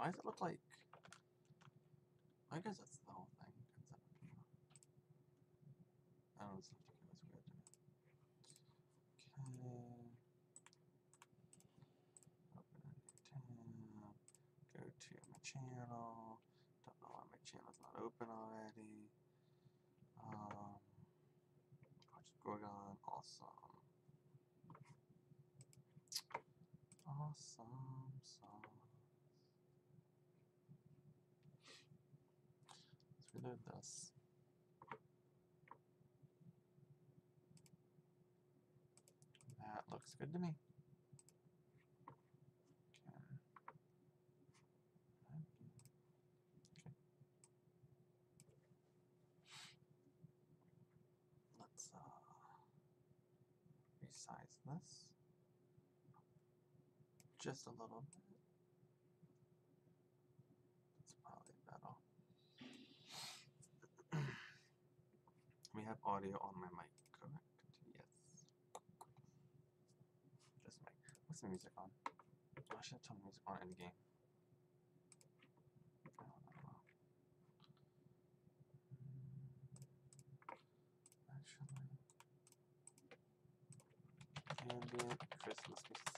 Why does it look like... I guess that's the whole thing. I don't know, this looks weird. Okay. Open a new tab. Go to my channel. Don't know why my channel's not open already. Gorgon, awesome. Awesome sauce. Let's reload this. That looks good to me. Okay. Let's resize this just a little bit. That's probably better. We have audio on my mic, correct? Yes. This mic. What's the music on? Oh, I should have turned the music on in the game. I don't know. Actually, ambient Christmas music.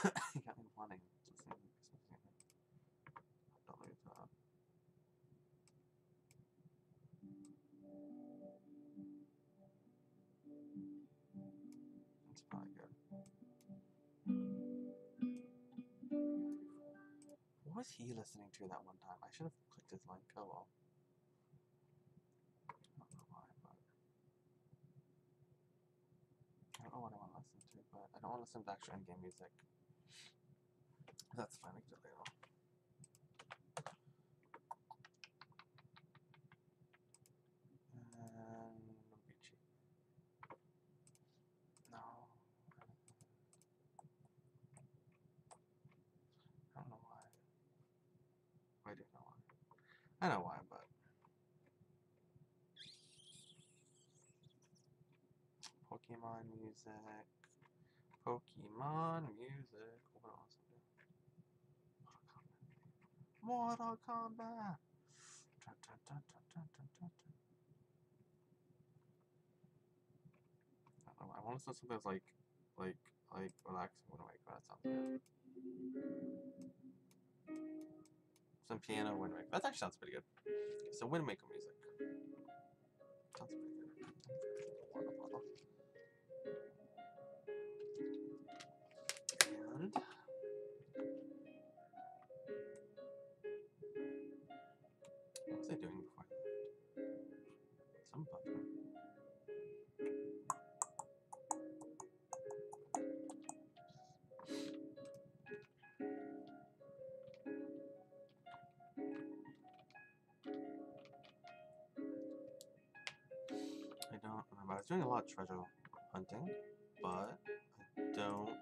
You got me wanting to listen to Christmas music. Don't leave that. That's probably good. What was he listening to that one time? I should have clicked his link. Oh well. I don't know why, but I don't know what I want to listen to, but I don't want to listen to actual in-game music. That's fine, I can do it later. And Beachy. No. I don't know why. I do know why. I know why, but Pokemon music. Pokemon music. What else? Mortal Kombat. Dun, dun, dun, dun, dun, dun, dun, dun. I don't know. I want to listen to something that's like relaxing. What do I make? That sounds good. Some piano Wind Waker. That actually sounds pretty good. So Wind Waker music. Sounds pretty good. And what was I doing before I left? Some button. I don't remember. I was doing a lot of treasure hunting, but I don't.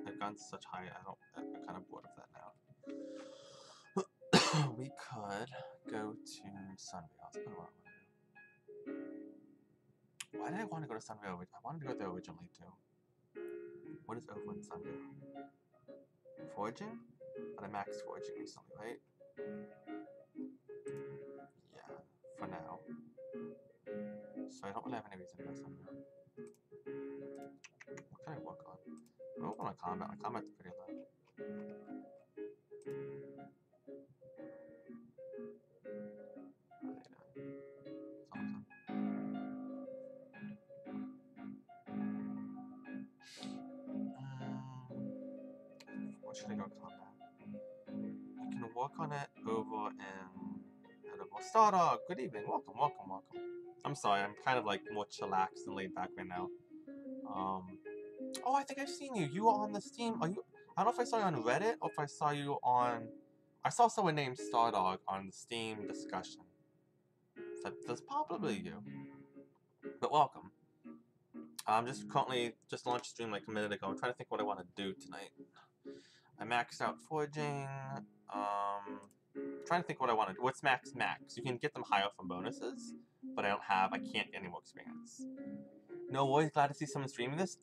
I've gone such high. I'm kind of bored of that now. We could go to Sunvale. That's kind of what I want to do. Why did I want to go to Sunvale? I wanted to go there originally too. What is over in Sunvale? Foraging? But I maxed foraging recently, right? Yeah, for now. So I don't really have any reason to go Sunvale. What can I work on? I'm working on combat. My combat's pretty low. What should I go combat? I can work on it over in Edible. Stardog, good evening. Welcome, welcome, welcome. I'm sorry, I'm kind of like more chillaxed and laid back right now. Oh, I think I've seen you. You were on the Steam. Are you? I don't know if I saw you on Reddit or if I saw you on. I saw someone named Stardog on the Steam discussion. So that's probably you. But welcome. I'm just currently just launched stream like a minute ago. I'm trying to think what I want to do tonight. I maxed out foraging. Trying to think what I want to do. What's max? You can get them higher from bonuses, but I can't get any more experience. No worries, glad to see someone streaming this.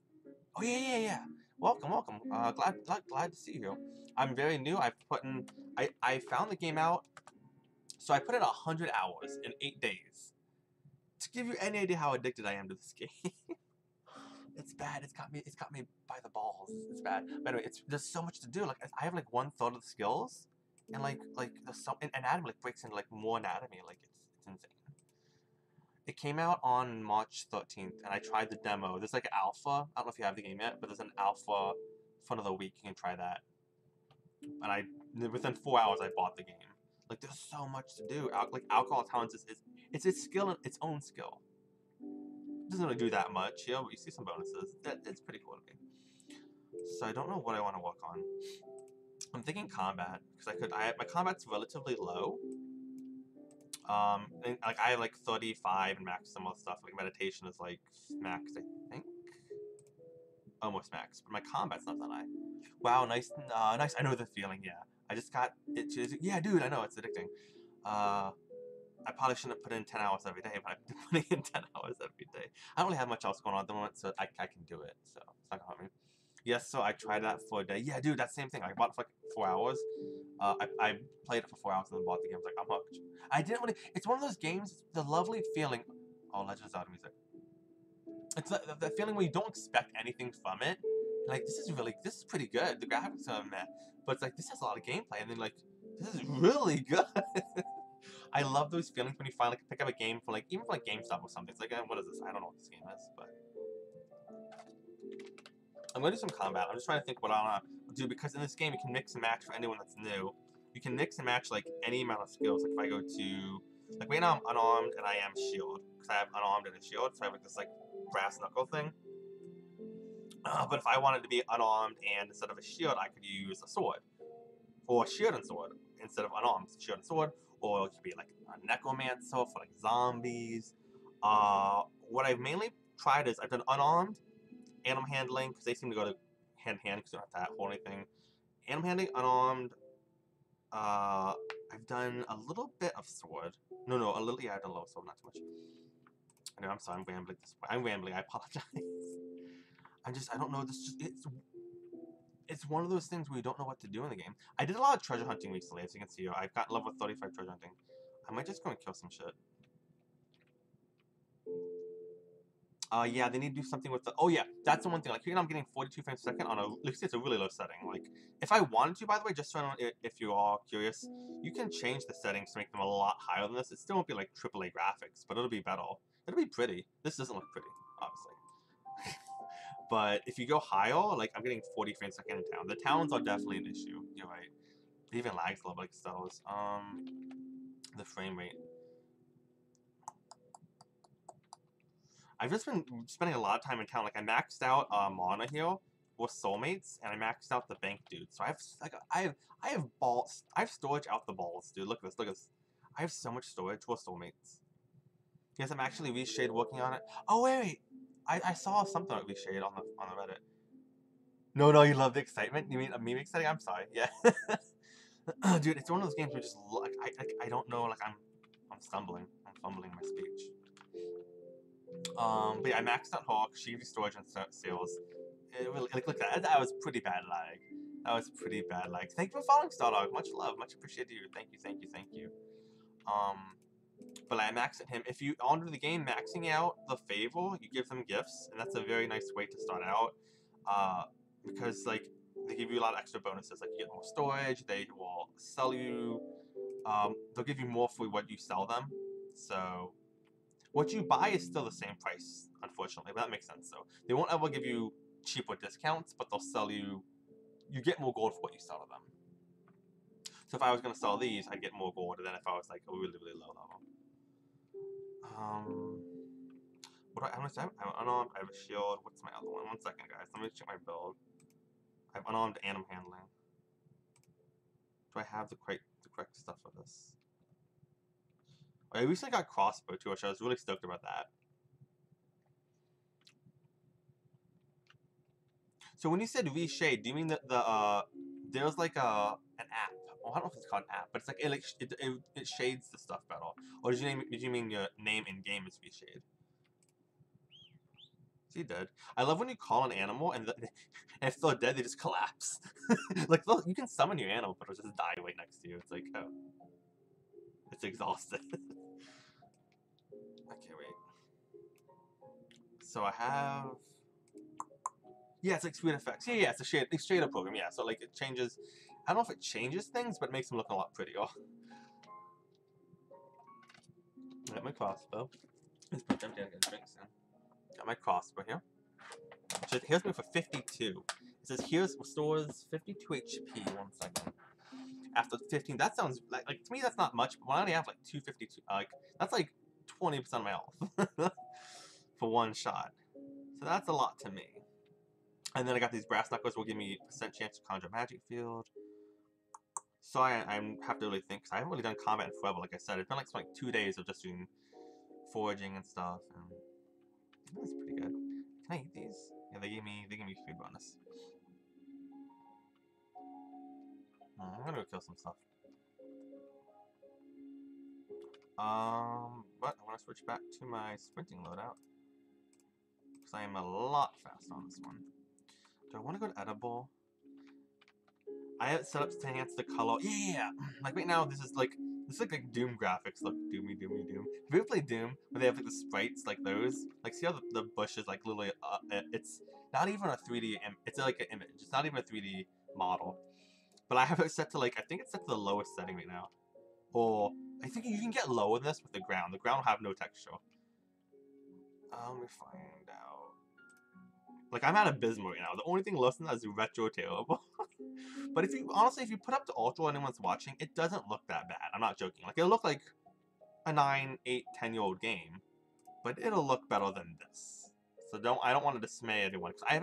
Oh yeah. Welcome, welcome. Glad to see you. I'm very new. I found the game out, so I put in 100 hours in 8 days. To give you any idea how addicted I am to this game. It's bad. It's got me by the balls. It's bad. But anyway, there's so much to do. Like I have like 1/3 of the skills, and like there's some anatomy like breaks into like more anatomy. Like it's insane. It came out on March 13th, and I tried the demo. There's like an alpha. I don't know if you have the game yet, but there's an alpha for another week. You can try that. And within 4 hours, I bought the game. Like there's so much to do. Like alcohol tolerance it's its skill, its own skill. It doesn't really do that much, but you see some bonuses. It's pretty cool to me. So I don't know what I want to work on. I'm thinking combat because my combat's relatively low. And, like I have like 35 and max some other stuff. Like meditation is like max, I think, almost max. But my combat's not that high. Wow, nice. I know the feeling. Yeah, I just got it. Yeah, dude, I know it's addicting. I probably shouldn't have put in 10 hours every day, but I've been putting in 10 hours every day. I don't really have much else going on at the moment, so I can do it. So it's not gonna hurt me. Yes, so I tried that for a day. Yeah, dude, that same thing. I bought it for like 4 hours. I played it for 4 hours and then bought the game. I was like, I'm hooked. I didn't want to. It's one of those games. The lovely feeling. Oh, Legend of Zelda music. It's the feeling where you don't expect anything from it. Like this is pretty good. The graphics are meh, but it's like this has a lot of gameplay, and then like this is really good. I love those feelings when you finally pick up a game for like even for like GameStop or something. It's like, what is this? I don't know what this game is, but I'm gonna do some combat. I'm just trying to think what I wanna do because in this game you can mix and match for anyone that's new. You can mix and match like any amount of skills. Like if I go to like right now I'm unarmed and I am shield because I have unarmed and a shield, so I have like this like brass knuckle thing. But if I wanted to be unarmed and instead of a shield, I could use a sword or shield and sword instead of unarmed shield and sword, or it could be like a necromancer for like zombies. What I've mainly tried is I've done unarmed, animal handling because they seem to go to hand in hand because you don't have to hold anything. Animal handling, unarmed. I've done a little bit of sword. No, a little. Yeah, I've done a little sword, not too much. Anyway, I'm sorry, I'm rambling. I'm rambling. I apologize. I don't know. It's one of those things where you don't know what to do in the game. I did a lot of treasure hunting recently, as you can see. I've got level 35 treasure hunting. I might just go and kill some shit. Yeah, they need to do something with the. Oh yeah, that's the one thing. Like here, I'm getting 42 frames per second on a. Let's see, it's a really low setting. Like, if I wanted to, by the way, just so if you are curious, you can change the settings to make them a lot higher than this. It still won't be like AAA graphics, but it'll be better. It'll be pretty. This doesn't look pretty, obviously. But if you go higher, like I'm getting 40 frames per second in town. The towns are definitely an issue. You're right. It even lags a little, like Stellars. The frame rate. I've just been spending a lot of time in town. Like I maxed out Mana here with soulmates, and I maxed out the bank dude. So I have balls. I have storage out the balls, dude. Look at this. Look at this. I have so much storage with soulmates. Yes, I'm actually Reshade working on it. Oh wait. I saw something about Reshade on the Reddit. No, you love the excitement. You mean meme exciting? I'm sorry. Yeah. Dude, it's one of those games where just like I don't know. Like I'm stumbling. I'm fumbling my speech. But yeah, I maxed out Hawk, Sheevy storage and sales. It really, like, look at that. That was pretty bad lag. That was pretty bad lag. Thank you for following Stardog. Much love. Much appreciated you. Thank you. But I maxed him. If you honor the game, maxing out the favor, you give them gifts, and that's a very nice way to start out. Because like they give you a lot of extra bonuses. Like you get more storage. They will sell you. They'll give you more for what you sell them. So what you buy is still the same price, unfortunately, but that makes sense. So they won't ever give you cheaper discounts, but they'll sell you. You get more gold for what you sell to them. So if I was gonna sell these, I'd get more gold than if I was like a really low level. What do I have? I'm unarmed. I have a shield. What's my other one? 1 second, guys. Let me check my build. I have unarmed animal handling. Do I have the correct stuff for this? I recently got crossbow too, which I was really stoked about that. So when you said reshade, do you mean that there's like an app? Well, I don't know if it's called an app, but it's like it shades the stuff better. Or did you mean your name in game is reshade? He dead. I love when you call an animal and, and if they're dead, they just collapse. Like, look, you can summon your animal, but it'll just die right next to you. It's like, oh. It's exhausted. Okay, wait. So I have... Yeah, it's like Sweet Effects. Yeah, it's a shader program, yeah. So, like, it changes... I don't know if it changes things, but it makes them look a lot prettier. Got my crossbow. Let's put them down and get drinks in. Got my crossbow here. So it heals me for 52. It says heals restores 52 HP. 1 second. After 15, that sounds like to me that's not much. But when I only have like 252, like that's like 20% of my health for one shot. So that's a lot to me. And then I got these brass knuckles will give me % chance to conjure magic field. So I have to really think because I haven't really done combat in forever. Like I said, it's been like 2 days of just doing foraging and stuff, and that's pretty good. Can I eat these? Yeah, they gave me food bonus. I'm gonna go kill some stuff. But I want to switch back to my sprinting loadout because I am a lot faster on this one. Do I want to go to edible? I have it set up to enhance the color. Yeah. Like right now, this is like Doom graphics. Look, doomy, doomy, doom. Have you ever played Doom, where they have like the sprites like those? Like, see how the bush is like literally, it's not even a 3D. It's like an image. It's not even a 3D model. But I have it set to like I think it's set to the lowest setting right now. Or I think you can get lower than this with the ground. The ground will have no texture. Let me find out. Like I'm at Abysmal right now. The only thing less than that is retro terrible. But if you honestly, if you put up to ultra and anyone's watching, it doesn't look that bad. I'm not joking. Like it'll look like a 9, 8, 10-year-old game, but it'll look better than this. So I don't want to dismay anyone because I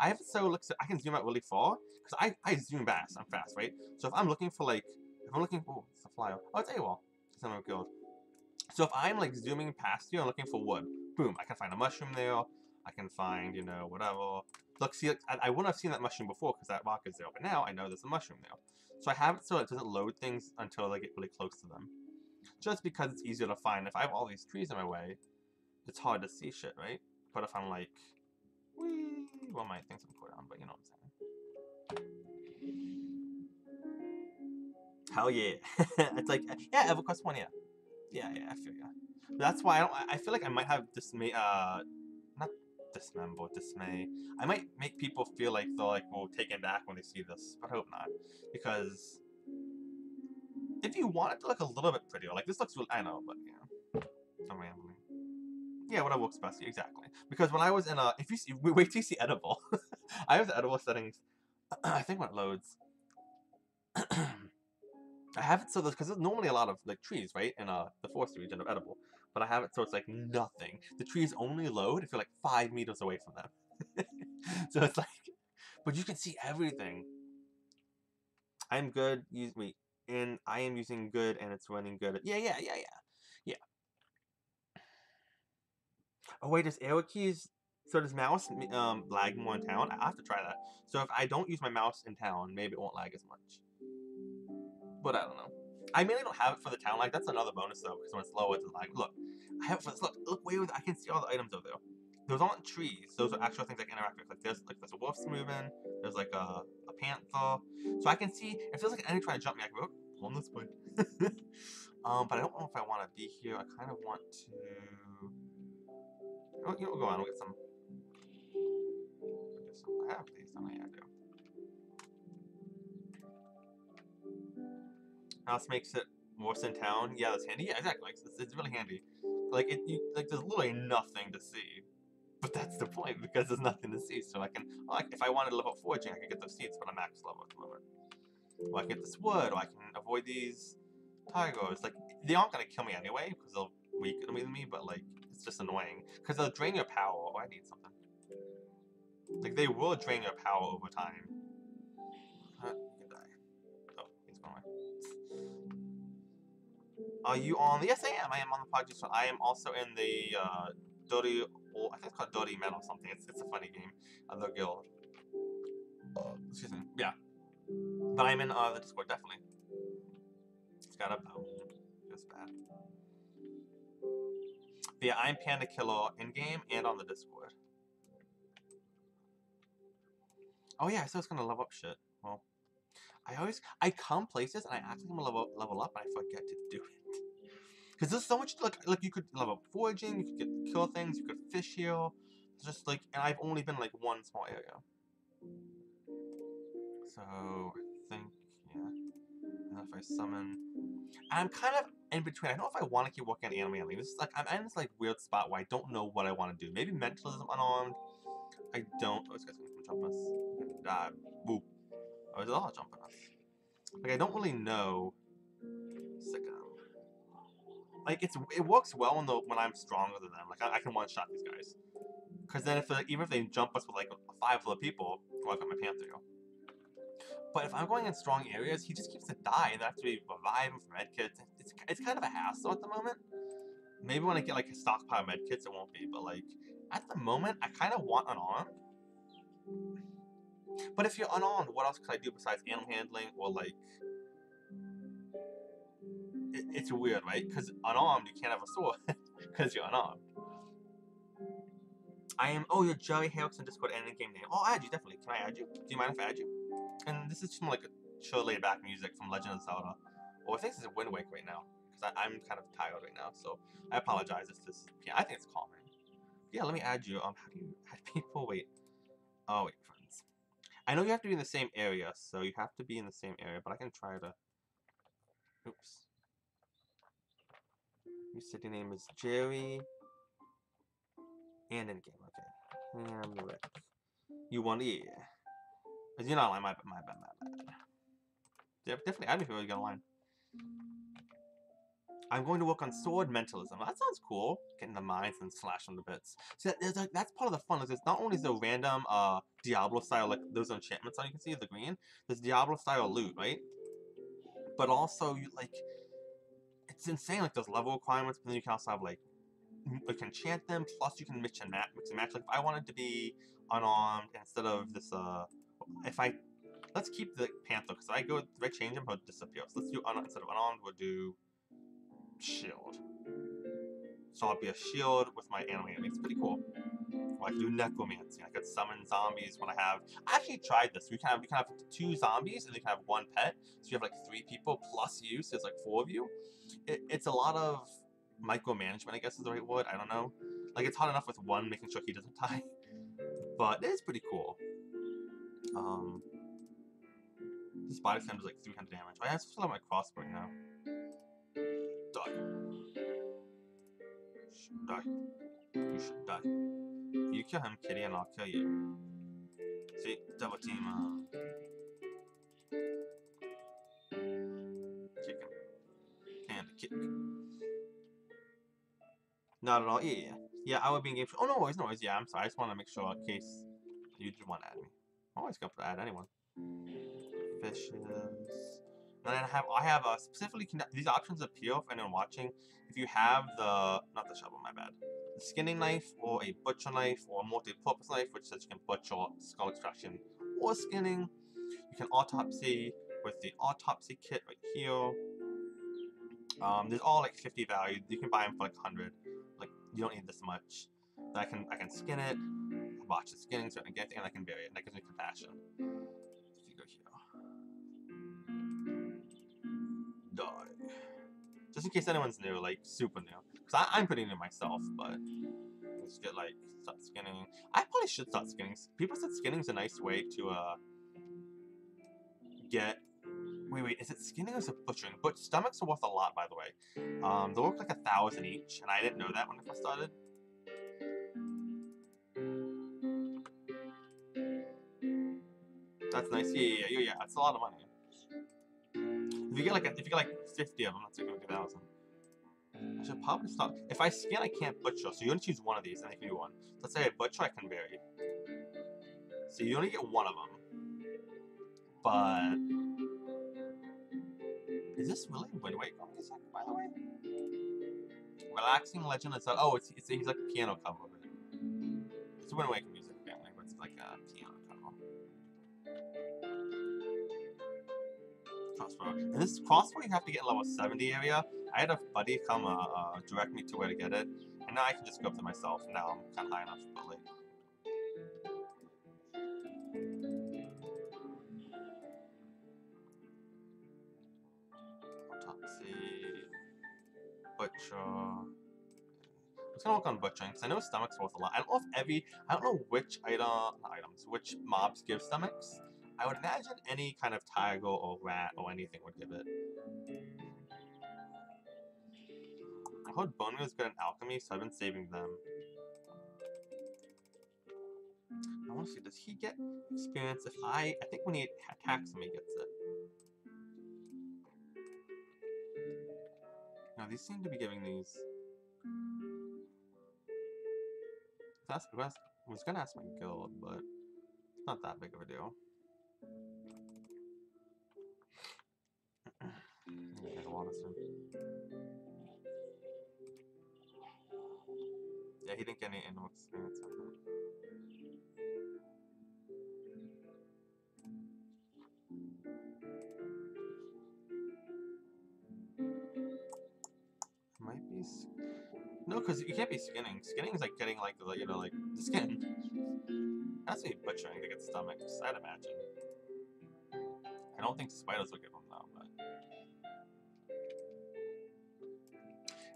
have it so I can zoom out really far because I zoom fast. I'm fast, right? So if I'm looking for like oh, it's a flyer. Oh, it's AWOL. It's someone killed. So if I'm like zooming past you and looking for wood, boom, I can find a mushroom there. I can find, you know, whatever. Look, see, I wouldn't have seen that mushroom before because that rock is there, but now I know there's a mushroom there. So I have it so it doesn't load things until I get really close to them. Just because it's easier to find. If I have all these trees in my way, it's hard to see shit, right? But if I'm like, whee, well, my things I'm put down, but you know what I'm saying. Hell yeah. It's like, yeah, EverQuest 1, yeah. Yeah, I feel ya. That's why I feel like I might have dismay, not dismay. I might make people feel like they're like, well, taken back when they see this, but I hope not. Because if you want it to look a little bit prettier, like this looks really, I know, but yeah, I'm rambling. Yeah, whatever works best, exactly. Because when I was in if you see, wait till you see edible. I have the edible settings, I think when it loads. I have it so because there's normally a lot of like trees, right, in the forest region of edible. But I have it so it's like nothing. The trees only load if you're like 5 meters away from them. So it's like, but you can see everything. I'm good. And I am using good, and it's running good. Yeah. Oh wait, does arrow keys? So does mouse lag more in town? I have to try that. So if I don't use my mouse in town, maybe it won't lag as much. But I don't know. I mainly don't have it for the town lag. That's another bonus though, because when it's low, it doesn't lag. Look, I have it for this. Look way over there. I can see all the items over there. Those aren't trees. Those are actual things I can interact with. Like there's a wolf's moving. There's like a panther. So I can see if there's like an enemy trying to jump me, I can go on this way. But I don't know if I want to be here. I kind of want to. You know, we'll go on. We'll get some. I have these, don't I? Yeah, I do. House makes it worse in town. Yeah, that's handy. Yeah, exactly. Like, it's really handy. Like there's literally nothing to see, but that's the point because there's nothing to see. So I can, like, if I wanted to level up foraging, I could get those seeds, but I'm max level at the moment. Or I can get this wood, or I can avoid these tigers. Like they aren't gonna kill me anyway because they'll weaken me, but like it's just annoying because they'll drain your power. Oh, I need something. Like they will drain your power over time. You can die. Oh, he's going away. Are you on the? Yes, I am. I am on the podcast. So I am also in the Dirty. Well, I think it's called Dirty Men or something. It's a funny game. The guild. Excuse me. Yeah. But I'm in the Discord definitely. It's got a bone. Just bad. But yeah, I'm Panda Killer in game and on the Discord. Oh yeah, so it's gonna level up shit. Well, I come places and I act like I'm gonna level up, and I forget to do it. Because there's so much like you could level up foraging, you could kill things, you could fish heal. It's just like, and I've only been like one small area. So I think yeah. And if I summon, I'm kind of in between. I don't know if I want to keep working on anime. This is like I'm in this like weird spot where I don't know what I want to do. Maybe mentalism unarmed. I don't. Oh, this guy's gonna jump us. We're gonna die. Whoop. Oh, there's a lot jumping us. Like I don't really know. Sicko. Like it works well when I'm stronger than them. Like I can one shot these guys. Because then if even if they jump us with like 5 other people, well I've got my panther. But if I'm going in strong areas, he just keeps to die, and I have to be reviving for medkits. It's kind of a hassle at the moment. Maybe when I get like a stockpile of medkits, it won't be. But like at the moment, I kind of want unarmed. But if you're unarmed, what else could I do besides animal handling or like? It's weird, right? Because unarmed, you can't have a sword because you're unarmed. I am. Oh, you're Jerry Harrison Discord and in-game name. Oh, I'll add you definitely. Can I add you? Do you mind if I add you? And this is from like a chill, laid back music from Legend of Zelda. Well, I think this is Wind Waker right now because I'm kind of tired right now. So I apologize if this. Yeah, I think it's calming. Yeah, let me add you. How do you add people? Wait. Oh wait, friends. I know you have to be in the same area, so you have to be in the same area. But I can try to. Oops. Your city name is Jerry. And in game, okay. Hamlet. You want to? Yeah. Cause you're not lying. My bad. Yeah, definitely add me if you really get a line. I'm going to work on sword mentalism. That sounds cool. Getting the mines and slashing the bits. So that's part of the fun. Like, there's not only is there random Diablo style like those enchantments on you can see the green. There's Diablo style loot, right? But also you like it's insane like those level requirements. But then you can also have like you can enchant them. Plus you can mix and match. Like if I wanted to be unarmed instead of this if I let's keep the panther because if I change him he'll disappear. So let's do instead of unarmed we'll do shield. So I'll be a shield with my animal enemy. It's pretty cool. Or I can do necromancy. I could summon zombies when I have. I actually tried this. We can have 2 zombies and you can have 1 pet. So you have like 3 people plus you. So it's like 4 of you. It's a lot of micromanagement. I guess is the right word. I don't know. Like it's hard enough with 1 making sure he doesn't die. But it is pretty cool. This body slam does like 300 damage. I have to fill out my crossbow now. Die. Die. You should die. You kill him, kitty, and I'll kill you. See, double team. Kick him. And kick. Not at all. Yeah. I would be engaged. Oh no worries. Yeah, I'm sorry. I just want to make sure in case you did want to add me. I'm always going to add anyone. Fishes. And then I have specifically these options appear if anyone watching. If you have not the shovel, my bad. The skinning knife or a butcher knife or a multi-purpose knife, which says you can butcher, skull extraction, or skinning. You can autopsy with the autopsy kit right here. There's all like 50 value. You can buy them for like 100. Like you don't need this much. Then I can skin it, watch the skinning, so I can get it, and I can bury it. And that gives me compassion. If you go here, die. Just in case anyone's new, like super new, because I'm pretty new myself. But let's get like start skinning. I probably should start skinning. People said skinning's a nice way to get. Wait, is it skinning or is it butchering? But stomachs are worth a lot, by the way. They're worth like 1,000 each, and I didn't know that when I first started. That's nice. Yeah. That's a lot of money. If you get like 50 of them, that's like 50,000. I should probably stop. If I skin, I can't butcher, so you only choose one of these, and I can do one. Let's say I butcher, I can bury. So you only get one of them. But is this really Wind Waker music, by the way? Relaxing Legend of Zelda. Oh, he's like a piano cover of it. It's Wind Waker music, apparently, but it's like a piano cover. Crossbow. And this crossbow you have to get level 70 area. I had a buddy come direct me to where to get it, and now I can just go up to myself. Now I'm kind of high enough, but like. butcher. I'm just gonna work on butchering because I know stomachs worth a lot. I don't know if I don't know which which mobs give stomachs. I would imagine any kind of tiger or rat or anything would give it. I heard bone meal is good in alchemy, so I've been saving them. I want to see, does he get experience if I think when he attacks him, he gets it. No, these seem to be giving these. I was gonna ask my guild, but it's not that big of a deal. Yeah, he didn't get any animal experience with it. Might be. No, because you can't be skinning. Skinning is like getting like the like the skin. That's me butchering to get stomachs, I'd imagine. I don't think spiders will give them though, but.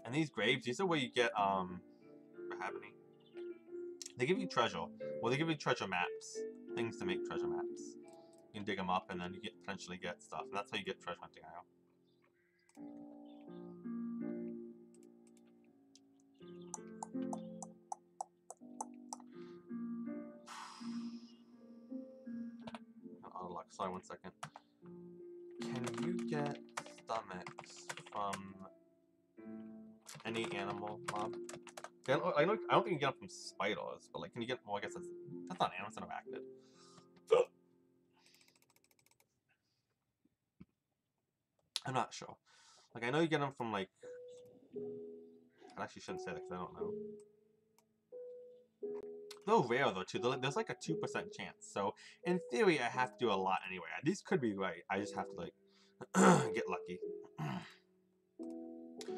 And these graves, these are where you get Rahabani. They give you treasure. Well, they give you treasure maps, things to make treasure maps. You can dig them up, and then you potentially get stuff, and that's how you get treasure hunting IO. Oh, luck. Sorry, 1 second. Can you get stomachs from any animal mob? I don't think you get them from spiders, but like, can you get? Well, I guess that's not animal, it's an arachnid. I'm not sure. Like, I know you get them from like. I actually shouldn't say that because I don't know. They're rare though too. There's like a 2% chance. So in theory, I have to do a lot anyway. These could be right. I just have to like get lucky.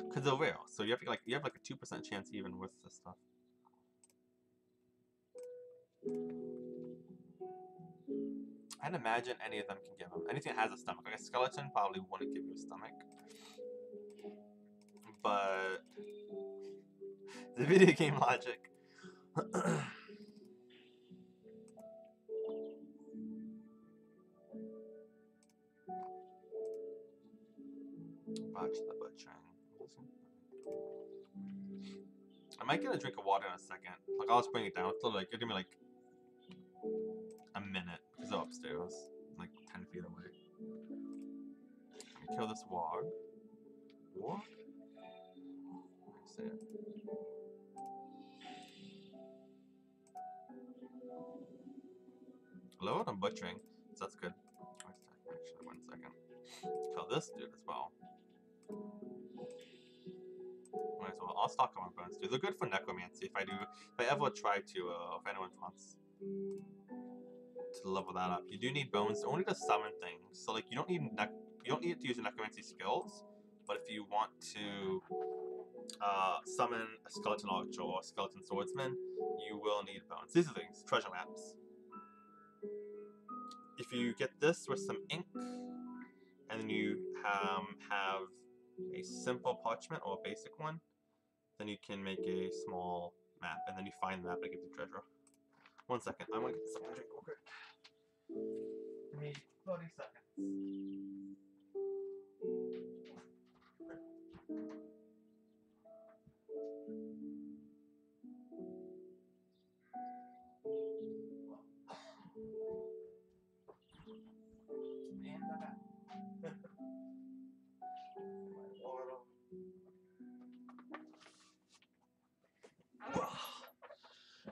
Because they're rare, so you have like a 2% chance even with this stuff. I'd imagine any of them can give them. Anything that has a stomach. Like a skeleton probably wouldn't give you a stomach. But the video game logic. Watch the butchering. I might get a drink of water in a second. Like, I'll just bring it down. It's like, it'll give me like a minute because they're upstairs, like 10 feet away. Let me kill this warg. Warg? See it. Load on butchering, so that's good. Actually, 1 second. Kill this dude as well. Might as well. I'll stock on my bones, dude. They're good for necromancy. If I ever try to, if anyone wants to level that up, you do need bones only to summon things. So like, you don't need to use your necromancy skills, but if you want to summon a skeleton archer or a skeleton swordsman, you will need bones. These are things, treasure maps. If you get this with some ink, and then you have a simple parchment or a basic one, then you can make a small map, and then you find the map that gives you treasure. 1 second, I'm gonna get something to drink real quick. Give me 30 seconds.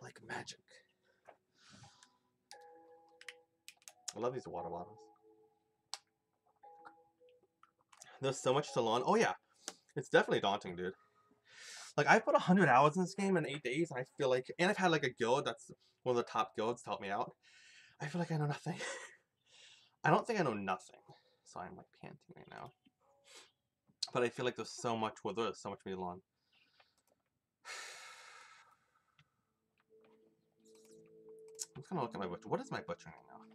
Like magic. I love these water bottles. There's so much to learn. Oh yeah, it's definitely daunting, dude. Like, I've put 100 hours in this game in 8 days, and I feel like, and I've had like a guild that's one of the top guilds to help me out. I feel like I know nothing. I don't think I know nothing, so I'm like panting right now. But I feel like there's so much. Well, there's so much to learn. I'm just gonna look at my butcher. What is my butchering right now?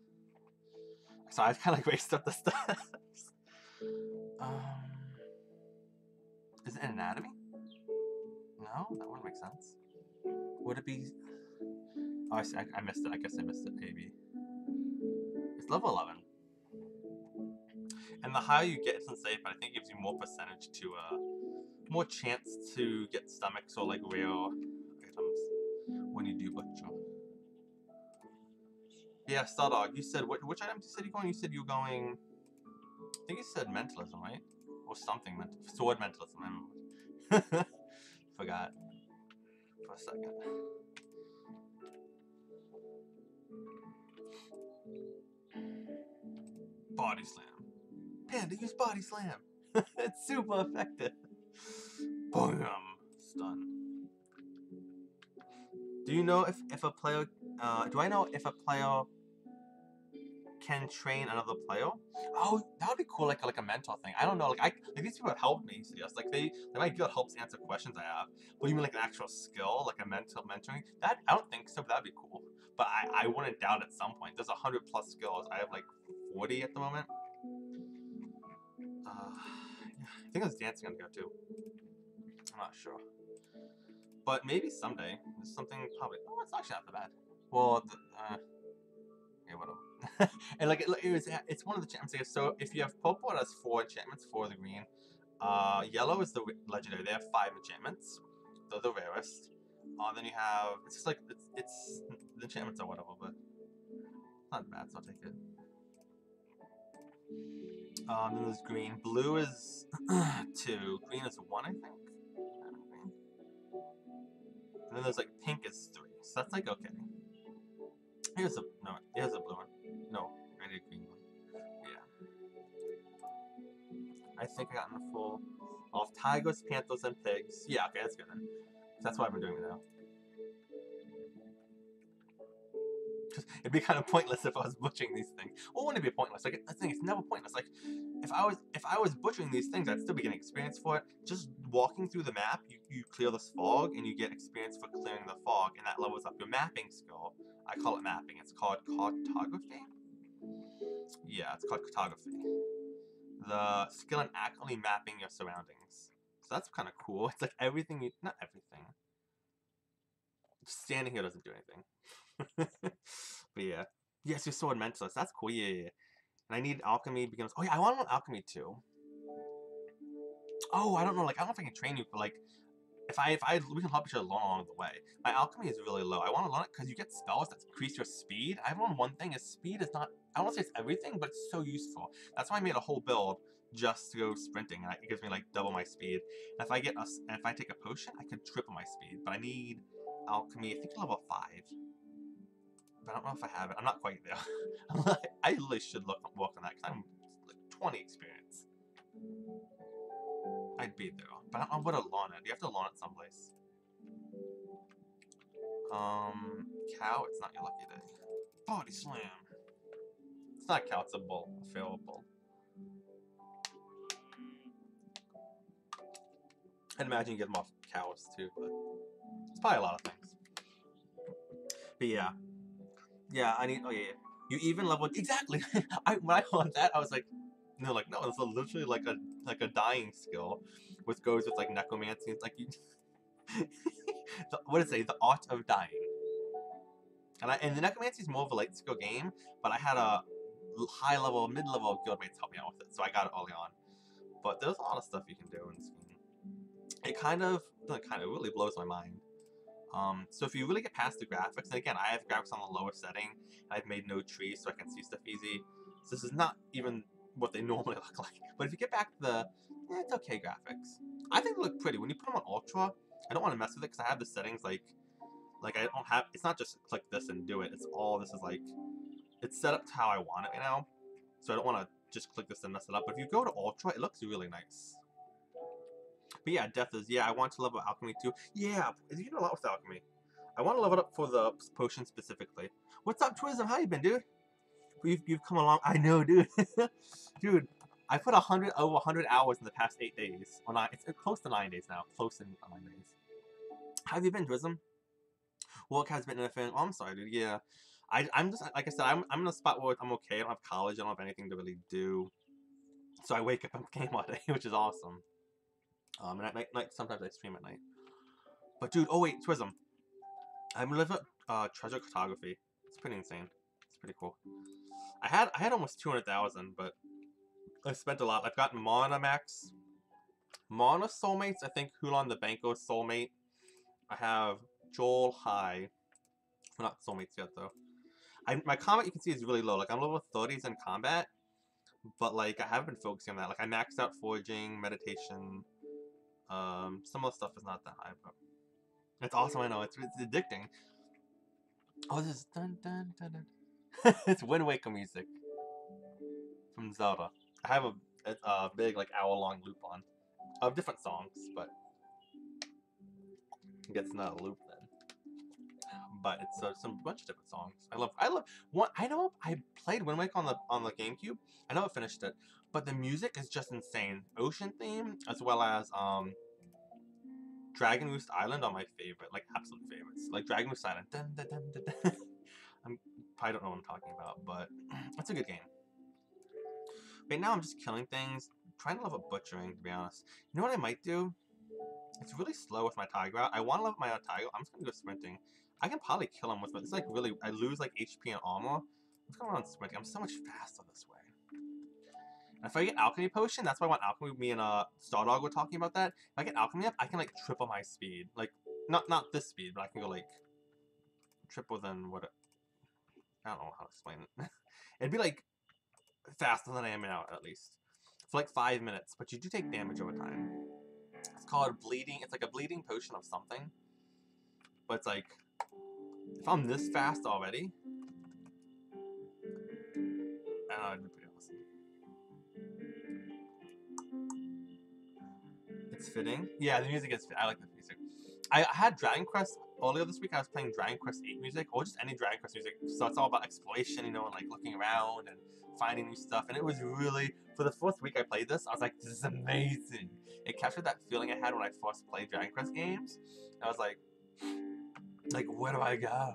So I've kind of like raced up the steps. Is it anatomy? No, that wouldn't make sense. Would it be? Oh, I missed it. I guess I missed it. Maybe it's level 11, and the higher you get, it's unsafe. But I think it gives you more percentage to more chance to get stomachs or like rare items when you do butcher. Yeah, Stardog, you said which items you said you're going? You said you're going. I think you said mentalism, right? Or something sword mentalism. I remember. Forgot for a second. Body slam. Panda, use body slam. It's super effective. Boom. Stun. Do you know if a player do I know if a player can train another player? Oh, that would be cool, like a mentor thing. I don't know, like these people have helped me, yes. Like they might get helps answer questions I have. But you mean like an actual skill, like a mentoring? That I don't think so, but that'd be cool. But I wouldn't doubt at some point. There's 100+ skills. I have like 40 at the moment. Yeah, I think there's dancing on the go too. I'm not sure. But maybe someday. There's something probably. Oh, it's actually not that bad. Well, yeah, whatever. And like it's one of the enchantments. So if you have purple, it has 4 enchantments for the green. Yellow is the legendary. They have 5 enchantments. They're the rarest. Then you have it's just like it's the enchantments or whatever, but it's not bad. So I'll take it. Then there's green. Blue is 2. Green is 1, I think. And then there's like pink is 3. So that's like okay. Here's a blue one. No, I need a green one. Yeah. I think I got in the full of tigers, panthers, and pigs. Yeah, okay, that's good then. That's why I've been doing it now. It'd be kind of pointless if I was butchering these things. Well, wouldn't it be pointless? Like the thing, it's never pointless. Like if I was butchering these things, I'd still be getting experience for it. Just walking through the map, you clear this fog, and you get experience for clearing the fog, and that levels up your mapping skill. I call it mapping. It's called cartography. Yeah, it's called cartography. The skill in accurately mapping your surroundings. So that's kind of cool. It's like everything you, not everything. Just standing here doesn't do anything. But yeah. Yes, your sword mentalist. That's cool. Yeah. And I need alchemy beginners. Oh yeah, I want alchemy too. Oh, I don't know. Like I don't know if I can train you for like if we can help each other learn along the way. My alchemy is really low. I want to learn it because you get spells that increase your speed. I've learned one thing is speed is not. I don't want to say it's everything, but it's so useful. That's why I made a whole build just to go sprinting, and it gives me like double my speed. And if I take a potion, I could triple my speed. But I need alchemy. I think level 5. But I don't know if I have it. I'm not quite there. I really should work on that because I'm like 20 experience. I'd be there, but I don't know where to learn it. You have to learn it someplace. Cow, it's not your lucky day. Body slam. It's not a cow, it's a bull. A feral bull. I'd imagine you get them off cows too, but it's probably a lot of things. But yeah. Yeah, I need, oh yeah. You even level, exactly. When I heard that, I was like, no, it's literally like a dying skill, which goes with like necromancy. It's like you, what did it say? The art of dying. And the necromancy is more of a late skill game, but I had a high level, mid level guildmates help me out with it, so I got it early on. But there's a lot of stuff you can do in this game. It kind of really blows my mind. So if you really get past the graphics, and again, I have graphics on the lower setting, and I've made no trees so I can see stuff easy. So this is not even what they normally look like. But if you get back to the, it's okay graphics. I think they look pretty. When you put them on Ultra, I don't want to mess with it because I have the settings like I don't have, it's not just click this and do it. It's all, this is like, it's set up to how I want it right now. So I don't want to just click this and mess it up. But if you go to Ultra, it looks really nice. But yeah, Death is, yeah, I want to level Alchemy too. Yeah, you do a lot with Alchemy. I want to level it up for the potion specifically. What's up, Twism? How you been, dude? You've come along. I know, dude. Dude, I put over 100 hours in the past 8 days. Well, not, it's close to 9 days now. Close to 9 days. How have you been, Twism? Work has been anything. Oh, I'm sorry, dude. Yeah. I'm just, like I said, I'm in a spot where I'm okay. I don't have college. I don't have anything to really do. So I wake up and game all day, which is awesome. And at night, sometimes I stream at night. But dude, oh wait, Twism. I'm living treasure cartography. It's pretty insane. It's pretty cool. I had almost 200,000, but I spent a lot. I've gotten Mana Max, Mana Soulmates. I think Hulan the Banco Soulmate. I have Joel High. We're not soulmates yet though. My combat you can see is really low. Like I'm level 30s in combat, but like I haven't been focusing on that. Like I maxed out foraging, meditation. Some of the stuff is not that high, but it's awesome. I know it's addicting. Oh, this is dun dun dun dun. It's Wind Waker music from Zelda. I have a big like hour-long loop on of different songs, but it gets not a loop then. But it's some bunch of different songs. I love one. I know I played Wind Waker on the GameCube. I know I finished it, but the music is just insane. Ocean theme as well as Dragon Roost Island are my favorite, like absolute favorites. Like Dragon Roost Island. Dun, dun, dun, dun, dun. I don't know what I'm talking about, but it's a good game. Right now I'm just killing things, trying to level up butchering, to be honest. You know what I might do? It's really slow with my tiger out. I want to level my tiger. I'm just gonna go sprinting. I can probably kill him with it. It's like really, I lose like HP and armor. I'm just going around sprinting. I'm so much faster this way. And if I get alchemy potion, that's why I want alchemy. Me and Stardog were talking about that. If I get alchemy up, I can like triple my speed. Like not this speed, but I can go like triple than what. I don't know how to explain it. It'd be like faster than I am now, at least. For like 5 minutes, but you do take damage over time. It's called bleeding. It's like a bleeding potion of something. But it's like, if I'm this fast already, I don't know, it'd be pretty awesome. It's fitting. Yeah, the music is fit. I like the music. I had Dragon Quest earlier this week. I was playing Dragon Quest 8 music, or just any Dragon Quest music. So it's all about exploration, you know, and like looking around and finding new stuff. And it was really, for the first week I played this, I was like, this is amazing. It captured that feeling I had when I first played Dragon Quest games. I was like, where do I go?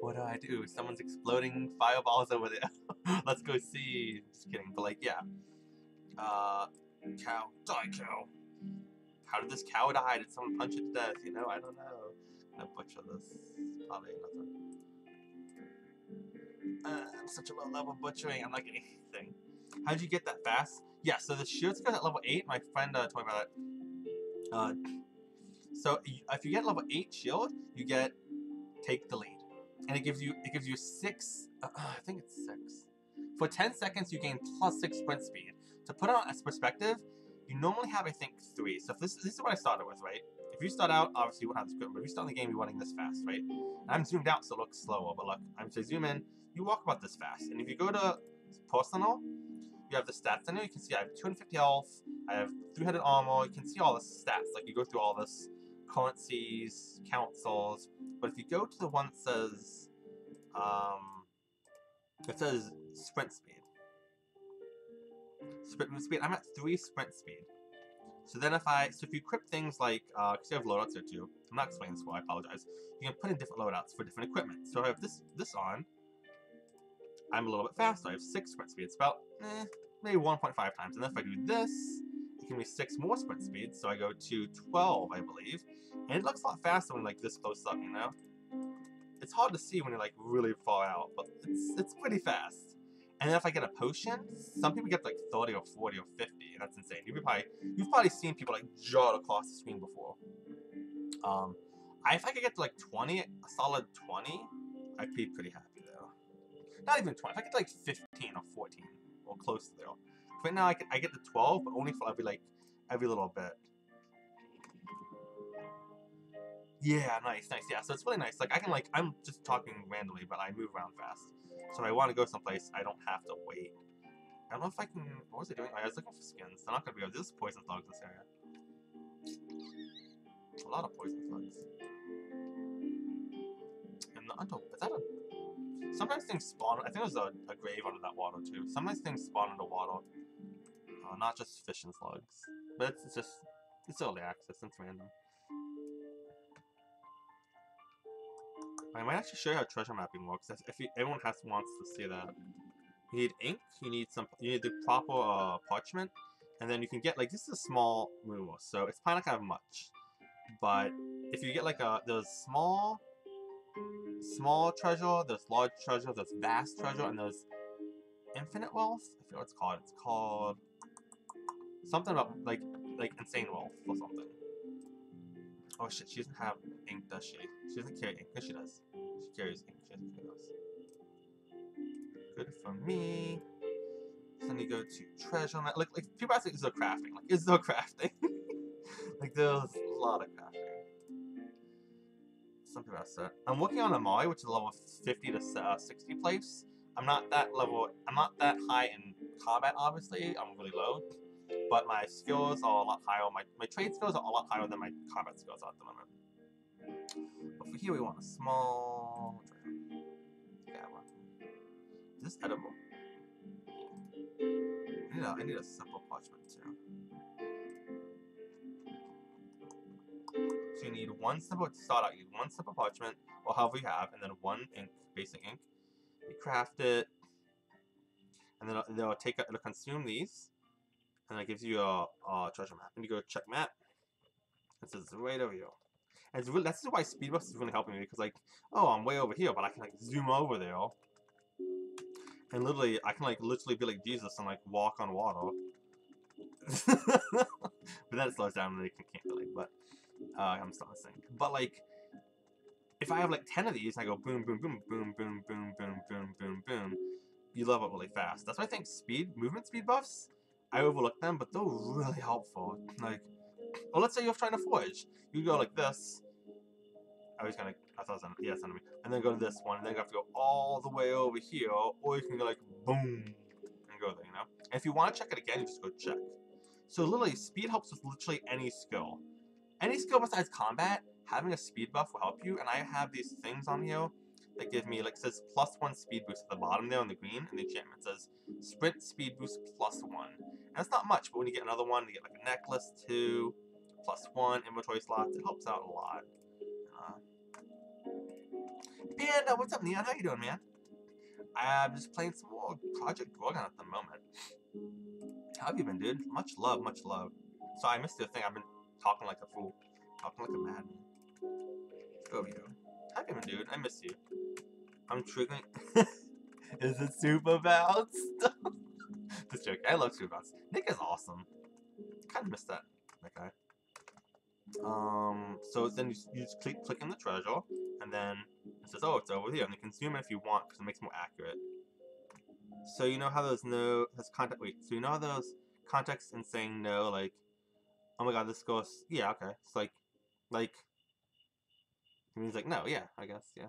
What do I do? Someone's exploding fireballs over there. Let's go see. Just kidding. But like, yeah. Cow. Die, cow. How did this cow die? Did someone punch it to death? You know, I don't know. I'm gonna butcher this. Probably nothing. I'm such a low level butchering. I'm not getting anything. How'd you get that fast? Yeah, so the shields go at level 8. My friend told me about that. So if you get level 8 shield, you get take the lead, and it gives you 6. I think it's 6. For 10 seconds, you gain plus 6 sprint speed. To put it on as perspective, you normally have, I think, 3. So if this is what I started with, right? If you start out, obviously you won't have this equipment, but if you start in the game, you're running this fast, right? And I'm zoomed out, so it looks slower, but look, I'm to zoom in, you walk about this fast. And if you go to personal, you have the stats in there. You can see I have 250 health, I have 300 armor. You can see all the stats. Like you go through all this currencies, councils. But if you go to the one that says sprint speed. Sprint speed. I'm at 3 sprint speed. So then if you equip things like, because you have loadouts there too. I'm not explaining this well, I apologize. You can put in different loadouts for different equipment. So if I have this on, I'm a little bit faster. I have 6 sprint speed. It's about, maybe 1.5 times. And then if I do this, it can be 6 more sprint speeds. So I go to 12, I believe. And it looks a lot faster when like this close up, you know? It's hard to see when you're like really far out, but it's pretty fast. And then if I get a potion, some people get like 30 or 40 or 50, and that's insane. You've probably seen people like jot across the screen before. If I could get to like 20, a solid 20, I'd be pretty happy though. Not even 20. If I get to like 15 or 14, or close to there. Right now I get to 12, but only for every little bit. Yeah, nice. Yeah, so it's really nice. Like I'm just talking randomly, but I move around fast. So if I want to go someplace, I don't have to wait. I don't know if I can. What was I doing? I was looking for skins. They're not gonna be able. There's poison thugs in this area. A lot of poison thugs. And the is that a? Sometimes things spawn. I think there's a grave under that water too. Sometimes things spawn underwater. Not just fish and slugs, but it's early access. It's random. I might actually show you how treasure mapping works. If everyone wants to see that, you need ink. You need the proper parchment, and then you can get like this is a small moon, so it's probably not gonna have much, but if you get like there's small treasure, there's large treasure, there's vast treasure, and there's infinite wealth. I forget what it's called. It's called something about like insane wealth or something. Oh shit, she doesn't have ink, does she? She doesn't carry ink. Yes, she does. She carries ink. She doesn't carry those. Good for me. So then you go to treasure map. Like people ask, is there crafting? Like, is there crafting? Like, there's a lot of crafting. Some people ask that. I'm working on a Mali, which is level 50 to 60 place. I'm not that high in combat, obviously. I'm really low. But my skills are a lot higher. My trade skills are a lot higher than my combat skills are at the moment. But for here, we want a small treasure. Yeah, well. Is this edible? I need a simple parchment too. So you need one simple to start out. You need one simple parchment, or however you have, and then one ink, basic ink. You craft it, and then it'll consume these, and it gives you a treasure map. And you go check map. It says right over here. And it's really, that's why speed buffs is really helping me, because like, oh, I'm way over here, but I can like zoom over there, and literally I can like literally be like Jesus and like walk on water. But then it slows down and you can't really. But I'm still listening. But like, if I have like 10 of these, and I go boom, boom, boom, boom, boom, boom, boom, boom, boom, boom, you level up really fast. That's why I think movement speed buffs, I overlook them, but they're really helpful. Like, well, let's say you're trying to forge. You go like this. I thought it was enemy. And then go to this one, and then you have to go all the way over here, or you can go like boom, and go there, you know? And if you want to check it again, you just go check. So literally, speed helps with literally any skill. Any skill besides combat, having a speed buff will help you, and I have these things on here that give me, like, says +1 speed boost at the bottom there on the green, and the enchantment says sprint speed boost +1. And it's not much, but when you get another one, you get like a necklace too, +1, inventory slots, it helps out a lot. Panda, what's up, Neon? How you doing, man? I'm just playing some more Project Gorgon at the moment. How have you been, dude? Much love, much love. So I missed your thing. I've been talking like a fool. Talking like a madman. Go you. How have you been, dude? I miss you. I'm triggering. Is it super bounced? Just joking. I love super bounce. Nick is awesome. Kind of missed that guy. So then you just click in the treasure, and then it says, oh, it's over here, and you can zoom in if you want because it makes it more accurate. So you know how there's context. Wait, so you know how there's context in saying no, like, oh my god, this goes. Yeah, okay. It's like, it means like no, yeah, I guess, yeah.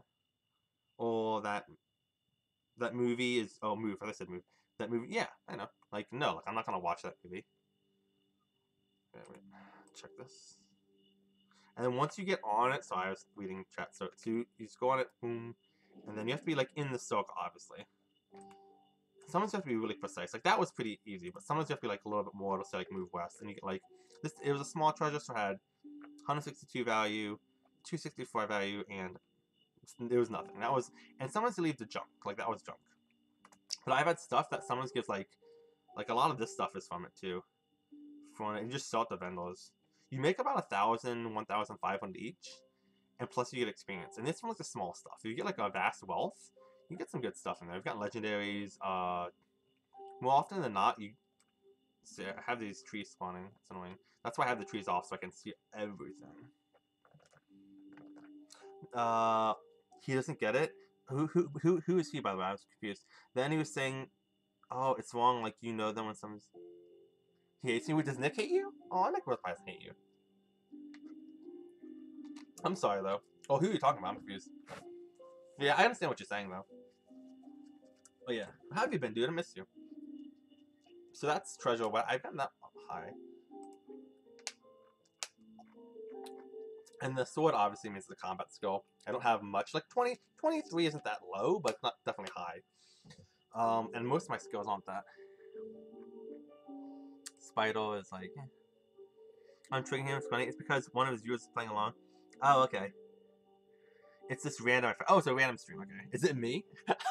Or that movie is move. I said move. That movie, yeah, I know. Like no, like I'm not gonna watch that movie. Wait, check this. And then once you get on it, so I was reading chat, so you just go on it, boom, and then you have to be like in the circle, obviously. Sometimes you have to be really precise. Like that was pretty easy, but sometimes you have to be like a little bit more to say like move west, and you get like this. It was a small treasure, so it had 162 value, 264 value, and there was nothing. That was, and sometimes you leave the junk, like that was junk. But I've had stuff that sometimes gives like a lot of this stuff is from it too. From it, you just sell it to vendors. You make about 1,000, 1,500 each, and plus you get experience. And this one like the small stuff. If you get like a vast wealth, you get some good stuff in there. We've got legendaries. More often than not, you see, I have these trees spawning. It's annoying. That's why I have the trees off so I can see everything. He doesn't get it. Who is he, by the way? I was confused. Then he was saying, "Oh, it's wrong. Like you know them when someone's he hates you. Does Nick hate you? Oh, I like Worth Pies hate you. I'm sorry though. Oh, who are you talking about? I'm confused. Yeah, I understand what you're saying though. But yeah, how have you been, dude? I miss you. So that's treasure. But I've gotten that high. And the sword obviously means the combat skill. I don't have much. Like 23 isn't that low, but it's not definitely high. And most of my skills aren't that. Spider is like, I'm triggering him. It's funny. It's because one of his viewers is playing along. Oh, okay. It's this random. Oh, it's a random stream. Okay. Is it me?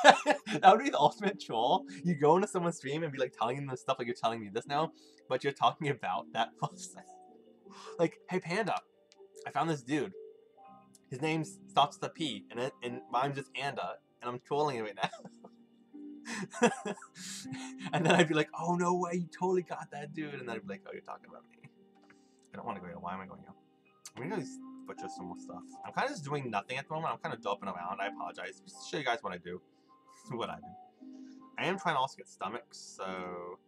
That would be the ultimate troll. You go into someone's stream and be like telling them this stuff like you're telling me this now, but you're talking about that person. Like, hey Panda, I found this dude. His name starts with a P, and rhymes with Anda, and I'm trolling it right now. And then I'd be like, oh, no way, you totally got that, dude. And then I'd be like, oh, you're talking about me. I don't want to go here. Why am I going here? I'm going to butcher some more stuff. I'm kind of just doing nothing at the moment. I'm kind of doping around. I apologize. Just to show you guys what I do. What I do. I am trying to also get stomachs, so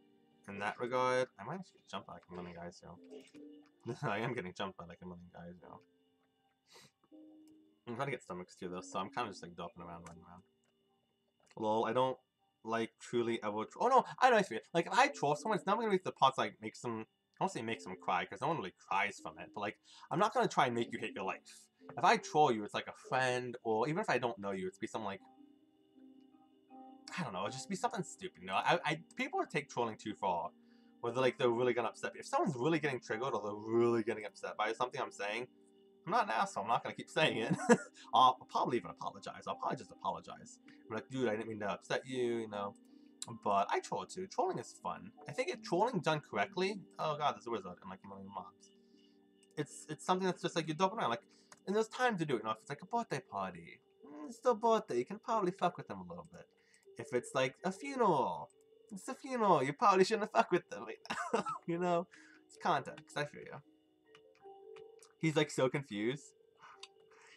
in that regard, I might actually get jumped by like a million guys, yo. I am getting jumped by like a million guys, yo. I'm trying to get stomachs too, though, so I'm kind of just like doping around, running around. Lol, I don't like truly ever. Oh no, I know I feel like if I troll someone, it's not gonna be the parts like makes them. I won't say makes them cry because no one really cries from it, but like I'm not gonna try and make you hate your life. If I troll you, it's like a friend, or even if I don't know you, it's be something like, I don't know, just be something stupid, you know. People take trolling too far, where they're really gonna upset me. If someone's really getting triggered or they're really getting upset by something I'm saying, I'm not an asshole. I'm not gonna keep saying it. I'll probably even apologize. I'll probably just apologize. I'm like, dude, I didn't mean to upset you, you know. But I troll too. Trolling is fun. I think if trolling done correctly, oh god, there's a wizard and like a million mobs. It's something that's just like you're doping around. Like, and there's time to do it. You know, if it's like a birthday party, it's their birthday. You can probably fuck with them a little bit. If it's like a funeral, it's a funeral. You probably shouldn't fuck with them. You know, it's context. I feel you. He's like so confused.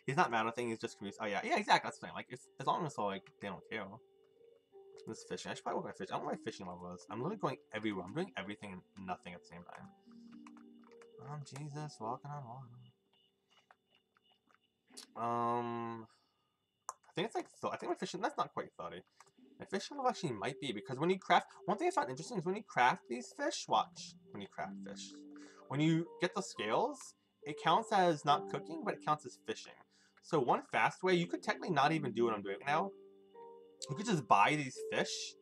He's not mad at thing. He's just confused. Oh yeah, yeah, exactly. That's the thing. Like, as long as like they don't care. This fishing. I should probably work my fishing. I don't know what my fishing level is. I'm literally going everywhere. I'm doing everything and nothing at the same time. Jesus, walking on water. I think it's like, I think my fishing, that's not quite 30. My fishing level actually might be, because when you craft, one thing I found interesting is when you craft these fish, watch, when you craft fish, when you get the scales, it counts as not cooking, but it counts as fishing. So one fast way, you could technically not even do what I'm doing now. You could just buy these fish,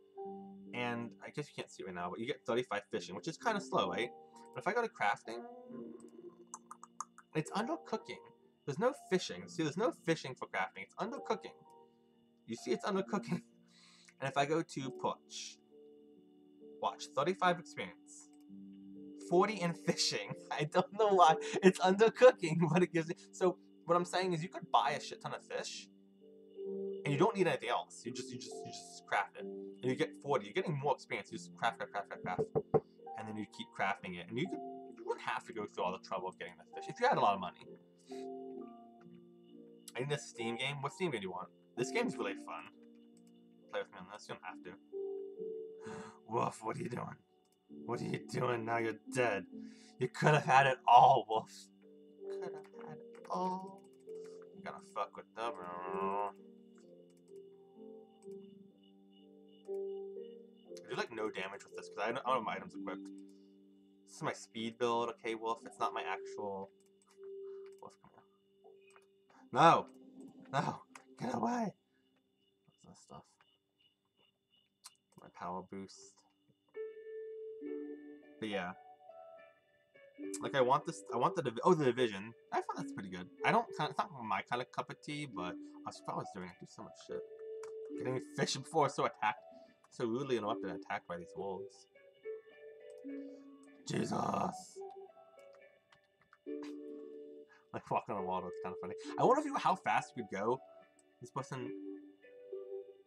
and I guess you can't see it right now, but you get 35 fishing, which is kind of slow, right? But if I go to crafting, it's undercooking. There's no fishing. See, there's no fishing for crafting. It's undercooking. You see it's undercooking. And if I go to Poach, watch, 35 experience. 40 in fishing. I don't know why. It's undercooking, but it gives me... So, what I'm saying is you could buy a shit ton of fish, and you don't need anything else. You just craft it. And you get 40. You're getting more experience. You just craft. And then you keep crafting it. And you wouldn't have to go through all the trouble of getting the fish if you had a lot of money. I need a Steam game. What Steam game do you want? This game's really fun. Play with me on this. You don't have to. Wolf, what are you doing? What are you doing now you're dead? You could have had it all, Wolf. Could have had it all. You gotta fuck with them. I do like no damage with this because I don't have my items equipped. This is my speed build. Okay, Wolf, it's not my actual... Wolf, come here. No! No! Get away! What's this stuff? My power boost. But yeah. Like, I want this... I want the Division. I thought that's pretty good. I don't... It's not my kind of cup of tea, but that's what I was doing. I do so much shit. Getting fish before so attacked. So rudely interrupted and attacked by these wolves. Jesus! Like, walking on the water, it's kind of funny. I wonder if how fast you could go. This person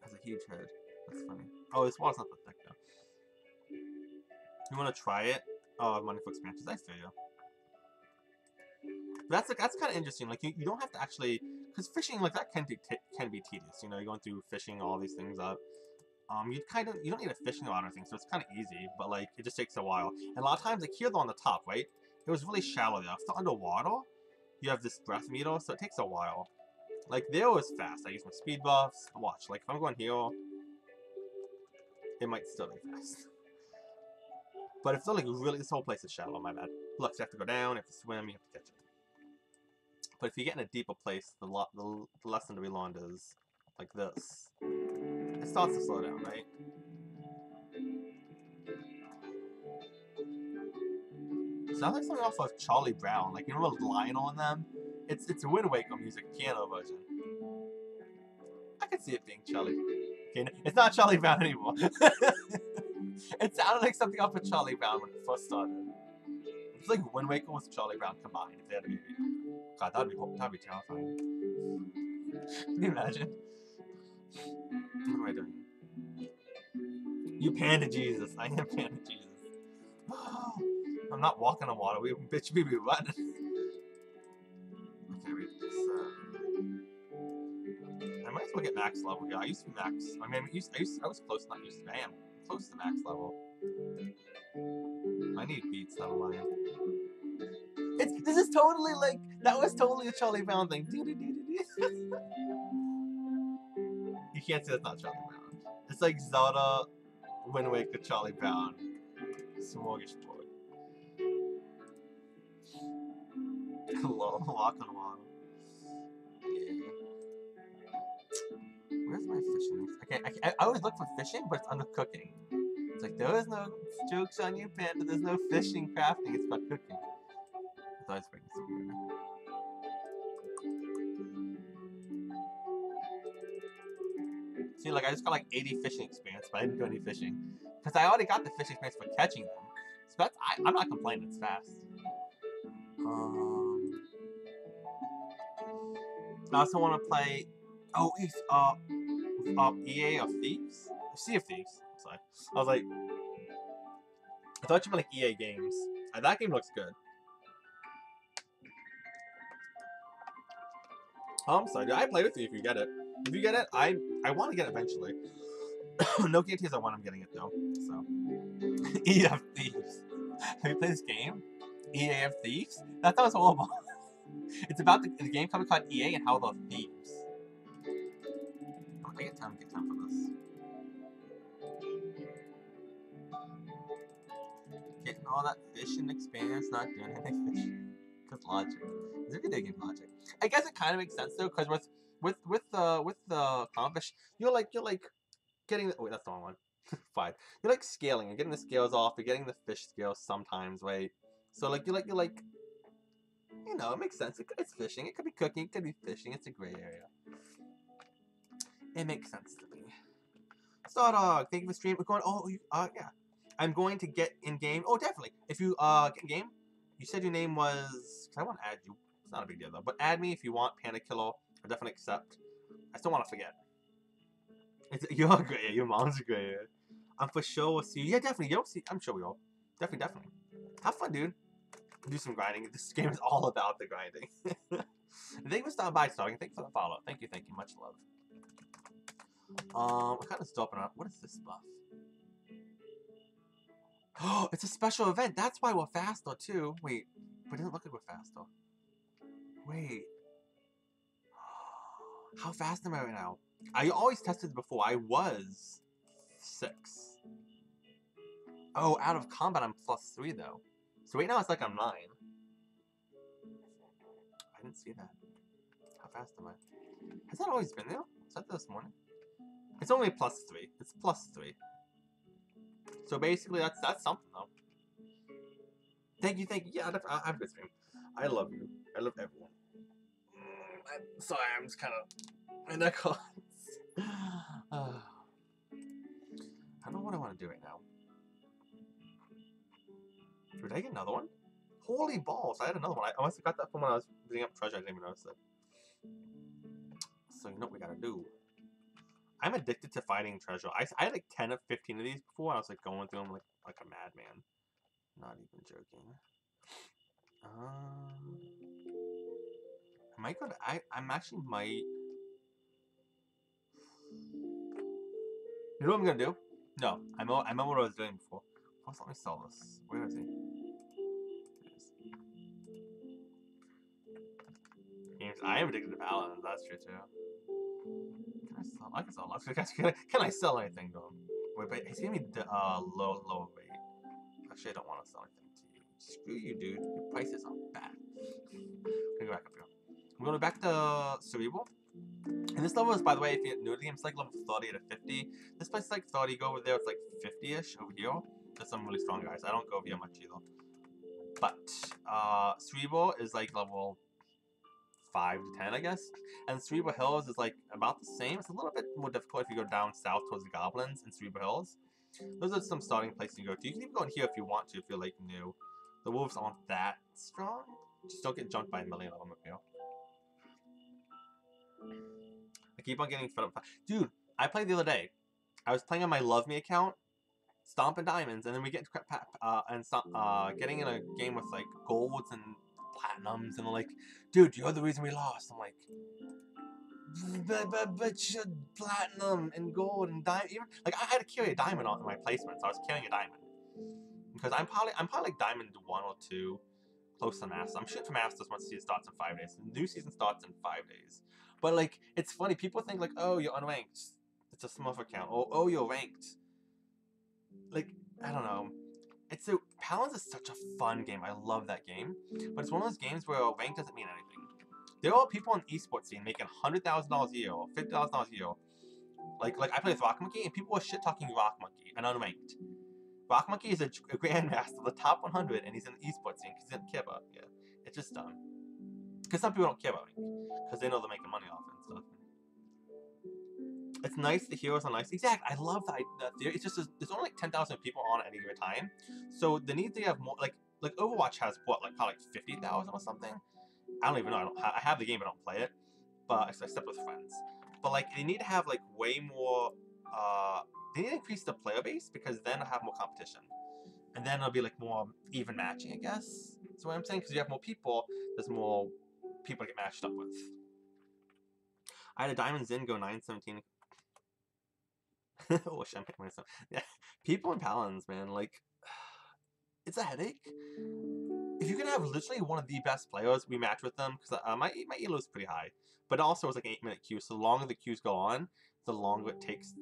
has a huge head. That's funny. Oh, this water's not that thick, though. You want to try it? Oh, money for expansions. I feel you. But that's kind of interesting. Like, you don't have to actually... Because fishing, like, that can be tedious. You know, you're going through fishing all these things up. You don't need a fishing rod or anything, so it's kind of easy, but, like, it just takes a while. And a lot of times, like, here, though, on the top, right? It was really shallow, though. If it's underwater, you have this breath meter, so it takes a while. Like, there was fast. I used my speed buffs. Watch, like, if I'm going here, it might still be fast. But if it's like, really, this whole place is shallow, my bad. Look, you have to go down, you have to swim, you have to catch it. But if you get in a deeper place, the lesson to be learned is, like this. It starts to slow down, right? Sounds like something off of Charlie Brown, like, you know the Lionel in them? It's a Wind Waker music piano version. I could see it being Charlie. Okay, it's not Charlie Brown anymore. It sounded like something off of Charlie Brown when it first started. It's like Wind Waker with Charlie Brown combined, if they had a baby. God, that'd be terrifying. Can you imagine? What am I doing? You Panda Jesus. I am Panda Jesus. I'm not walking on water. We bitch be what? Okay, wait. I might as well get max level. Yeah, I used to be max. I mean, I was close. Not used to be. I am close to max level. I need beats. Never mind. This is totally like that was totally a Charlie Brown thing. You can't say that's not Charlie Brown. It's like Zelda, Wind Waker, Charlie Brown, Smorgasbord. Walk on water. Yeah. Where's my fishing? I always look for fishing, but it's under cooking. It's like there is no jokes on you, Panda. There's no fishing, crafting. It's about cooking. I thought I was bringing something here. See, like I just got like 80 fishing experience, but I didn't do any fishing because I already got the fishing experience for catching them. So that's I'm not complaining. It's fast. I also want to play. Oh, EA of Thieves, Sea of Thieves. Sorry, I was like, I thought you meant like EA games. That game looks good. Oh, I'm sorry, dude. I play with you if you get it. If you get it, I want to get it eventually. No guarantees on when I'm getting it though. So, EA of Thieves. Have you played this game? EA of Thieves? That sounds horrible. It's about the game company called EA and how they're thieves. I get time for this. Getting all that fishing experience, not doing any fishing. Because logic. It's a video game logic. I guess it kind of makes sense though, because with the clownfish, you're like getting the, wait, that's the wrong one. Fine. You're like scaling. You're getting the scales off. You're getting the fish scales sometimes. Wait. So like you're like. You know, it makes sense. It's fishing. It could be cooking. It could be fishing. It's a gray area. It makes sense to me. Stardog, thank you for streaming. We're going. Oh, yeah. I'm going to get in game. Oh, definitely. If you get in game, you said your name was. Cause I want to add you. It's not a big deal though. But add me if you want. Panda Killer. I'll definitely accept. I still want to forget. You're great. Your mom's great. I'm for sure we'll see you. Yeah, definitely. You'll see. I'm sure we will. Definitely. Have fun, dude. Do some grinding. This game is all about the grinding. Thank you for stopping by, Starting. Thank you for the follow. Thank you. Much love. I'm kind of stopping up. What is this buff? Oh, it's a special event. That's why we're faster too. Wait, but it doesn't look like we're faster. Wait. How fast am I right now? I always tested before. I was 6. Oh, out of combat I'm +3 though. So right now it's like I'm 9. I didn't see that. How fast am I? Has that always been there? Was that this morning? It's only +3. It's +3. So basically, that's something though. Thank you. Yeah, I have a good stream. I love you. I love everyone. Sorry, I'm just kind of. My neck hurts. I don't know what I want to do right now. Did I get another one? Holy balls! I had another one. I must have got that from when I was digging up treasure. I didn't even notice it. So you know what we gotta do. I'm addicted to finding treasure. I had like 10 or 15 of these before, and I was like going through them like a madman. Not even joking. I might go to. I'm actually might. You know what I'm gonna do? No, I remember what I was doing before. First, let me sell this. Where is he? I am addicted to paladins. That's true too. Can I sell? I can sell lots. Can I sell anything to him? Wait, but he's giving me the low rate. Actually, I don't want to sell anything to you. Screw you, dude. Your prices are bad. I'm gonna go back up here. I'm going back to Cerebral. And this level is, by the way, if you're new to the game, it's like level 30 to 50. This place is like 30. Go over there, it's like 50-ish over here. There's some really strong guys. I don't go over here much either. But Cerebral is like level 5 to 10, I guess. And Cerebral Hills is like about the same. It's a little bit more difficult if you go down south towards the Goblins in Cerebral Hills. Those are some starting places you go to. You can even go in here if you want to, if you're like new. The wolves aren't that strong. Just don't get jumped by a million of them up here. keep on getting fed up. Dude, I played the other day. I was playing on my Love Me account, stomping diamonds, and then we get getting in a game with like golds and platinums, and they're like, dude, you're the reason we lost. I'm like, but you're platinum and gold and diamond. Even like I had to carry a diamond on my placements. I was carrying a diamond because I'm probably like diamond 1 or 2, close to masters. I'm shooting for masters once the season starts in 5 days. The new season starts in 5 days. But like, it's funny. People think like, oh, you're unranked. It's a Smurf account. Or oh, you're ranked. Like, I don't know. Paladins is such a fun game. I love that game. But it's one of those games where rank doesn't mean anything. There are people on the esports scene making $100,000 a year or $50,000 a year. Like I play with Rock Monkey, and people are shit talking Rock Monkey and unranked. Rock Monkey is a grandmaster, the top 100, and he's in the esports scene because he doesn't care about it. Yeah, it's just dumb. Because some people don't care about rank because they know they're making money off it and stuff. It's nice. The heroes are nice. Exactly. I love that theory. It's just there's only like 10,000 people on at any given time, so the need to have more. Like Overwatch has what, like probably 50,000 or something. I don't even know. I have the game, but I don't play it. But except with friends. But like they need to have like way more. They need to increase the player base because then I'll have more competition, and then it'll be like more even matching. I guess that's what I'm saying. Because you have more people, there's more people to get matched up with. I had a Diamond Zin go 917. Oh, champagne myself. Yeah, people in Paladins, man, like it's a headache. If you can have literally one of the best players, we match with them because my elo is pretty high, but also it's like an 8-minute queue. So the longer the queues go on, the longer it takes.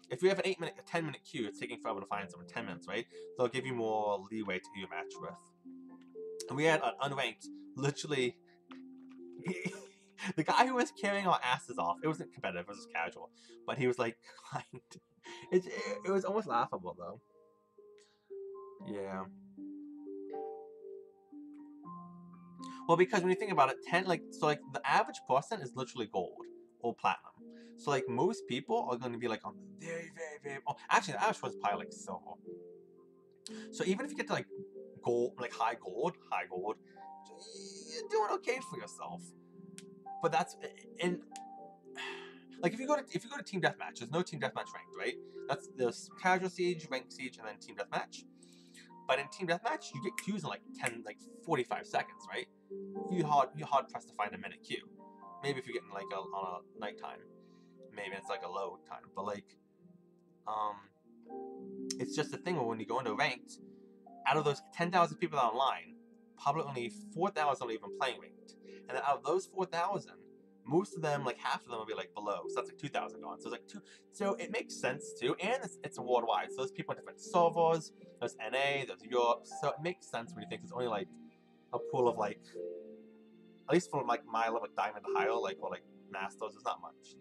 If you have an 8-minute, a 10-minute queue, it's taking forever to find someone. 10 minutes, right? They'll give you more leeway to who you match with. And we had an unranked, literally. The guy who was carrying our asses off, it wasn't competitive, it was just casual. But he was like, it was almost laughable though. Yeah. Well, because when you think about it, the average person is literally gold or platinum. So like most people are going to be like on the very, very, very. Oh, actually, the average person is probably like silver. So even if you get to like gold, like high gold, you're doing okay for yourself. But that's in like if you go to team deathmatch, there's no team deathmatch ranked, right? There's casual siege, ranked siege, and then team deathmatch. But in team deathmatch, you get queues in like 45 seconds, right? You're hard pressed to find a minute queue. Maybe if you're getting like on a nighttime, maybe it's like a low time. But like, it's just a thing where when you go into ranked, out of those 10,000 people that are online, probably only 4,000 are even playing ranked, and then out of those 4,000. Most of them, like half of them, will be like below. So that's like 2,000 gone. So it's like 2. So it makes sense too, and it's worldwide. So there's people on different servers. There's NA. There's Europe. So it makes sense when you think there's only like a pool of like, at least for like my level, like diamond to higher, or like masters. There's not much.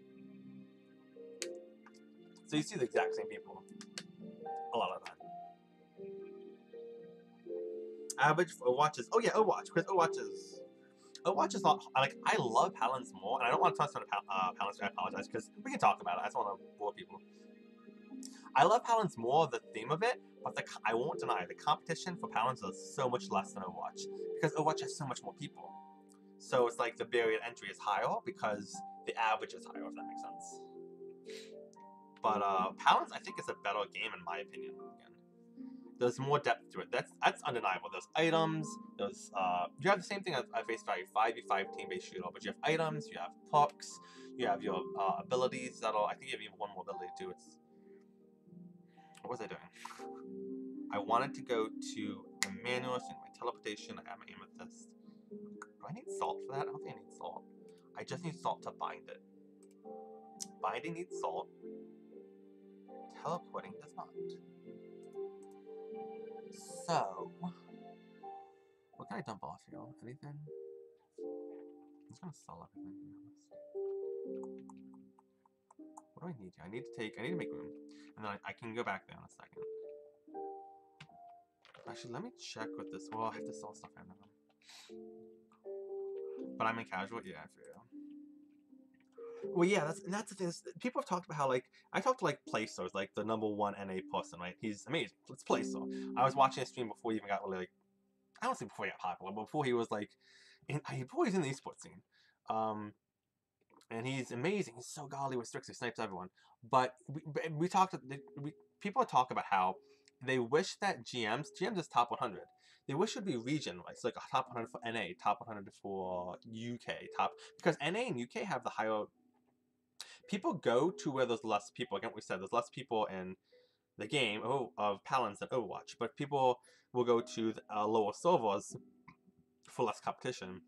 So you see the exact same people a lot of the time. Average for Overwatch is Overwatch, because Overwatch is not like, I love Paladins more, and I don't want to touch on Paladins. I apologize because we can talk about it. I just want to bore people. I love Paladins more, the theme of it, but I won't deny the competition for Paladins is so much less than Overwatch because Overwatch has so much more people. So it's like the barrier to entry is higher because the average is higher, if that makes sense. But Paladins, I think, is a better game in my opinion. Again, there's more depth to it. That's undeniable. There's items. There's you have the same thing as Face Value 5v5 team-based shooter, but you have items. You have perks. You have your abilities. I think you have even one more ability too. What was I doing? I wanted to go to the manual, so my teleportation. I have my amethyst. Do I need salt for that? I don't think I need salt. I just need salt to bind it. Binding needs salt. Teleporting does not. So, what can I dump off here? Anything? I'm just gonna sell everything, to be honest. What do I need here? I need to make room. And then I can go back there in a second. Actually, let me check with this. Well, I have to sell stuff I know. But I'm in casual? Yeah, I feel. Well, yeah, that's the thing. People have talked about how, like, I talked to, like, Playstars, like, the #1 NA person, right? He's amazing. It's Playstar. I was watching a stream before he even got really, like, I don't say before he got popular, but before he was, like, before he was in the esports scene. And and he's amazing. He's so godly with Strix. He snipes everyone. But people talk about how they wish that GMs is top 100. They wish it would be region, like so like a top 100 for NA, top 100 for UK, because NA and UK have the higher. People go to where there's less people. Again, we said there's less people in the game of Paladins than Overwatch, but people will go to the, lower servers for less competition,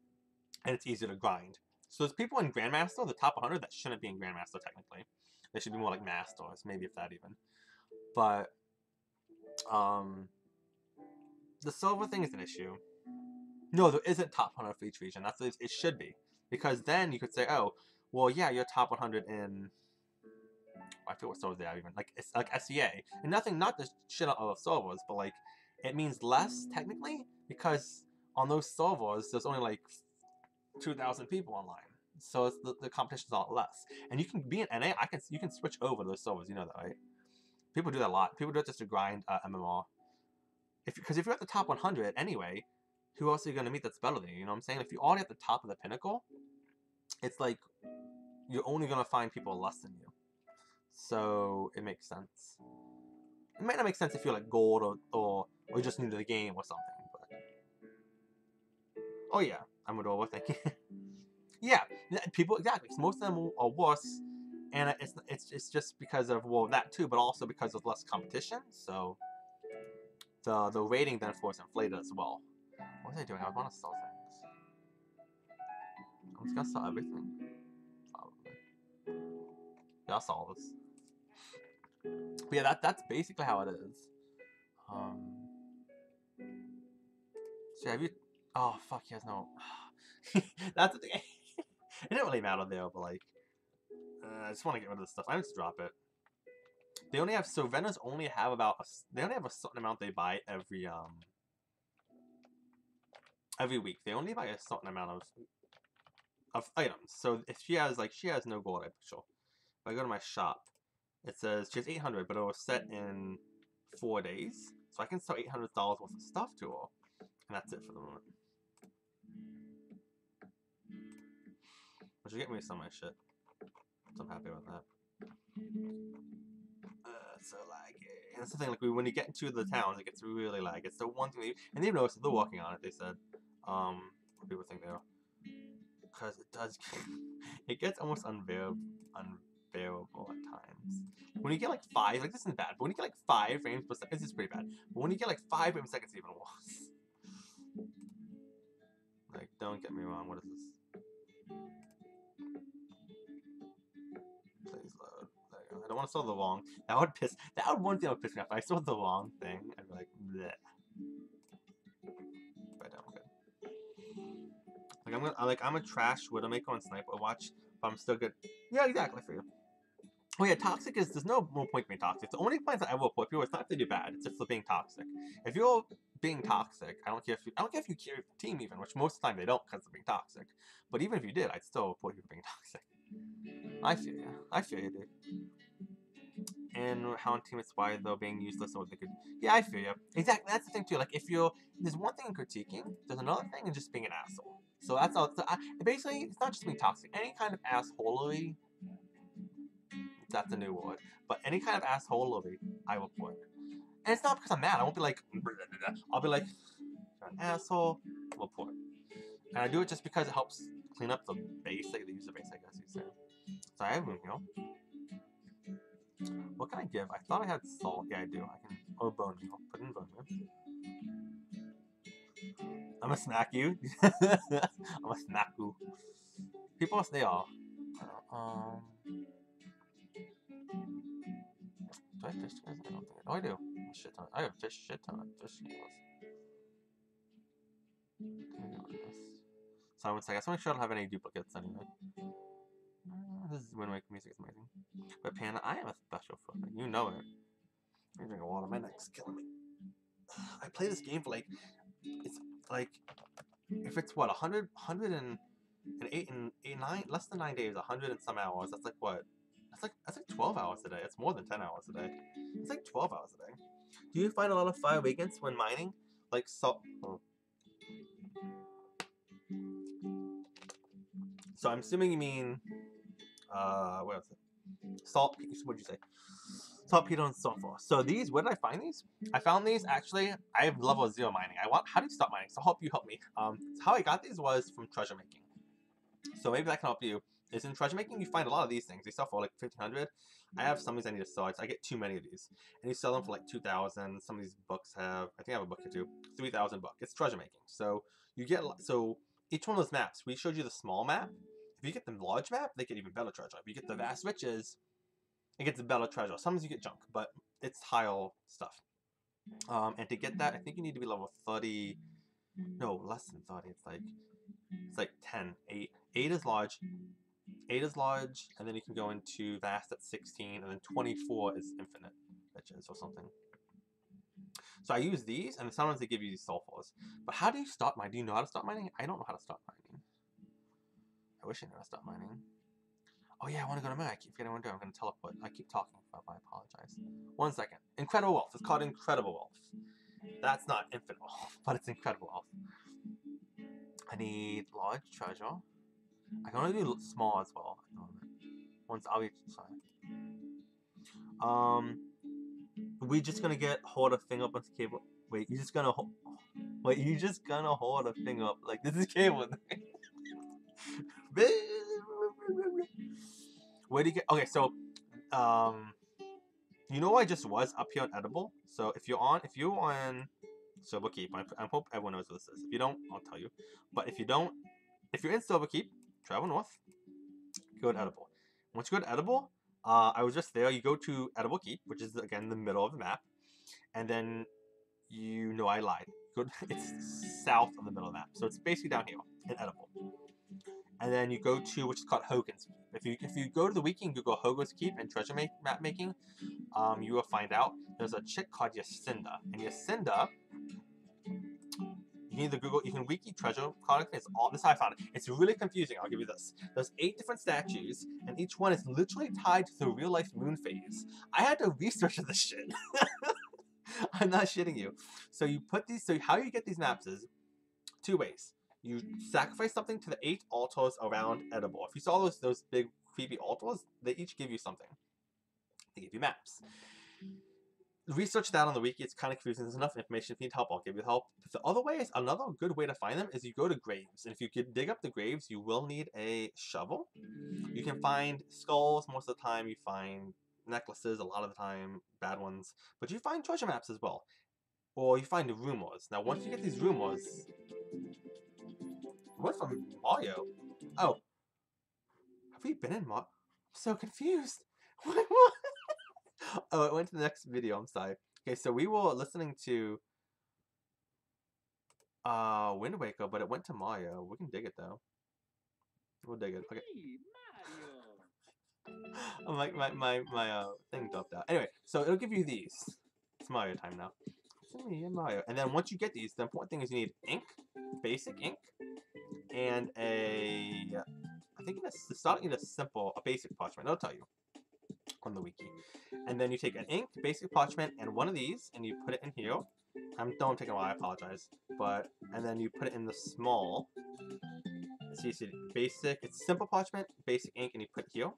and it's easier to grind. So there's people in Grandmaster, the top 100, that shouldn't be in Grandmaster technically. They should be more like Masters, maybe if that even. But the silver thing is an issue. No, there isn't top 100 for each region. That's what it should be, because then you could say, oh, well, yeah, you're top 100 in. I forget what servers they have even. Like it's like SEA, and nothing, not to shit on other servers, but like it means less technically because on those servers there's only like 2,000 people online, so it's the competition's a lot less. And you can be in NA. You can switch over to those servers. You know that, right? People do that a lot. People do it just to grind MMR. Because if you're at the top 100 anyway, who else are you going to meet that's better than you? You know what I'm saying? If you're already at the top of the pinnacle, it's like you're only going to find people less than you. So it makes sense. It might not make sense if you're like gold or just new to the game or something. But oh yeah, I'm Adorable. Thank you. Yeah, people exactly. Most of them are worse, and it's just because of that too, but also because of less competition. So the rating then for it's inflated as well. What was I doing? I want to sell things. I'm just gonna sell everything. Probably. Yeah, I'll sell this. But yeah, that's basically how it is. So have you? Oh fuck, he has no. That's the thing. It didn't really matter there, but like, I just want to get rid of this stuff. I just drop it. They only have vendors only have they only have a certain amount they buy every week. They only buy a certain amount of items. So if she has no gold, I'm sure. If I go to my shop, it says she has 800, but it was set in 4 days, so I can sell $800 worth of stuff to her, and that's it for the moment. Which will get me some of my shit, so I'm happy about that. So laggy. And that's the thing, like when you get into the towns, it gets really laggy. It's the one thing and they've noticed they're working on it. They said, people think they are, because it does. It gets almost unbearable at times. When you get like 5, like this isn't bad, but when you get like 5 frames per second, this is pretty bad. But when you get like 5 frames per second, it's even worse. Like, don't get me wrong. What is this? Please load. There you go. I don't want to sell the wrong. That would one thing that would piss me off. If I sold the wrong thing, I'd be like, bleh. But I'm good. Like I'm a trash Widowmaker on Sniper Watch, but I'm still good. Yeah, exactly for you. Oh yeah, toxic is, there's no more point being toxic. The only points that I will put people, it's not if they do bad, it's just for being toxic. If you're being toxic, I don't care if you carry the team even, which most of the time they don't because they're being toxic. But even if you did, I'd still report you for being toxic. I feel you, dude. And how on team it's why they're being useless or what they could. Yeah, I feel you. Exactly, that's the thing too. Like there's one thing in critiquing, there's another thing in just being an asshole. So that's all. So basically, it's not just being toxic. Any kind of assholery. That's a new word. But any kind of assholery, I will put. And it's not because I'm mad. I won't be like, I'll be like, you're an asshole, we'll put. And I do it just because it helps clean up the base, like the user base, I guess you'd say. So I have room here. What can I give? I thought I had salt. Yeah, I do. I can. Oh, bone meal. Put in bone meal. I'm gonna smack you. I'm gonna smack you. People, they are. Do I have fish scales? I don't think. Oh, I do. Shit ton. I have shit ton of fish scales. So I would say, I just want to make sure I don't have any duplicates anyway. This is when music is amazing. But Panda, I am a special foot. You know it. I drink a water. My neck's killing me. I play this game for like, it's like, if it's what 108 and 9, less than 9 days, 100 and some hours. That's like what? That's like 12 hours a day. It's more than 10 hours a day. It's like 12 hours a day. Do you find a lot of fire weekends when mining? Like so. Oh. So I'm assuming you mean what was it? What'd you say? Saltpeter and sulfur. So these, where did I find these? I found these actually. I have level 0 mining. How do you stop mining? So help me. How I got these was from treasure making. So maybe that can help you. Is in treasure making you find a lot of these things. They sell for like 1,500. I have some of these I need to sell. I get too many of these, and you sell them for like 2,000. Some of these books have, I think I have a book or two, 3,000 bucks. It's treasure making. So you get each one of those maps. We showed you the small map. If you get the large map, they get even better treasure. If you get the vast riches, it gets better treasure. Sometimes you get junk, but it's tile stuff. And to get that, I think you need to be level 30. No, less than 30. It's like 10. 8. 8 is large. 8 is large, and then you can go into vast at 16, and then 24 is infinite riches or something. So I use these, and sometimes they give you these sulfurs. But how do you start mining? Do you know how to start mining? I don't know how to start mining. I wish I knew how to start mining. Oh yeah, I want to go to mine. I keep forgetting what I'm doing. I'm going to teleport. I keep talking. I apologize. 1 second. Incredible wealth. It's called incredible wealth. That's not infinite wealth, but it's incredible wealth. I need large treasure. I can only do small as well. Once I'll be sorry. We just gonna get hold a thing up on the cable. Wait, you just gonna hold a thing up like this is cable. Where do you get? Okay, so you know I just was up here on edible. So if you're on Silverkeep, I hope everyone knows what this is. If you don't, I'll tell you. But if you're in Silverkeep, travel north, go to edible. Once you go to edible, I was just there. You go to Edible Keep, which is again the middle of the map, and then I lied. It's south of the middle of the map, so it's basically down here in Edible. And then you go to which is called Hogan's Keep. If you go to the wiki and Google Hogan's Keep and map making, you will find out there's a chick called Yacinda, and Yacinda. You can either Google, you can wiki treasure product. This is how I found it. It's really confusing. I'll give you this. There's 8 different statues, and each one is literally tied to the real life moon phase. I had to research this shit. I'm not shitting you. So you put these. So how you get these maps is 2 ways. You sacrifice something to the 8 altars around Edible. If you saw those big creepy altars, they each give you something. They give you maps. Research that on the wiki. It's kind of confusing. There's enough information. If you need help, I'll give you help. But the other way is another good way to find them is you go to graves, and if you dig up the graves, you will need a shovel. You can find skulls most of the time. You find necklaces a lot of the time, bad ones, but you find treasure maps as well, or you find the rumors. Now, once you get these rumors, what from Mario? Oh, have we been in Mario? I'm so confused. What? Oh, it went to the next video. I'm sorry. Okay, so we were listening to Wind Waker, but it went to Mario. We can dig it though. We'll dig it. Okay. Oh, my thing dropped out. Anyway, so it'll give you these. It's Mario time now. Mario. And then once you get these, the important thing is you need ink, basic ink, and I think it's starting with a basic parchment. I'll tell you on the wiki. And then you take an ink, basic parchment, and one of these, and you put it in here. I'm taking a while, I apologize. And then you put it in the small. See, basic, it's simple parchment, basic ink, and you put it here.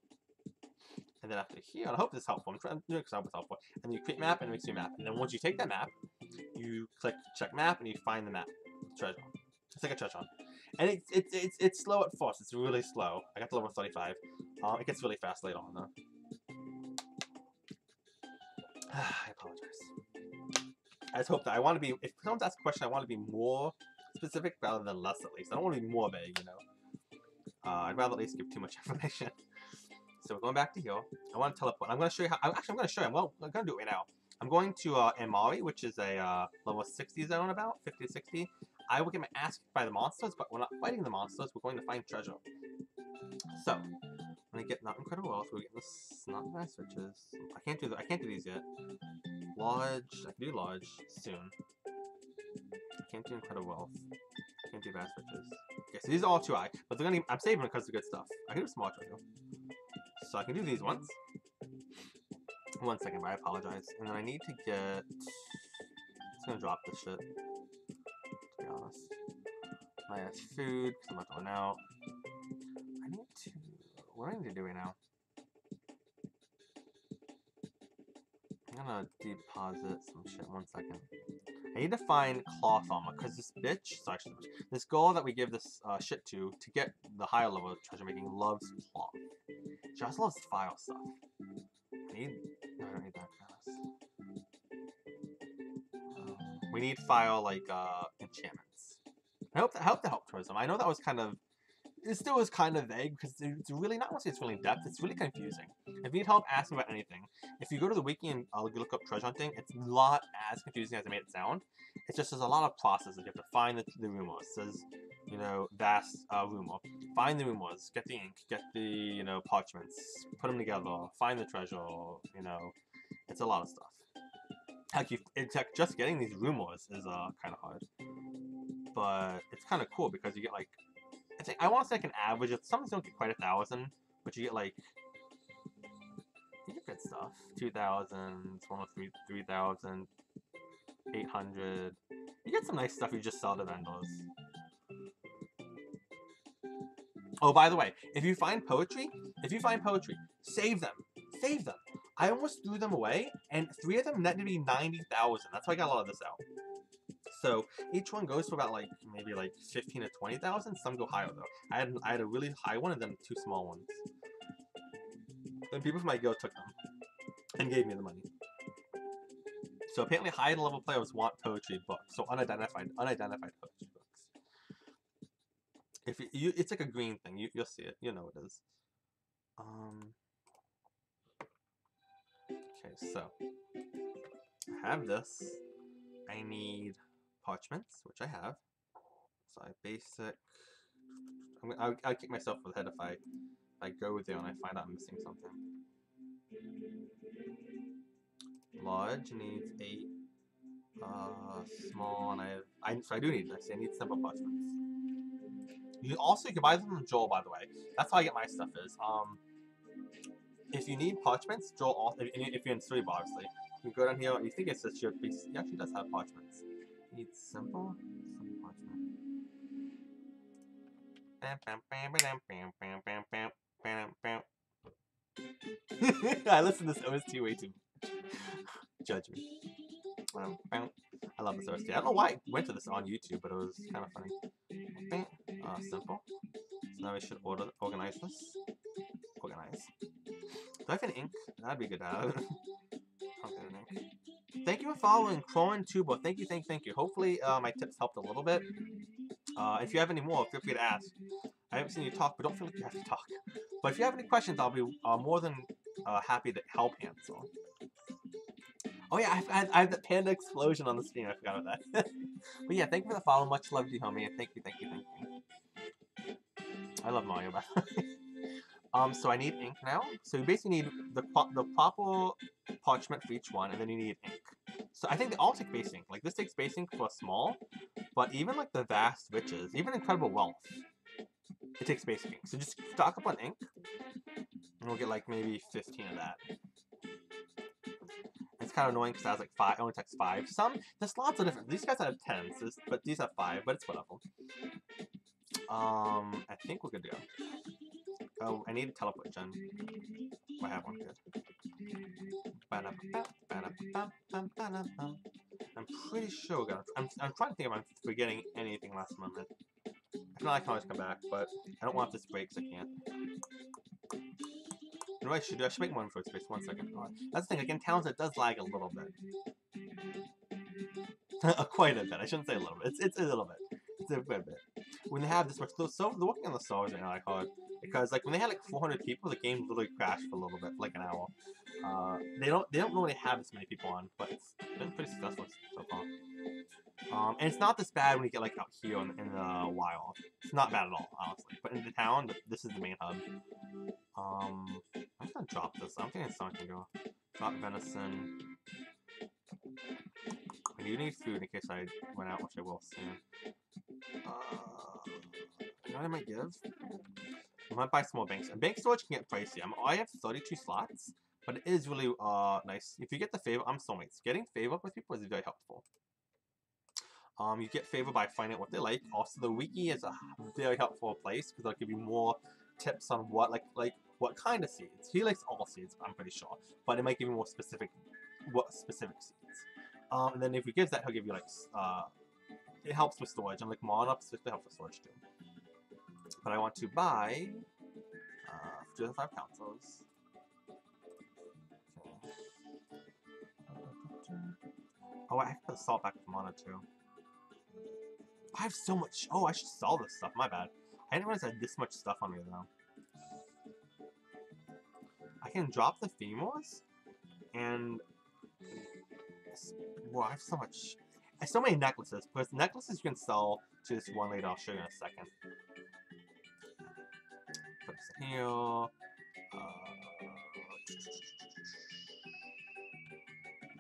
And then after here, I hope this is helpful. I'm trying to do it because I hope it's helpful. And you create map, and it makes you a map. And then once you take that map, you click check map, and you find the map. Treasure. It's like a treasure hunt. And it's slow at first. It's really slow. I got to level 35. It gets really fast later on, though. I apologize. I just hope that I want to be. If someone's asked a question, I want to be more specific rather than less, at least. I don't want to be more vague, you know. I'd rather at least give too much information. So we're going back to here. I want to teleport. I'm going to show you how. Actually, I'm going to show you. Well, I'm going to do it right now. I'm going to Amari, which is a level 60 zone, about 50 to 60. I will get my ass kicked by the monsters, but we're not fighting the monsters. We're going to find treasure. So when I get not incredible wealth, we're getting this not nice riches. I can't do these yet. Large. I can do large soon. I can't do incredible wealth. I can't do vast riches. Okay, so these are all too high, but they're gonna. I'm saving them because they're good stuff. I can do small treasure. So I can do these ones. 1 second, but I apologize. And then I need to get. It's gonna drop this shit. To be honest, I have food because I'm about to run out. I need to. what do I need to do right now? I'm gonna deposit some shit. 1 second. I need to find cloth armor because this bitch, sorry, this girl that we give this shit to get the higher level of treasure making loves cloth. She also loves file stuff. I don't need that. We need file like enchantments. I hope that helped towards them. I know that was kind of. It still was kind of vague because it's really not once it's really in depth. It's really confusing. If you need help, ask me about anything. If you go to the wiki and look up treasure hunting, it's not as confusing as I made it sound. It's just there's a lot of processes. You have to find the rumors. It says, you know, vast rumor. Find the rumors. Get the ink. Get the parchments. Put them together. Find the treasure. You know, it's a lot of stuff. Heck, just getting these rumors is kind of hard. But it's kind of cool because you get like. I want to say like an average. Some don't get quite 1,000, but you get like you get good stuff. 2,000, 3,000, 800. You get some nice stuff. You just sell to vendors. Oh, by the way, if you find poetry, save them. Save them. I almost threw them away, and 3 of them netted me 90,000. That's why I got a lot of this out. So each one goes for about like maybe like 15 to 20,000. Some go higher though. I had a really high one and then 2 small ones. And people from my guild took them and gave me the money. So apparently high level players want poetry books. So unidentified poetry books. If it's like a green thing. You'll see it. You know what it is. Okay, so I have this. I need parchments, which I have. So I basic. I'll kick myself in the head if I go there and I find out I'm missing something. Large needs 8. Small, and so I do need this. I need simple parchments. You can buy them from Joel, by the way. That's how I get my stuff is. If you need parchments, Joel also, if you're in Stream, obviously, you go down here. You think it's just your piece. He actually does have parchments. You need simple parchment. I listen to this OST way too much. Judge me. I love this OST. I don't know why I went to this on YouTube, but it was kind of funny. Simple. So now we should organize this. Organize. Do I have an ink? That'd be good to have. Thank you for following Crowan Tubo. Thank you. Hopefully my tips helped a little bit. If you have any more, feel free to ask. I haven't seen you talk, but don't feel like you have to talk. But if you have any questions, I'll be more than happy to help answer. Oh yeah, I have the panda explosion on the screen. I forgot about that. But yeah, thank you for the follow. Much love to you, homie. Thank you. I love Mario, by the way. So I need ink now. So you basically need the proper parchment for each one, and then you need ink. So I think they all take base ink. Like this takes base ink for small, but even like the vast riches, even incredible wealth, it takes base ink. So just stock up on ink, and we'll get like maybe 15 of that. It's kind of annoying because it has like 5. It only takes 5. The slots are different. These guys have 10, but these have 5. But it's whatever. I think we're good to go. Oh, I need a teleport gen. I have one good. I'm pretty sure we're gonna. I'm trying to think if I'm forgetting anything last moment. If not, I can always come back, but I don't want this to break, so I can't. You know what I should do? I should make more inventory space. 1 second. That's the thing. Like in towns, it does lag a little bit. Quite a bit. I shouldn't say a little bit. It's a little bit. It's a good bit. When they have this much, so they're working on the stars right now, like hard, because like when they had like 400 people, the game literally crashed for a little bit, for like an hour. They don't really have this many people on, but it's been pretty successful so far. And it's not this bad when you get like out here in the wild. It's not bad at all, honestly. But in the town, this is the main hub. I'm just gonna drop this. I'm thinking someone can go. Drop venison. I do need food in case I went out, which I will soon. You know what I might give? I might buy some more banks. Bank storage can get pricey. I have 32 slots, but it is really nice. If you get the favor, I'm soulmates. Getting favor with people is very helpful. You get favor by finding out what they like. Also, the wiki is a very helpful place because they'll give you more tips on what like what kind of seeds. He likes all seeds, I'm pretty sure, but it might give you more specific, what specific seeds. And then if he gives that, he'll give you like, it helps with storage, and like Mon-Up specifically helps with storage too. But I want to buy 205 councils. Okay. Oh, I can put the salt back with mana too. I have so much. Oh, I should sell this stuff. My bad. I didn't realize I had this much stuff on me though. I can drop the femurs, and well, I have so much. I have so many necklaces. Because necklaces you can sell to this one lady. I'll show you in a second. Put this in here.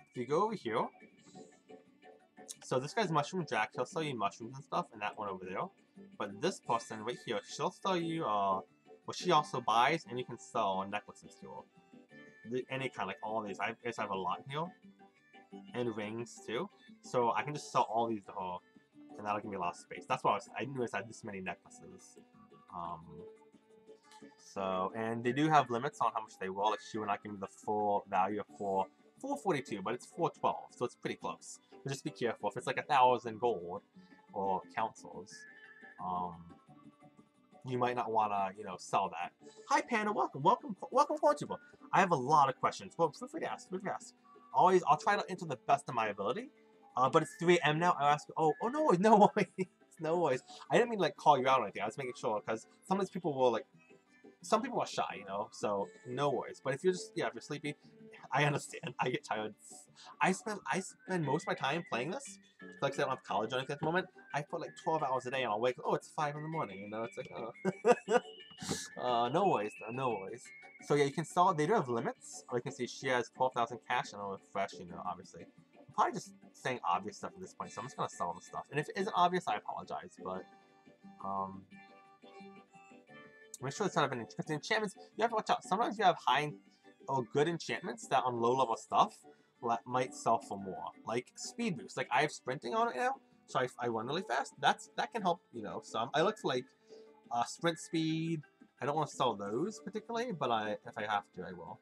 If you go over here, so this guy's Mushroom Jack, he'll sell you mushrooms and stuff, and that one over there. But this person right here, she'll sell you, well, she also buys, and you can sell necklaces to her. Any kind, like all these. I guess I have a lot here. And rings too. So I can just sell all these to her, and that'll give me a lot of space. That's why I didn't realize I had this many necklaces. So, and they do have limits on how much they will. Like, she will not give me the full value of 442, but it's 412, so it's pretty close. But just be careful. If it's like 1,000 gold or councils, you might not want to, sell that. Hi, Panda. Welcome, Portugal. I have a lot of questions. Well, feel free to ask. Always, I'll try to answer the best of my ability. But it's 3 AM now. I'll ask. Oh no worries. No worries. I didn't mean to like call you out or anything. I was making sure because sometimes people will like. Some people are shy, so no worries. But if you're just, if you're sleepy, I understand. I get tired. I spend most of my time playing this. Like I said, I don't have college or anything at the moment. I put like 12 hours a day, and I'll wake. Oh, it's 5 in the morning. It's like, no worries, though. No worries. So yeah, you can sell. They do have limits. Like you can see, she has 12,000 cash, and with fresh, obviously. I'm probably just saying obvious stuff at this point, so I'm just gonna sell the stuff. And if it isn't obvious, I apologize. But make sure it's not an because the enchantments, you have to watch out. Sometimes you have high or good enchantments that on low level stuff that might sell for more. Like speed boost. Like I have sprinting on it now, so I run really fast. That can help, some. I look for like sprint speed. I don't want to sell those particularly, but if I have to, I will.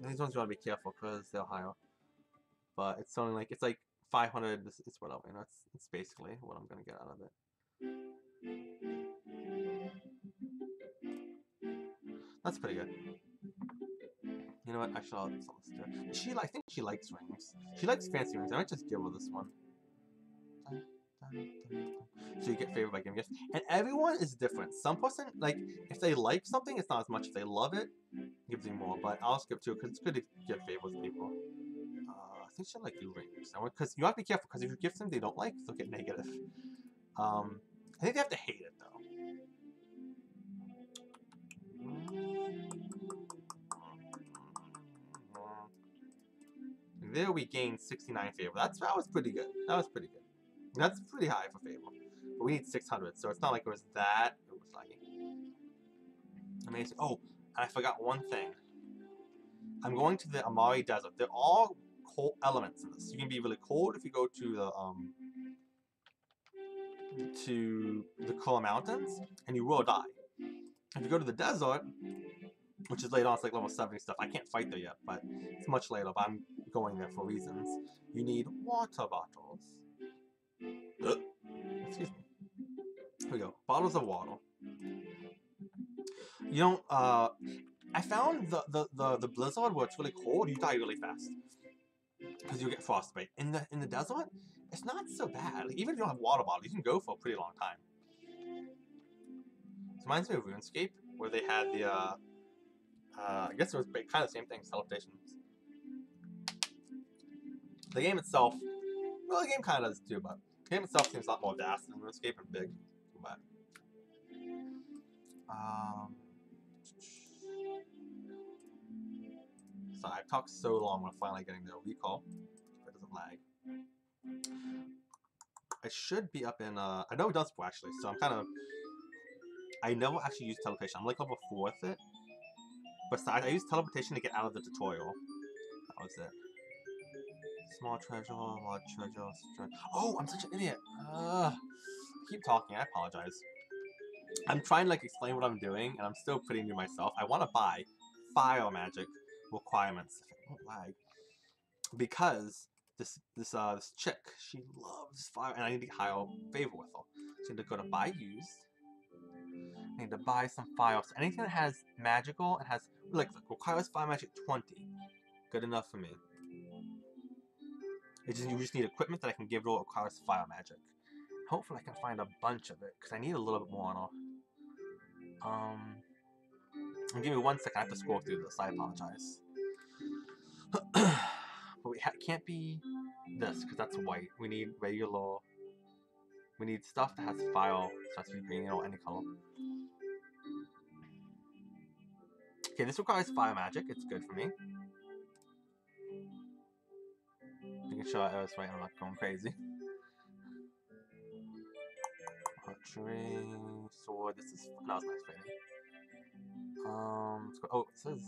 These ones you want to be careful because they're higher. But it's only like 500. It's whatever. It's basically what I'm gonna get out of it. That's pretty good. You know what? I shall sell this to her. I think she likes rings. She likes fancy rings. I might just give her this one. So you get favored by giving gifts. And everyone is different. Some person, like, if they like something, it's not as much. If they love it, it gives you more. But I'll skip too, because it's good to give favors to people. I think she'll like you rings. Because you have to be careful, because if you give something they don't like, they'll get negative. I think they have to hate it, though. There we gained 69 favor. That was pretty good. That's pretty high for favor. But we need 600, so it's not like it was that. It was like amazing. Oh, and I forgot one thing. I'm going to the Amari Desert. They're all cold elements in this. You can be really cold if you go to the Kola Mountains, and you will die. If you go to the desert, which is later on, it's like level 70 stuff. I can't fight there yet, but it's much later. But I'm going there for reasons. You need water bottles. Excuse me. Here we go. Bottles of water. You don't. I found the blizzard where it's really cold. You die really fast because you get frostbite. In the desert, it's not so bad. Like, even if you don't have water bottles, you can go for a pretty long time. It reminds me of RuneScape, where they had the. I guess it was kind of the same thing. Teleportations. The game itself, well, the game kind of does too, but the game itself seems a lot more vast than RuneScape and big. But so I've talked so long. We're finally getting the recall. It doesn't lag. I should be up in. I know it does actually, so I'm kind of. I never actually use teleportation. I'm like level 4 with it. Besides, I use teleportation to get out of the tutorial. That was it. Small treasure, large treasure. Oh, I'm such an idiot. I keep talking. I apologize. I'm trying to like explain what I'm doing, and I'm still pretty new myself. I want to buy fire magic requirements. If it won't lag, because this chick, she loves fire, and I need to get higher favor with her. So I need to go to buy used. I need to buy some fire. So anything that has magical and has like requires fire magic 20, good enough for me. You just need equipment that I can give her that requires fire magic. Hopefully I can find a bunch of it, because I need a little bit more on her. Give me 1 second, I have to scroll through this, I apologize. But we can't be this, because that's white. We need regular... We need stuff that has fire, so it has to be green or any color. Okay, this requires fire magic, it's good for me. Making sure I was right, I'm not going crazy. Archery, sword, this is... That was nice fading. Let's go, oh, it says...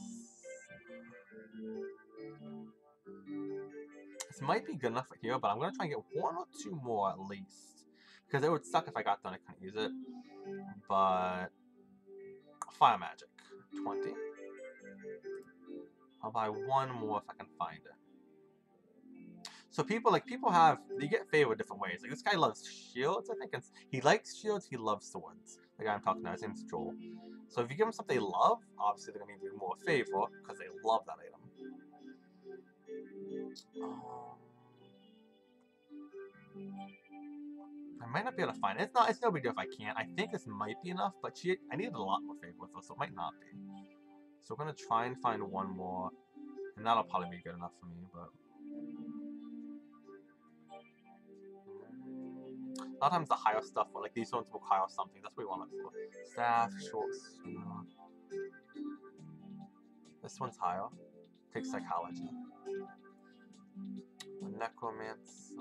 This might be good enough for here, but I'm going to try and get 1 or 2 more at least. Because it would suck if I got done, I couldn't use it. But... Fire magic. 20. I'll buy 1 more if I can find it. So people they get favored different ways. Like this guy loves shields, I think. He likes shields, he loves swords. The guy I'm talking to, his name's Joel. So if you give them something they love, obviously they're going to give you more favor, because they love that item. I might not be able to find it. It's no big deal if I can't. I think this might be enough, but I needed a lot more favor with her, so it might not be. So we're going to try and find 1 more, and that'll probably be good enough for me, but... A lot of times the higher stuff, like these ones will require something. That's what we want to look for. Staff, short sword. This one's higher. Take psychology. Necromancer.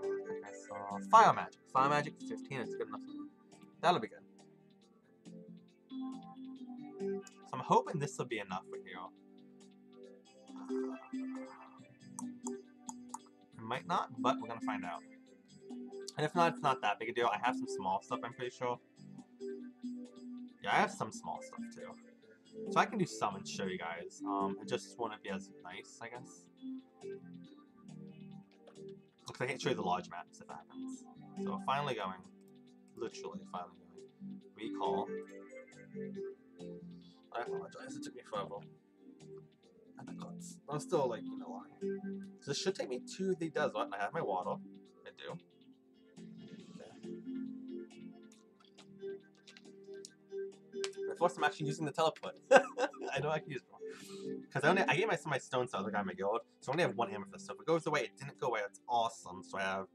I think I saw fire magic. Fire magic 15 is good enough for me. That'll be good. So I'm hoping this will be enough for here. It might not, but we're gonna find out. And if not, it's not that big a deal. I have some small stuff, I'm pretty sure. Yeah, I have some small stuff too. So I can do some and show you guys. It just won't be as nice, I guess. Because I can't show you the large maps if it happens. So finally going. Literally finally going. Recall. I apologize, it took me forever. And the cuts. I'm still like, you know why. So this should take me to the desert, and I have my water. I do. First, I'm actually using the teleport. I know I can use it more. Because I gave my stone cells, like I got my guild, so I only have 1 amethyst. So if it goes away, it didn't go away. That's awesome. So I have,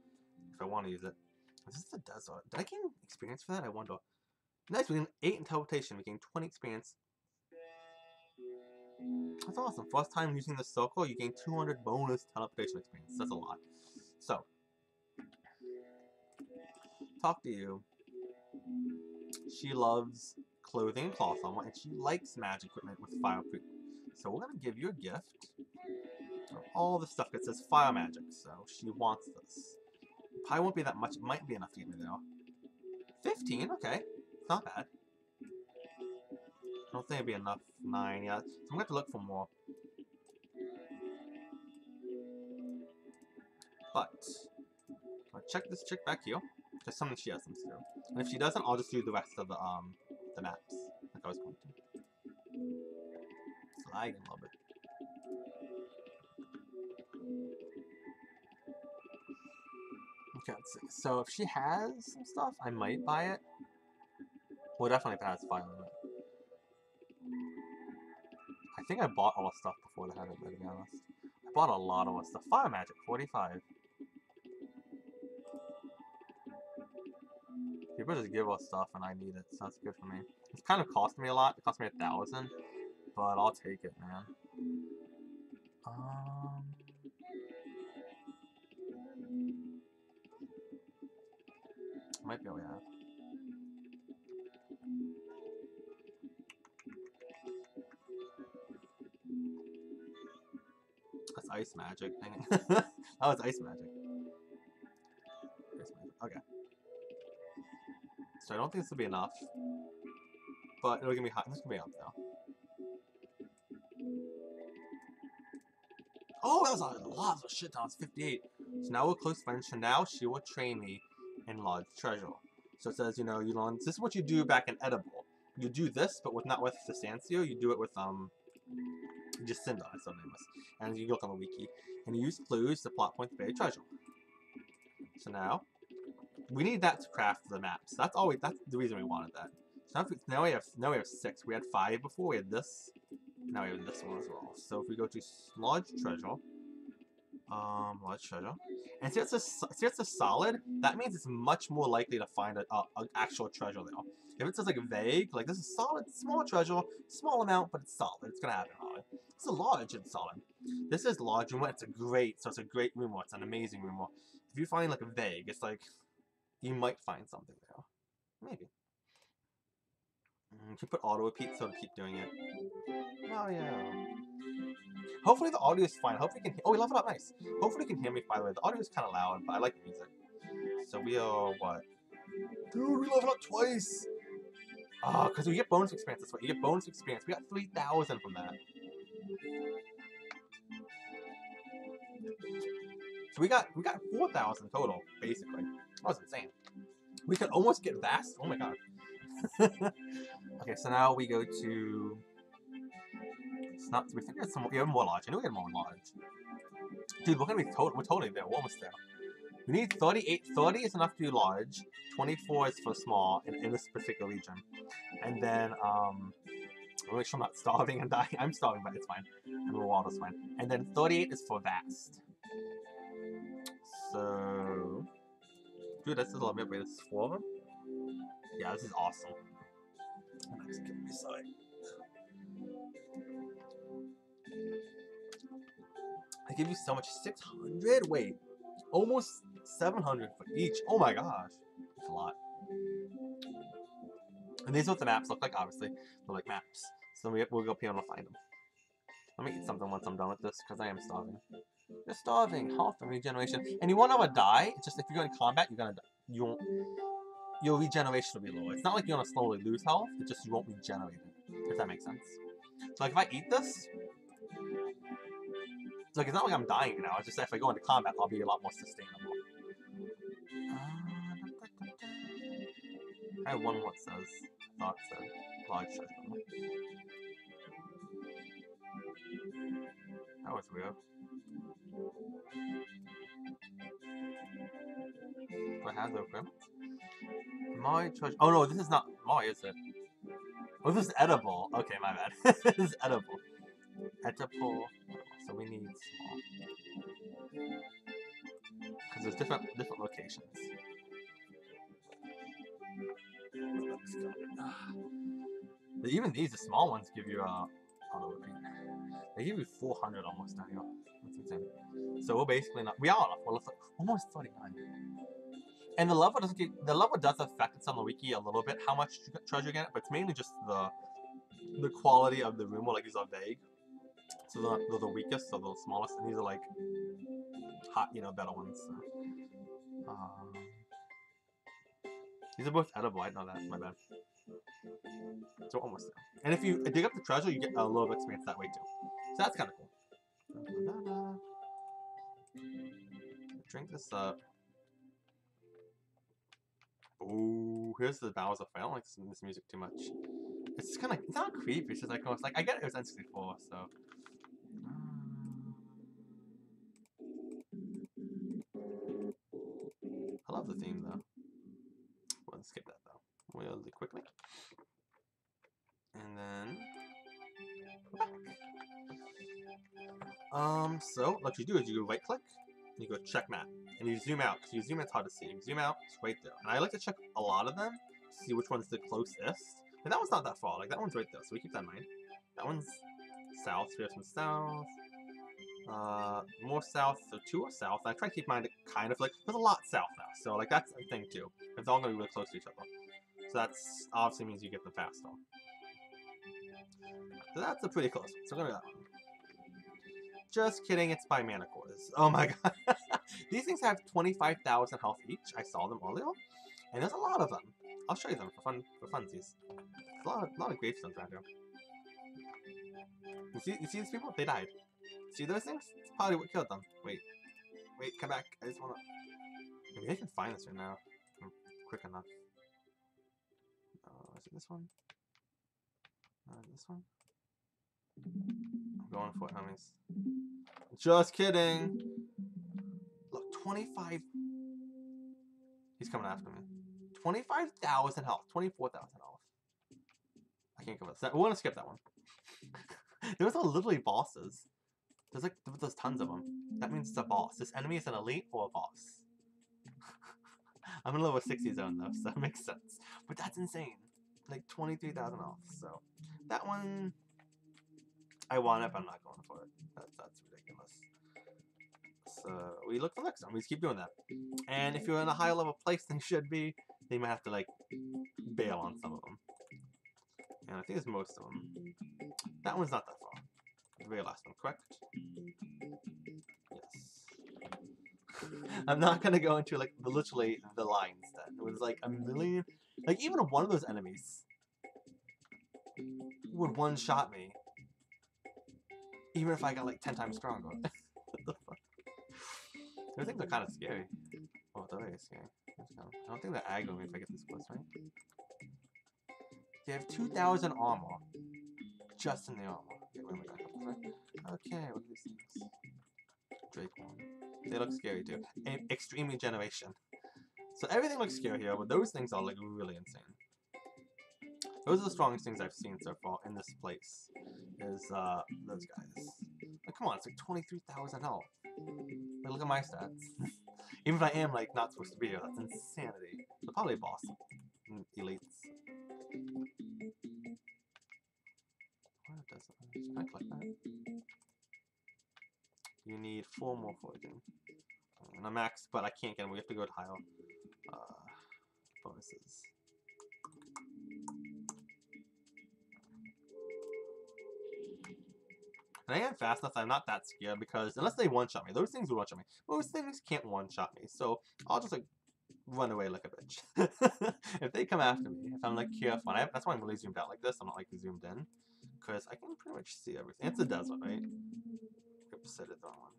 if I want to use it. This is the desert. Did I gain experience for that? I wonder. Nice, we gained 8 in teleportation. We gained 20 experience. That's awesome. First time using the circle, you gain 200 bonus teleportation experience. That's a lot. So, talk to you. She loves clothing and cloth armor, and she likes magic equipment with fireproof. So we're gonna give you a gift of all the stuff that says fire magic. So she wants this. Probably won't be that much. It might be enough to get me there. 15, okay, it's not bad. I don't think it'd be enough. 9, yeah. So I'm gonna have to look for more. But I'll check this chick back here. There's something she has them to do. And if she doesn't, I'll just do the rest of the maps, like I was going to. It's lagging a little bit. Okay, let's see. So if she has some stuff, I might buy it. Well, definitely if it has fire on it. I think I bought all the stuff before they had it, to be honest. I bought a lot of stuff. Fire magic, 45. People just give us stuff and I need it, so that's good for me. It's kind of cost me a lot. It cost me 1,000, but I'll take it, man. Might be able to have. That's ice magic. Dang it. That was ice magic. Okay. So I don't think this will be enough. But it'll give me high. This can be up though. Oh, that was a lot of shit. That was 58. So now we're close friends. So now she will train me in Lodge Treasure. So it says, you know, you learn. This is what you do back in Edible. You do this, but not with Sustancio. You do it with Jacinda, that's her name is. And you look on the wiki, and you use clues to plot point the buried treasure. So now we need that to craft the maps. That's the reason we wanted that. So now we have 6. We had 5 before. We had this. Now we have this one as well. So if we go to Lodge Treasure, and see it's a solid, that means it's much more likely to find an actual treasure there. If it says like vague, like this is solid, small treasure, small amount, but it's solid. It's gonna happen. Right? It's a lodge, it's solid. This is Lodge Rumor. It's a great rumor. It's an amazing rumor. If you find like a vague, it's like you might find something there. Maybe. You can put auto repeat so to keep doing it. Oh yeah. Hopefully the audio is fine. Hopefully you can. Oh, we leveled up nice. Hopefully you can hear me. By the way, the audio is kind of loud, but I like the music. So we are what? Dude, we leveled up twice. Because we get bonus experience this way. You get bonus experience. We got 3,000 from that. So we got 4,000 total, basically. That was insane. We could almost get vast. Oh my god. Okay, so now we go to. It's not. We think we have more lodge. I know we have more lodge. Dude, we're totally there. We're almost there. We need 38. 30 is enough to do lodge. 24 is for small in this particular region. And then I'll make sure I'm not starving and dying. I'm starving, but it's fine. And the water's fine. And then 38 is for vast. So, dude, this is a little bit. Wait, this is 4 of them. Yeah, this is awesome. That's killing me, sorry. They give you so much. 600? Wait. Almost 700 for each. Oh my gosh. That's a lot. And these are what the maps look like, obviously. They're like maps. So we'll go up here and we'll find them. Let me eat something once I'm done with this, because I am starving. You're starving. Health and regeneration. And you won't ever die. It's just if you go in combat, you're gonna die. You won't. Your regeneration will be low. It's not like you're gonna slowly lose health. It's just you won't regenerate it. If that makes sense. So like if I eat this, like it's not like I'm dying now. It's just that if I go into combat, I'll be a lot more sustainable. I have one what says. I thought it said Lodge Treasure. That was weird. Do I have the equipment? My treasure. Oh no, this is not my, is it? Oh, this is edible. Okay, my bad. This is edible. Edible. So we need small. Because there's different locations. Even these, the small ones, give you auto repeat. They give you 400 almost down here. That's insane. So we're basically not. We are off. We're almost 39. And the level does affect it on the wiki a little bit how much treasure you get, but it's mainly just the quality of the room. Like these are vague, so they're the weakest, so the smallest, and these are like hot, better ones. So. These are both edible. I know that. My bad. So almost there. And if you dig up the treasure, you get a little bit of experience that way too. So that's kind of cool. Drink this up. Ooh, here's the Bowser fight. I don't like this music too much. It's kind of, it's not creepy. It's just like, I get it was N64, so. I love the theme though. We'll skip that though, really quickly. And then. So what you do is you go right click, and you go check map, and you zoom out, because you zoom it's hard to see. You zoom out, it's right there. And I like to check a lot of them to see which one's the closest. And that one's not that far, like that one's right there, so we keep that in mind. That one's south, we have some south. More south, so 2 are south. I try to keep in mind kind of like, there's a lot south now, so like that's a thing too. It's all gonna be really close to each other. So that's obviously means you get them faster. So that's a pretty close one, so we're gonna do that one. Just kidding, it's by mana cores. Oh my god. These things have 25,000 health each. I saw them earlier. And there's a lot of them. I'll show you them for funsies. a lot of gravestones around here. You see these people? They died. See those things? It's probably what killed them. Wait, come back. I just wanna. Maybe I can find this right now. Quick enough. Is it this one? This one? I'm going for it, homies. Just kidding. Look, 25. He's coming after me. 25,000 health. 24,000 health. I can't go with that. We're gonna skip that one. Those are literally bosses. There's tons of them. That means it's a boss. This enemy is an elite or a boss. I'm in a level 60 zone though, so it makes sense. But that's insane. Like 23,000 health. So that one, I want it, but I'm not going for it. That's ridiculous. So we look for next time. We just keep doing that. And if you're in a higher level place than you should be, then you might have to like bail on some of them. And I think it's most of them. That one's not that far. The very last one, correct? Yes. I'm not gonna go into like literally the lines then. It was like a million, like even one of those enemies would one-shot me. Even if I got like 10 times stronger. What the fuck? Those things are kind of scary. Oh, they're very scary. I don't think they're aggro me if I get this close, right? They have 2,000 armor. Just in the armor. Okay, what are these things? Drake one. They look scary too. Extreme regeneration. So everything looks scary here, but those things are like really insane. Those are the strongest things I've seen so far in this place. Is those guys. Like, come on, it's like 23,000 health. Like, look at my stats. Even if I am like not supposed to be here, that's insanity. They're probably a boss. Elites. What does it? Can I click that? You need 4 more foraging. And I'm maxed, but I can't get them. We have to go to higher bonuses. And I am fast enough that I'm not that scared because unless they one-shot me, those things will one-shot me. Most things can't one-shot me, so I'll just like run away like a bitch. If they come after me, if I'm like careful, that's why I'm really zoomed out like this. I'm not like zoomed in because I can pretty much see everything. It's a desert, right? Oops, said it the wrong one.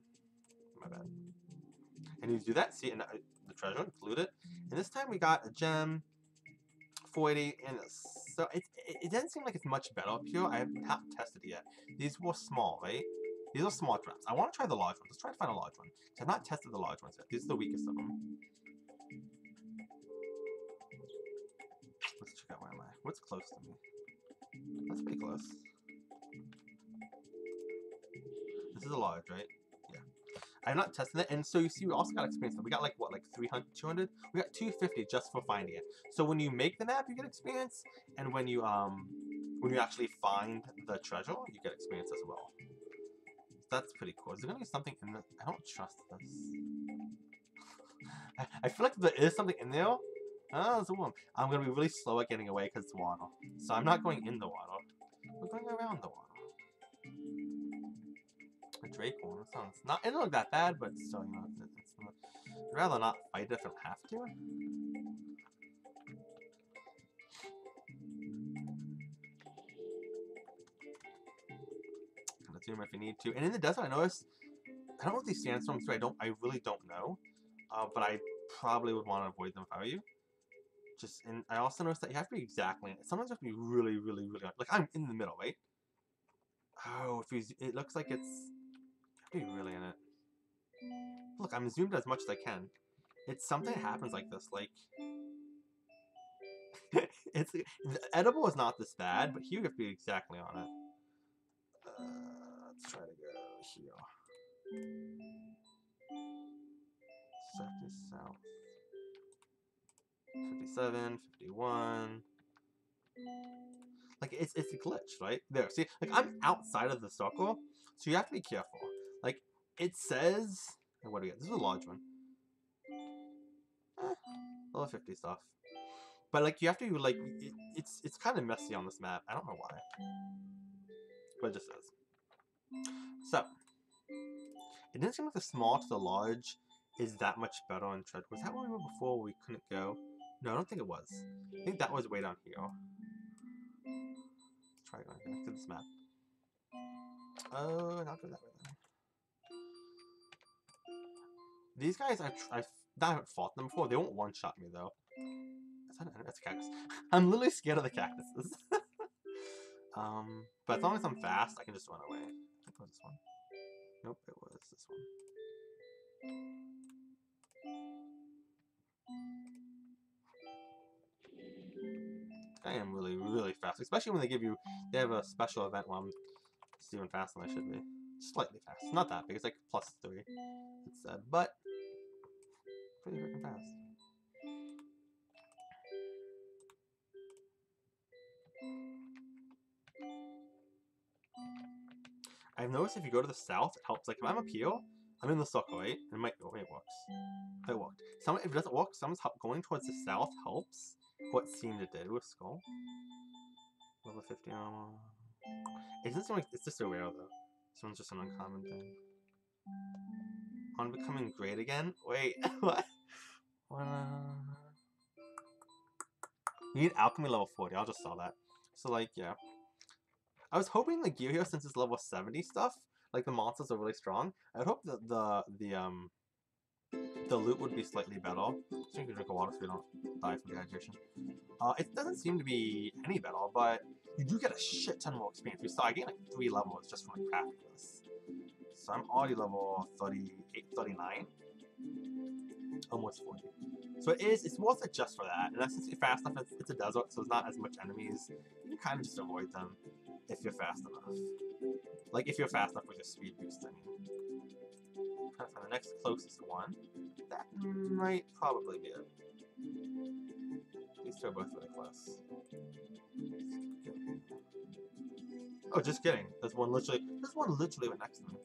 My bad. And you do that, see, and the treasure, loot it. And this time we got a gem, 480, and so it doesn't seem like it's much better up here. I have not tested it yet. These were small, right? These are small traps. I want to try the large ones. Let's try to find a large one. I've not tested the large ones yet. These are the weakest of them. Let's check out where am I. What's close to me? That's pretty close. This is a large, right? Yeah. I have not tested it, and so you see, we also got experience. We got like what, like 300, 200? We got 250 just for finding it. So when you make the map, you get experience, and when you actually find the treasure, you get experience as well. That's pretty cool. Is there gonna be something in this? I don't trust this. I feel like there is something in there. Oh, there's a worm. I'm gonna be really slow at getting away because it's water. So I'm not going in the water. We're going around the water. A Drake one. That sounds not. It doesn't look that bad, but still, you know, it's not, I'd rather not fight it if I don't have to. Kind of zoom if you need to. And in the desert, I noticed. I don't know what these sandstorms do. I really don't know. But I probably would want to avoid them if I were you. And I also noticed that you have to be exactly in it. Sometimes you have to be really, really, really. Like I'm in the middle, right? Oh, it looks like it's. You have to be really in it. Look, I'm zoomed as much as I can. It's something that happens like this, like. The edible is not this bad, but here you have to be exactly on it. Let's try to go here. 70 south. 57, 51. Like it's a glitch, right? There, see, like I'm outside of the circle, so you have to be careful. Like it says, what do we get? This is a large one. Level 50 stuff. But like you have to like it's kind of messy on this map. I don't know why, but it just is. So it didn't seem like the small to the large is that much better on tread. Was that where we were before? We couldn't go. No, I don't think it was. I think that was way down here. try going back to this map. Oh, not go that way then. These guys, I haven't fought them before. They won't one-shot me though. That's a cactus. I'm literally scared of the cactuses. But as long as I'm fast, I can just run away. I think it was this one. Nope, it was this one. I am really, really fast, especially when they have a special event where I'm just even faster than I should be. Slightly fast, not that big. It's like +3. It's but pretty freaking fast. I've noticed if you go to the south, it helps. Like if I'm up here, I'm in the circle, right? It might go. It works. It worked. If it doesn't work, someone's going towards the south helps. What seemed it did with skull. Level 50 armor. It's just so rare though. This one's just an uncommon thing. On becoming great again? Wait, what? You need alchemy level 40. I'll just sell that. So like, yeah. I was hoping the gear here, since it's level 70 stuff, like the monsters are really strong. I would hope that the loot would be slightly better. So you can drink a water so we don't die from dehydration. It doesn't seem to be any better, but you do get a shit ton more experience. We saw I gained like 3 levels just from like crafting this. So I'm already level 38, 39. Almost 40. So it's more so just for that. And since you're fast enough, it's a desert, so there's not as much enemies. You can kind of just avoid them if you're fast enough. Like if you're fast enough with your speed boost, I mean. I'm trying to find the next closest one. That might probably be it. These two are both really close. Oh, just kidding. There's one literally right next to me.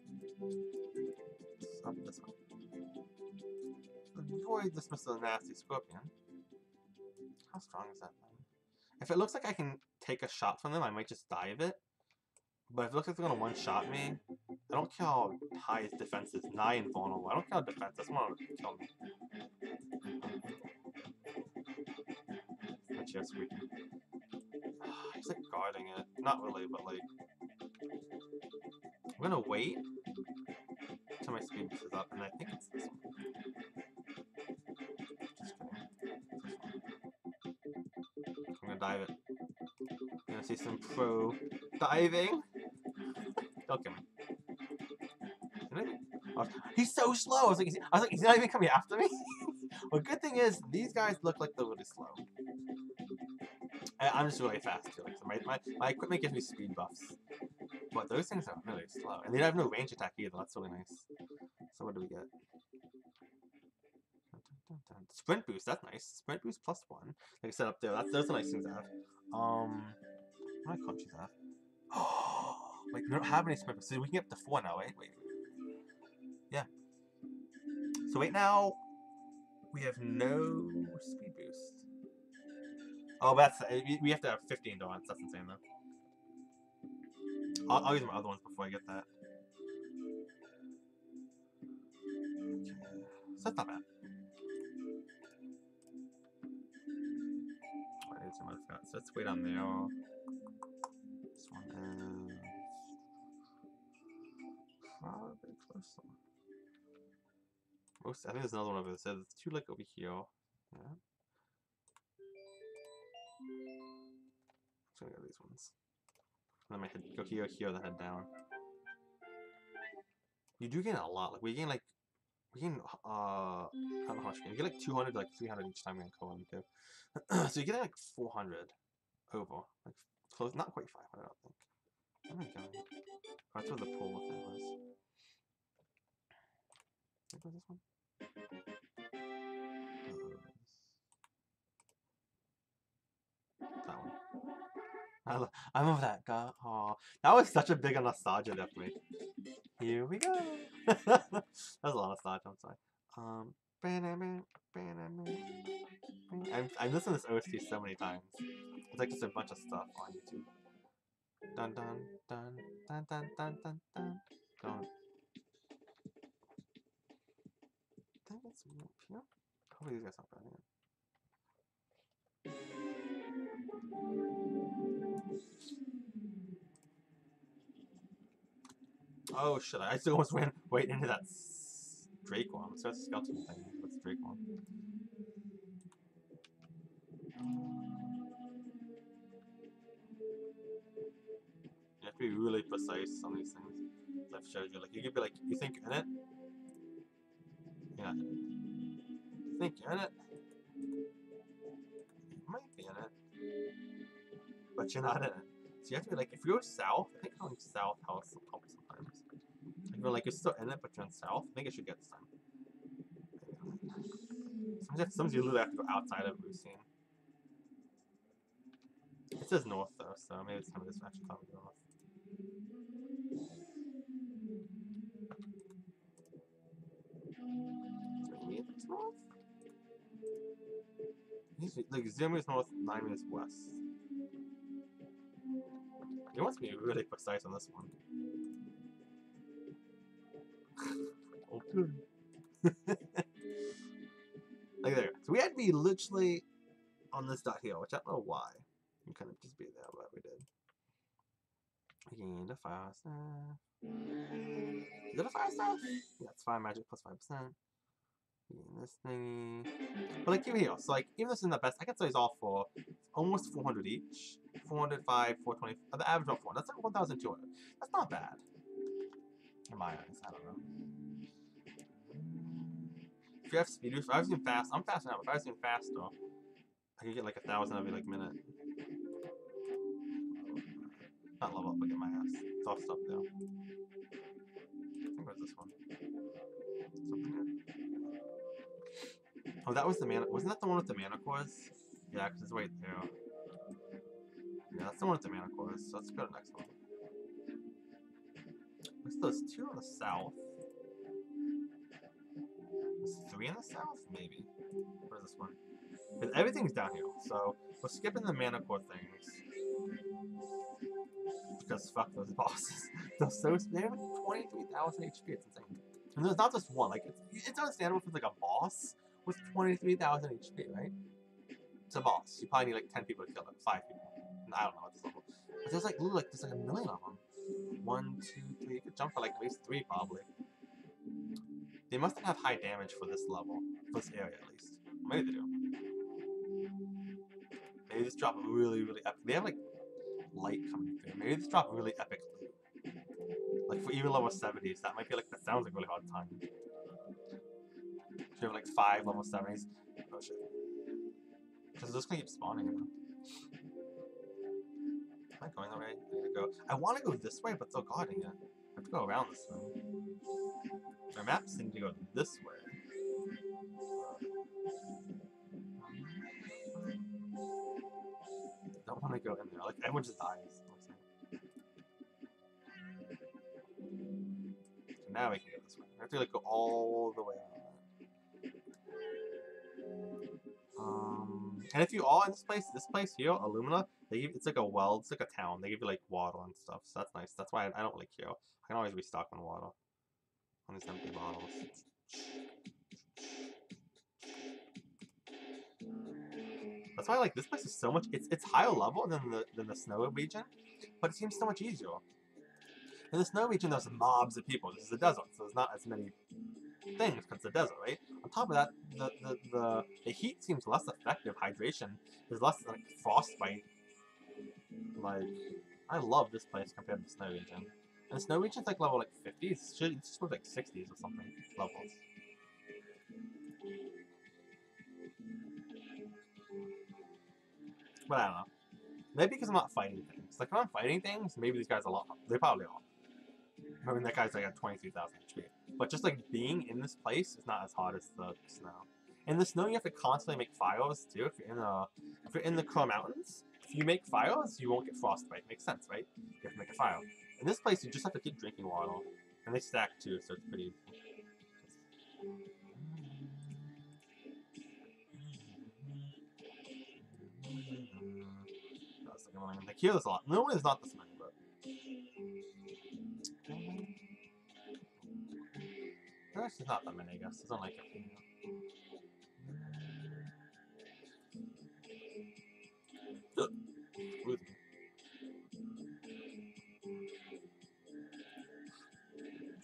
It's up this one. Before you dismiss the nasty scorpion. How strong is that thing? If it looks like I can take a shot from them, I might just die of it. But if it looks like they're gonna one-shot me, I don't care how high his defense is. Nigh invulnerable. I don't care how defense. That's one to kill me. My chair squeaking. He's like guarding it. Not really, but like. I'm gonna wait until my speed is up, and I think it's this one. Just kidding. I'm gonna dive it. You're gonna see some pro diving. Don't kill me. Oh, he's so slow. I was like, he's not even coming after me. Well, good thing is these guys look like they're really slow. I'm just really fast too. Like, so my equipment gives me speed buffs, but those things are really slow, and they have no range attack either. That's really nice. So what do we get? Sprint boost. That's nice. Sprint boost +1. Like I said up there, those are nice things to have. What do I countries have? Oh, like we don't have any sprint boosts. So we can get up to 4 now. Wait. Yeah. So wait now. We have no speed boost. Oh, but that's we have to have 15 to once. That's insane though. I'll use my other ones before I get that. Okay. So that's not bad. I need some other stuff. So let's wait on there. This one is probably close. I think there's another one over there. So there's 2 like over here. Yeah. I'm just gonna go these ones. And then my head go here, then head down. You do gain a lot. Like we gain I don't know how much you get like 200 to like 300 each time we go on too. So you get like 400 over. Like close, not quite 500, I don't think. Where am I going? Oh, that's where the pool thing was. I think it was this one. That one. I love that guy. Oh, that was such a big nostalgia there for me. Here we go. That was a lot of nostalgia. I'm sorry. I've listened to this OST so many times. It's like just a bunch of stuff on YouTube. Dun dun dun dun dun dun dun dun dun. I think it's up here. Hopefully these guys aren't down here. Oh shit! I still almost ran right into that Drake one. So that's a skeleton thing. What's Drake one? You have to be really precise on these things. As I've showed you, like you could be like, you think you're in it? You're not in it. You think you're in it? You might be in it, but you're not in it. So you have to be like, if you're south, I think going south helps sometimes. Like you're like, you're still in it, but you're in south. I think it should get this time. Sometimes you literally have to go outside of Lucine. It says north though, so maybe it's time of this actually time to go north. Maybe it's north? Like 0 meters north, 9 meters west. He wants me to be really precise on this one. Okay. Like there. So we had to be literally on this dot here, which I don't know why. We couldn't just be there, but we did. Again, the fire staff. Is it a fire staff? Yeah, it's fire magic plus 5%. Again, this thingy. But like here, so like even this isn't the best, I can sell these all for almost 400 each. 405, 420. The average of 400. That's like 1,200. That's not bad. In my eyes, I don't know. If you have speed, if I was doing fast, I'm fast now. If I was doing faster, I could get like 1,000 every like minute. Not level up, but get my ass. It's all stuff there. I think it was this one. Something there. Oh, that was the mana. Wasn't that the one with the mana cores? Yeah, because it's right there. Yeah, that's the one with the mana cores. So let's go to the next one. What's those 2 in the south? There's 3 in the south? Maybe. Where's this one? Because everything's down here. So we're skipping the mana core things. Because fuck those bosses. They're so they have 23,000 HP. It's insane. And there's not just one. Like it's understandable if it's like a boss with 23,000 HP, right? It's a boss. You probably need like 10 people to kill it. 5 people. I don't know at this level. But there's like literally like there's like a million of them. 1, 2, 3. You could jump for like at least 3 probably. They must have high damage for this level, for this area at least. Maybe they do. Maybe this drop really epic. They have like light coming through. Maybe this drop really epic loot. Like for even level 70s, that might be like, that sounds like a really hard time. If you have like 5 level 70s. Oh shit. Because those gonna keep spawning, you know. Am I going the way I need to go? I want to go this way, but still guarding it. I have to go around this way. My maps seem to go this way. I don't want to go in there. Like, everyone just dies. So now we can go this way. We have to like go all the way around. And if you are in this place here, Illumina, they give, it's like a well, it's like a town. They give you like water and stuff, so that's nice. That's why I don't really care. I can always restock on water on these empty bottles. That's why like this place is so much. It's higher level than the snow region, but it seems so much easier. In the snow region, there's mobs of people. This is a desert, so there's not as many things because it's a desert, right? On top of that, the heat seems less effective. Hydration is less like frostbite. Like, I love this place compared to the snow region. And the snow region's like level like 50s. It's supposed to be like 60s or something levels. But I don't know. Maybe because I'm not fighting things. Like, if I'm fighting things, maybe these guys are a lot. They probably are. I mean, that guy's like at 23,000 HP. But just like being in this place is not as hard as the snow. In the snow, you have to constantly make fires too. If you're in the Crow Mountains, if you make fires, you won't get frostbite. Makes sense, right? You have to make a fire. In this place, you just have to keep drinking water, and they stack too, so it's pretty easy. Like here, there's a lot. Normally, there's not this many, but there's actually not that many. I guess there's only like a few.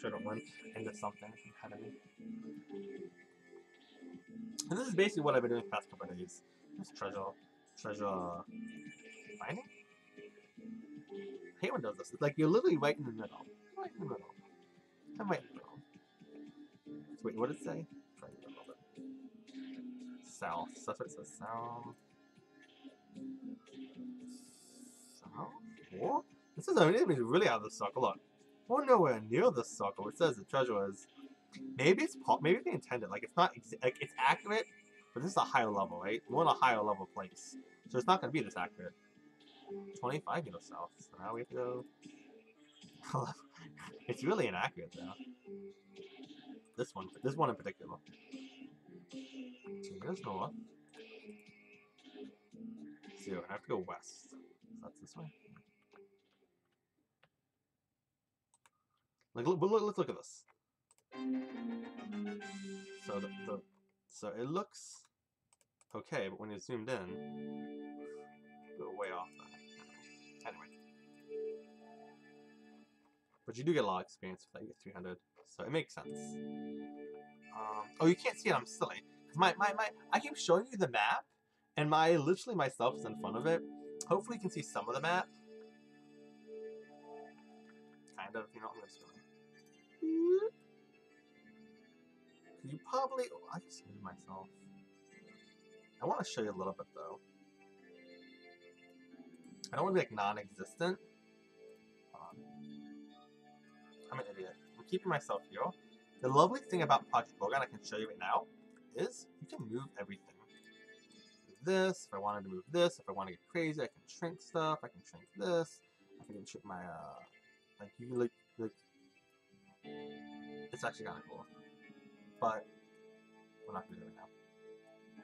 sure I don't run into something ahead of me. And this is basically what I've been doing the past couple of days. Just treasure finding? I hate when it does this. It's like you're literally right in the middle. Right in the middle. I'm right in the middle. So wait, what did it say? Try to get a little bit. South. That's what it says. South. South? What? This is really out of the circle. Look. We're nowhere near the circle. It says the treasure is. Maybe they intended. Like it's not. Like it's accurate, but this is a higher level, right? We're in a higher level place, so it's not going to be this accurate. 25 south. So now we have to go. It's really inaccurate though. This one in particular. 2 meters north. 0. I have to go west. So that's this way. Like, let's look at this. So so it looks okay, but when you zoomed in, go way off that. Anyway. But you do get a lot of experience with that. You get 300, so it makes sense. Oh, you can't see it. I'm silly. Cause I keep showing you the map, and literally myself is in front of it. Hopefully, you can see some of the map. Kind of, I'm just gonna. You probably. Oh, I can see myself. I want to show you a little bit though. I don't want to be like non-existent. I'm an idiot. I'm keeping myself here. The lovely thing about Project Gorgon I can show you right now is you can move everything. Move this, if I wanted to move this, if I want to get crazy, I can shrink stuff, I can shrink this, I can even shrink my, it's actually kind of cool. But, we're not going to do it now.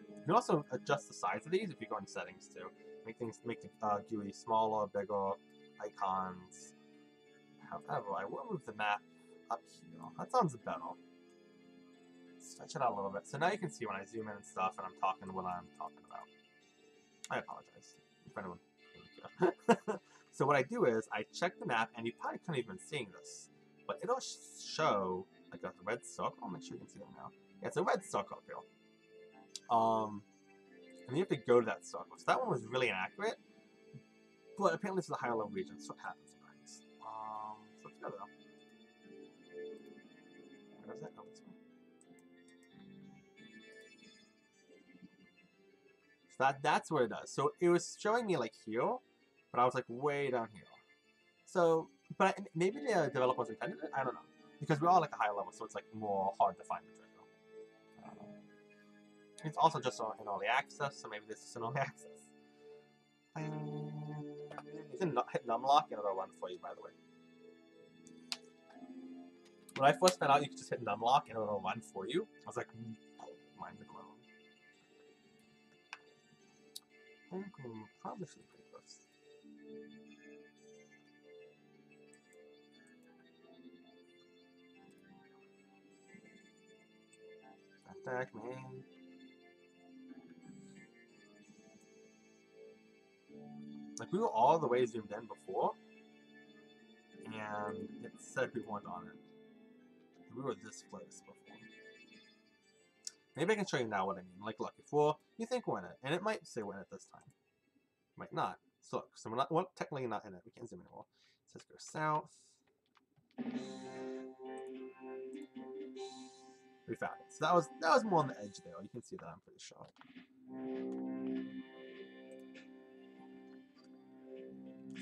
You can also adjust the size of these if you go into settings too. Make the GUI smaller, bigger, icons. However, I will move the map up here. That sounds better. Stretch it out a little bit. So now you can see when I zoom in and stuff and I'm talking what I'm talking about. I apologize if anyone. So what I do is I check the map, and you probably couldn't even see this, but it'll show like a red circle. I'll make sure you can see that now. Yeah, it's a red circle here. And you have to go to that circle. So that one was really inaccurate, but apparently this is a higher level region, so it happens sometimes. So let's go though. Where is it? Oh, this way. So that's where it does. So it was showing me like here, but I was like way down here. So, but maybe the developers intended it. I don't know, because we're all like a higher level, so it's like more hard to find the treasure. I don't know. It's also just in early access, so maybe this is in early access. You can hit numlock and it'll run for you, by the way. When I first found out you could just hit numlock and it'll run for you, I was like, mind blown. I think we probably should break this. Attack, man. Like, we were all the way zoomed in before, and it said we weren't on it. We were this place before. Maybe I can show you now what I mean. Like, look, if you think we're in it, and it might say we're in it this time. Might not. So look, so we're technically not in it. We can't zoom anymore. It says go south. We found it. So that was more on the edge there. You can see that, I'm pretty sure.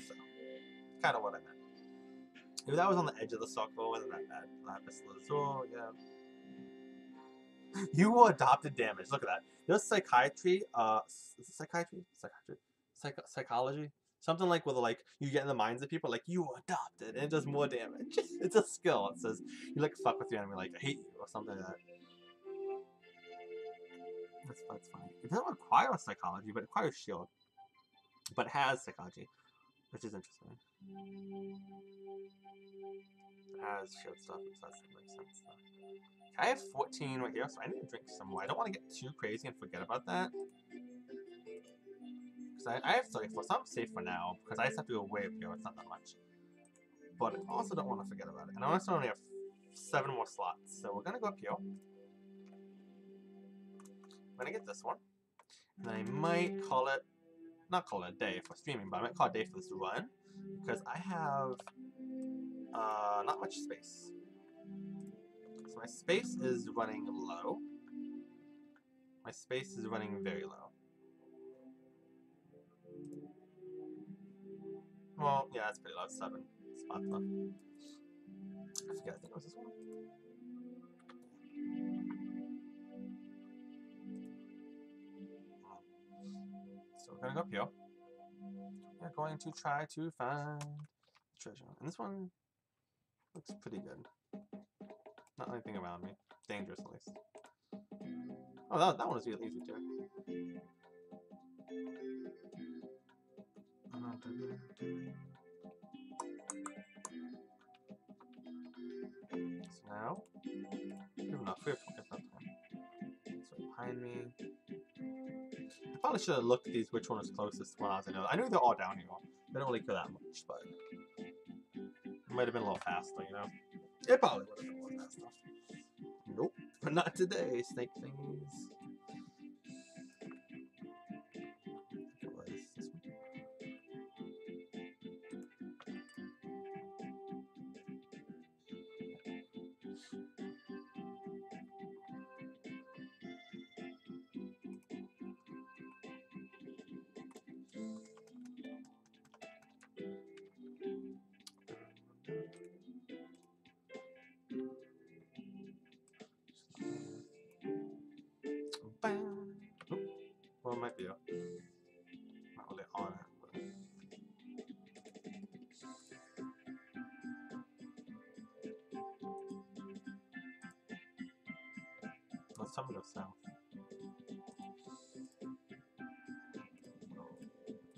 So, kind of what I meant. If that was on the edge of the circle, wasn't that bad? Lapis lazuli, yeah. You were adopted damage. Look at that. There's psychiatry. Is it psychiatry? Psychology. Something like with like you get in the minds of people, like you were adopted, and it does more damage. It's a skill. It says you like fuck with your enemy, like I hate you or something like that. That's funny. It doesn't require psychology, but it requires shield. But it has psychology, which is interesting. It has shield stuff, so that makes sense. I have 14 right here, so I need to drink some more. I don't want to get too crazy and forget about that. Because I have 34, so I'm safe for now, because I just have to go way up here. It's not that much. But I also don't want to forget about it. And I also only have 7 more slots. So we're gonna go up here. I'm gonna get this one. And I might call it, not call it a day for streaming, but I might call it a day for this run. Because I have not much space. So my space is running low. My space is running very low. Well, yeah, that's pretty low. 7 spots left. I forget, I think it was this one. So we're gonna go up here. We're going to try to find treasure. And this one looks pretty good. Not anything around me. Dangerous, at least. Oh, that one was really easy, too. So now, we have enough. We have enough time. So behind me. I probably should have looked at these, which one was closest when I was in there. I knew they're all down here. They don't really care that much, but it might have been a little faster, you know? It probably would have been a little faster. Nope, but not today, snake things. What is this one? Well, it might be not really on it, but let's tell me go south.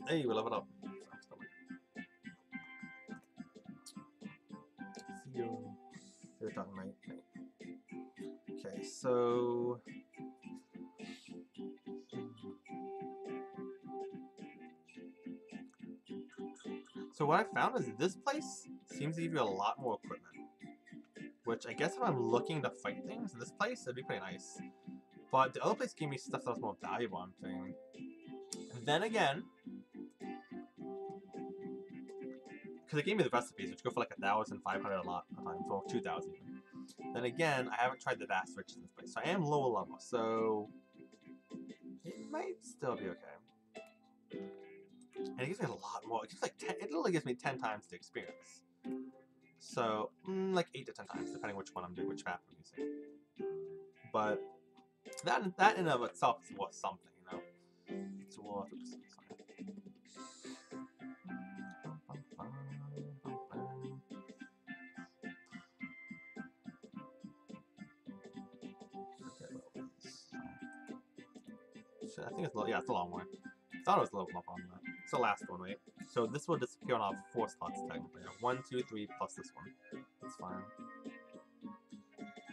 Hey, we leveled up. See you. You're done, mate. Okay, so what I found is this place seems to give you a lot more equipment. Which I guess if I'm looking to fight things in this place, it'd be pretty nice. But the other place gave me stuff that was more valuable, I'm thinking. And then again, because it gave me the recipes, which go for like 1,500 a lot of times, or 2,000 even. Then again, I haven't tried the vast riches in this place, so I am lower level, so it might still be okay. And it gives me a lot more. It gives like 10. It literally gives me 10 times the experience. So like 8 to 10 times, depending which one I'm doing, which map I'm using. But that in and of itself is worth something, you know. It's worth. Oops, I think it's it's a long way. I thought it was a little up on that. It's the last one, right? So this will disappear on our 4 slots technically. 1, 2, 3 plus this one. That's fine.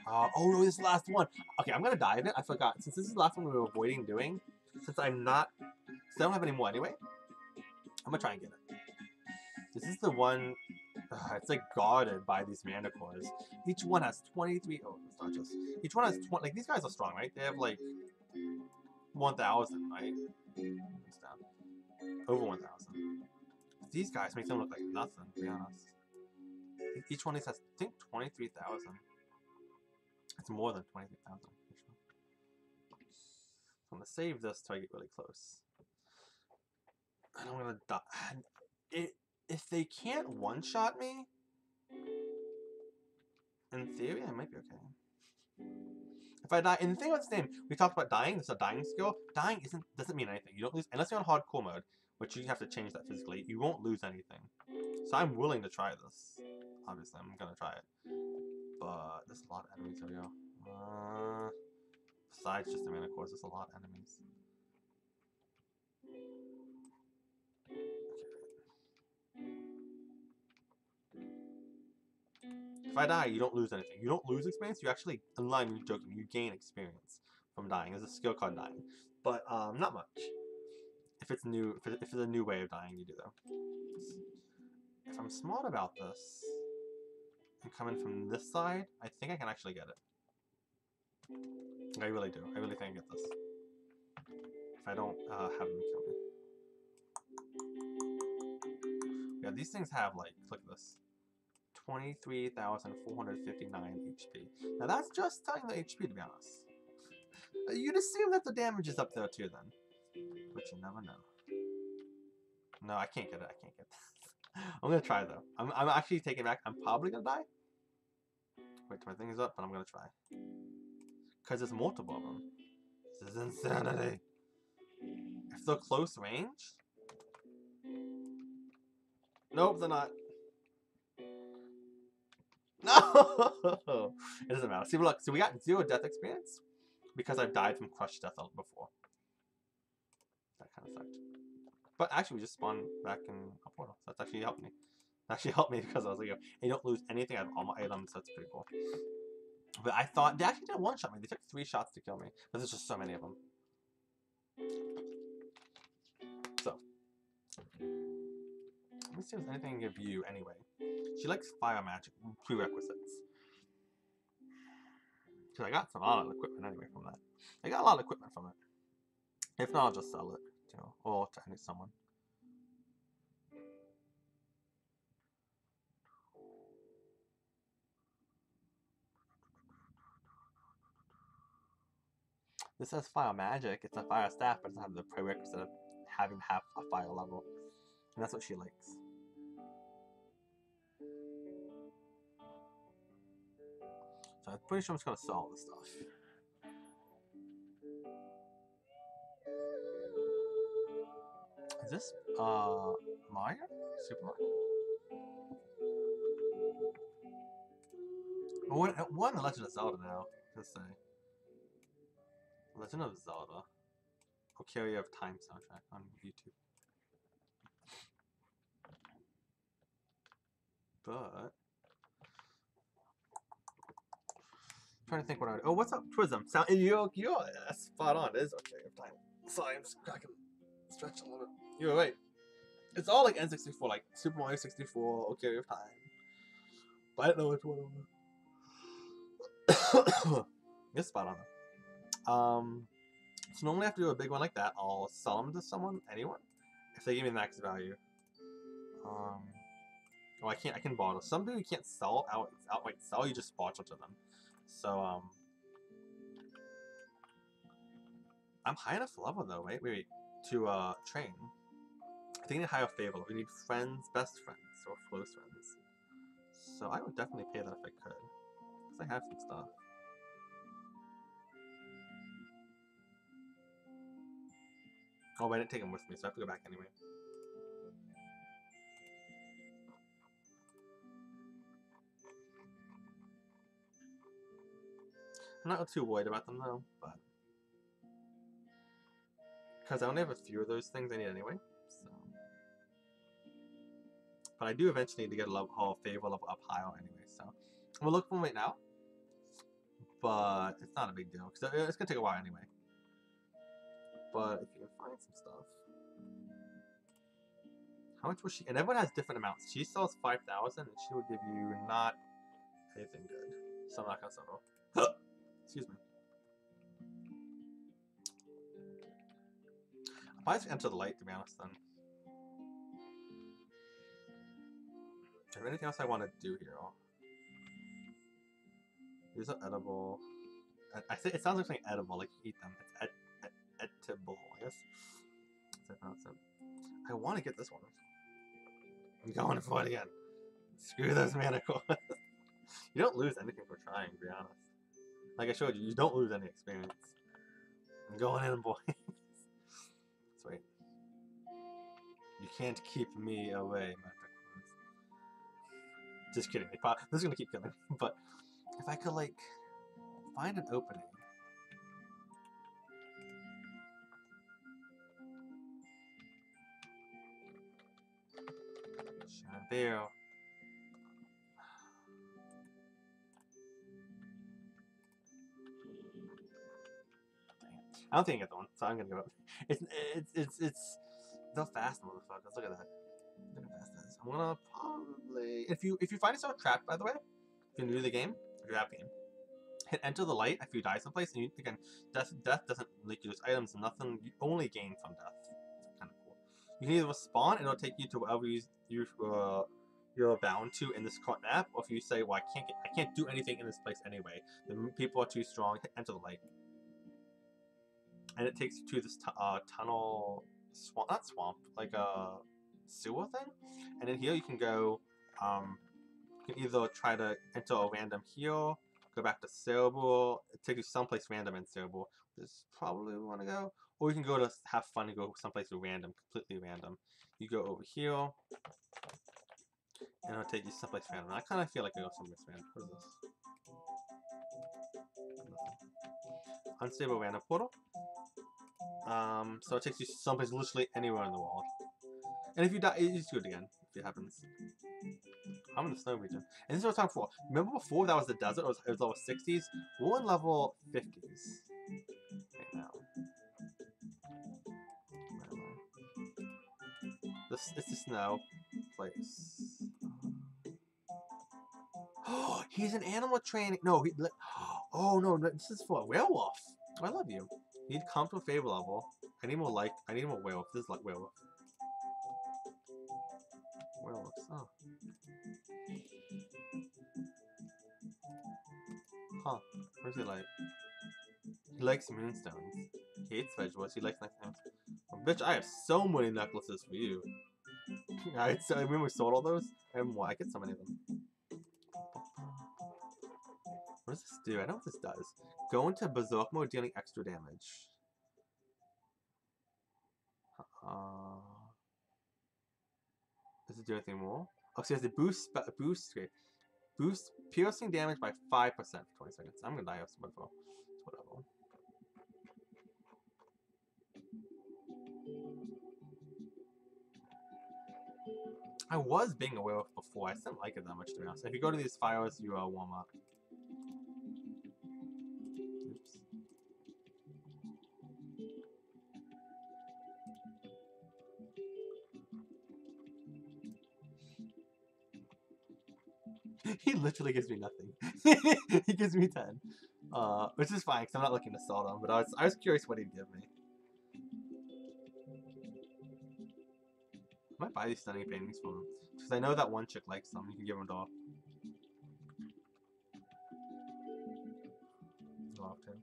Oh no, this is the last one. Okay, I'm gonna dive it. I forgot. Since this is the last one we were avoiding doing, since I don't have any more anyway, I'm gonna try and get it. This is the one. It's like guarded by these mandicores. Each one has 23. Oh, it's not just. Each one has 20. Like these guys are strong, right? They have like 1,000, right? It's down. Over 1,000. These guys make them look like nothing, to be honest. Each one of these has, I think, 23,000. It's more than 23,000. So I'm gonna save this till I get really close. And I'm gonna die. If they can't one-shot me, in theory, I might be okay. If I die, and the thing about this game, we talked about dying. This is a dying skill. Dying doesn't mean anything. You don't lose unless you're on hardcore mode, which you have to change that physically. You won't lose anything. So I'm willing to try this. Obviously, I'm gonna try it. But there's a lot of enemies over here. Besides just the manticores, there's a lot of enemies. If I die, you don't lose anything. You don't lose experience. You actually, I'm joking, you gain experience from dying. There's a skill called dying, but not much. If it's new, if it's a new way of dying, you do though. If I'm smart about this, and come in from this side, I think I can actually get it. I really do. I really think I get this. If I don't have them kill me. Yeah, these things have, like, look at this. 23,459 HP. Now that's just telling the HP, to be honest. You'd assume that the damage is up there too then. But you never know. No, I can't get it. I can't get this. I'm gonna try though. I'm actually taking it back. I'm probably gonna die. Wait till my thing is up, but I'm gonna try. Because there's multiple of them. This is insanity. If they're close range? Nope, they're not. No! It doesn't matter. See, look, so we got 0 death experience because I've died from crushed death before. That kind of sucked. But actually, we just spawned back in a portal. So that's actually helped me. It actually helped me because I was like, and you don't lose anything out of all my items. So that's pretty cool. But I thought they actually didn't one-shot me. They took 3 shots to kill me. But there's just so many of them. So. Let me see if there's anything I can give you anyway. She likes fire magic prerequisites. Because I got a lot of equipment anyway from that. I got a lot of equipment from it. If not, I'll just sell it. You know, or to someone. This says fire magic. It's a fire staff, but it doesn't have the prerequisite of having half a fire level. And that's what she likes. So I'm pretty sure I'm just gonna sell all this stuff. Is this Mario? Super Mario? We're in the Legend of Zelda now. Let's say Legend of Zelda. Ocarina of Time soundtrack on YouTube. But I'm trying to think what I would. Oh, what's up, Twism? Sound you're spot on. It is Ocarina of Time. Sorry, I'm just cracking, stretch a little bit. You're right. It's all like N64, like Super Mario 64, Ocarina of Time. But I don't know which one of them. It's spot on though. So normally I have to do a big one like that. I'll sell them to someone, anyone, if they give me the max value. Oh, I can't. I can bottle. Some people you can't sell outright sell. You just bottle to them. So I'm high enough level though. Wait. To train. I think we need higher favor. We need friends, best friends, or close friends. So I would definitely pay that if I could, because I have some stuff. Oh, but I didn't take them with me, so I have to go back anyway. I'm not too worried about them though, but because I only have a few of those things I need anyway. So, but I do eventually need to get a level favor level up higher anyway. So I'm gonna look for them right now, but it's not a big deal because it's gonna take a while anyway. But if you can find some stuff, how much was she? And everyone has different amounts. She sells 5,000, and she would give you not anything good. So I'm not gonna sell her. Excuse me. I might just enter the light, to be honest, then. Is there anything else I want to do here? These are edible. I say it sounds like something edible, like you eat them. It's edible, I guess. That's how I pronounce it. I want to get this one. I'm going for it again. Screw those manacles. You don't lose anything for trying, to be honest. Like I showed you, you don't lose any experience. I'm going in, boys. Sweet. You can't keep me away, manacles. Just kidding. This is gonna keep killing me. But if I could, like, find an opening. There. I don't think I get the one, so I'm gonna go up. It's the fast motherfuckers. Look at that. Look at how fast that is. I'm gonna probably if you find yourself trapped, by the way, If you're new to the game, grab game. Hit enter the light if you die someplace, and again, death doesn't make you lose items and nothing. You only gain from death. Kind of cool. You can either respawn and it'll take you to wherever you're bound to in this map, or if you say, well, I can't do anything in this place anyway. The people are too strong. Hit enter the light, and it takes you to this tunnel swamp, not swamp, like a sewer thing. And in here you can go. You can either try to enter a random here, go back to Cerebral. It takes you someplace random in Cerebral. This is probably where we want to go. Or you can go to have fun and go someplace random, completely random. You go over here, and it'll take you someplace random. I kind of feel like I go someplace random. What is this? Nothing. Unstable random portal. So it takes you someplace literally anywhere in the world. And if you die, you just do it again if it happens. I'm in the snow region. And this is what I'm talking for. Remember before that was the desert? It was level 60s. We're in level 50s right now. It's the snow place. Oh, he's an animal training. No, oh no, this is for a werewolf. Oh, I love you. You need to come to a favor level. I need more werewolf. This is like werewolf. Werewolves. Oh. Huh. Where's he like? He likes moonstones. He hates vegetables. He likes necklaces. Oh, bitch, I have so many necklaces for you. I remember we sold all those. I have more. I get so many of them. What does this do? I know what this does. Go into berserk mode, dealing extra damage. Does it do anything more? Oh, so it has a boost piercing damage by 5% for 20 seconds. I'm gonna die of some whatever. I was being a werewolf before. I didn't like it that much, to be honest. If you go to these fires, you warm up. Oops. He literally gives me nothing. He gives me 10. Which is fine, because I'm not looking to sell them, but I was curious what he'd give me. I might buy these stunning paintings from him. Because I know that one chick likes them. You can give them to her. Go off to him.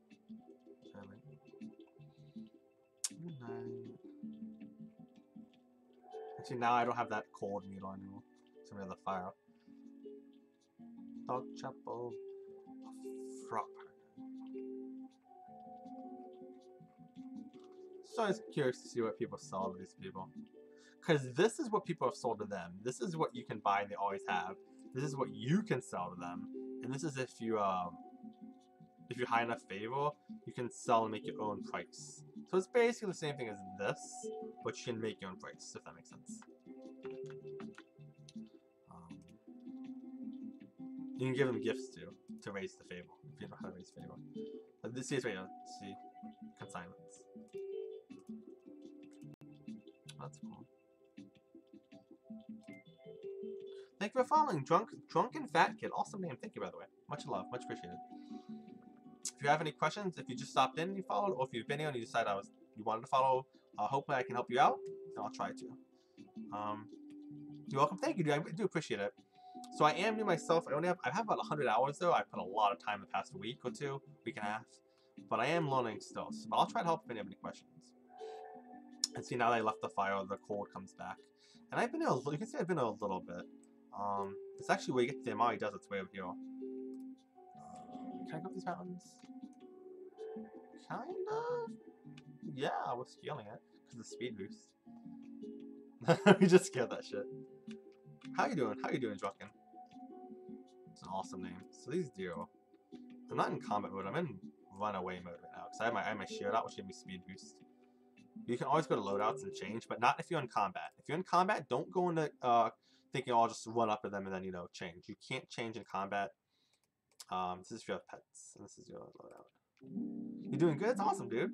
Actually, now I don't have that cold meat on anymore. So we have the fire. Dog chapel. Frog. So I was curious to see what people sell to these people. Because this is what people have sold to them. This is what you can buy and they always have. This is what you can sell to them. And this is if you high enough favor, you can sell and make your own price. So it's basically the same thing as this, but you can make your own price, if that makes sense. You can give them gifts too, to raise the favor, if you know how to raise favor. But this is right now, see, consignments. That's cool. Thank you for following, Drunken Fat Kid. Awesome name. Thank you, by the way. Much love. Much appreciated. If you have any questions, if you just stopped in and you followed, or if you've been here and you decided you wanted to follow, hopefully I can help you out, and I'll try to. You're welcome. Thank you, dude. I do appreciate it. So I am new myself. I have about 100 hours though. I put a lot of time the past week or two, week and a half. But I am learning still. So I'll try to help if you have any questions. And see, now that I left the fire, the cold comes back. And I've been here, you can see I've been here a little bit. It's actually where you get to the Amari Desert's way over here. Can I go up these mountains? Kind of? Yeah, I was scaling it. Because of the speed boost. We just scared that shit. How you doing? How you doing, Drunken? It's an awesome name. So these deer. I'm not in combat mode. I'm in runaway mode right now. Because I have my shield out, which gives me speed boost. You can always go to loadouts and change, but not if you're in combat. If you're in combat, don't go into thinking, oh, I'll just run up to them and then, change. You can't change in combat. This is if you have pets, and this is your loadout. You're doing good? It's awesome, dude.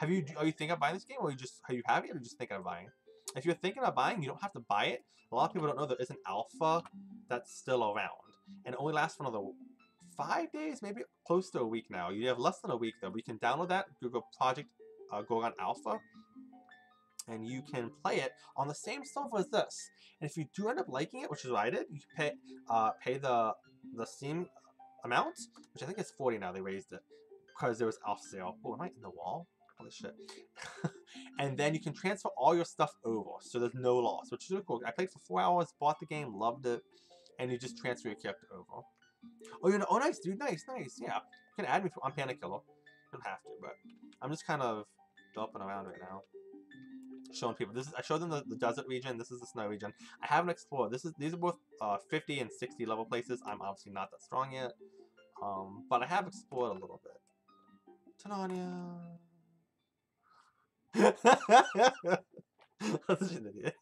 Are you thinking of buying this game, or are you happy, or are you just thinking of buying? If you're thinking of buying, you don't have to buy it. A lot of people don't know there is an alpha that's still around. and it only lasts for another 5 days, maybe close to a week now. You have less than a week though. But you can download that Google Project Gorgon Alpha, and you can play it on the same server as this. And if you do end up liking it, which is what I did, you pay the Steam amount, which I think is 40 now. They raised it because there was off sale. Oh, am I in the wall? Holy shit. And then you can transfer all your stuff over, so there's no loss, which is really cool. I played for 4 hours, bought the game, loved it, and you just transfer your character over. Oh, you know, oh, nice, dude, nice. Yeah, you can add me on Panic Killer. You don't have to, but I'm just kind of doping around right now, showing people. I showed them the desert region. This is the snow region. I haven't explored. These are both 50 and 60 level places. I'm obviously not that strong yet, but I have explored a little bit. Tanania. That's such an idiot.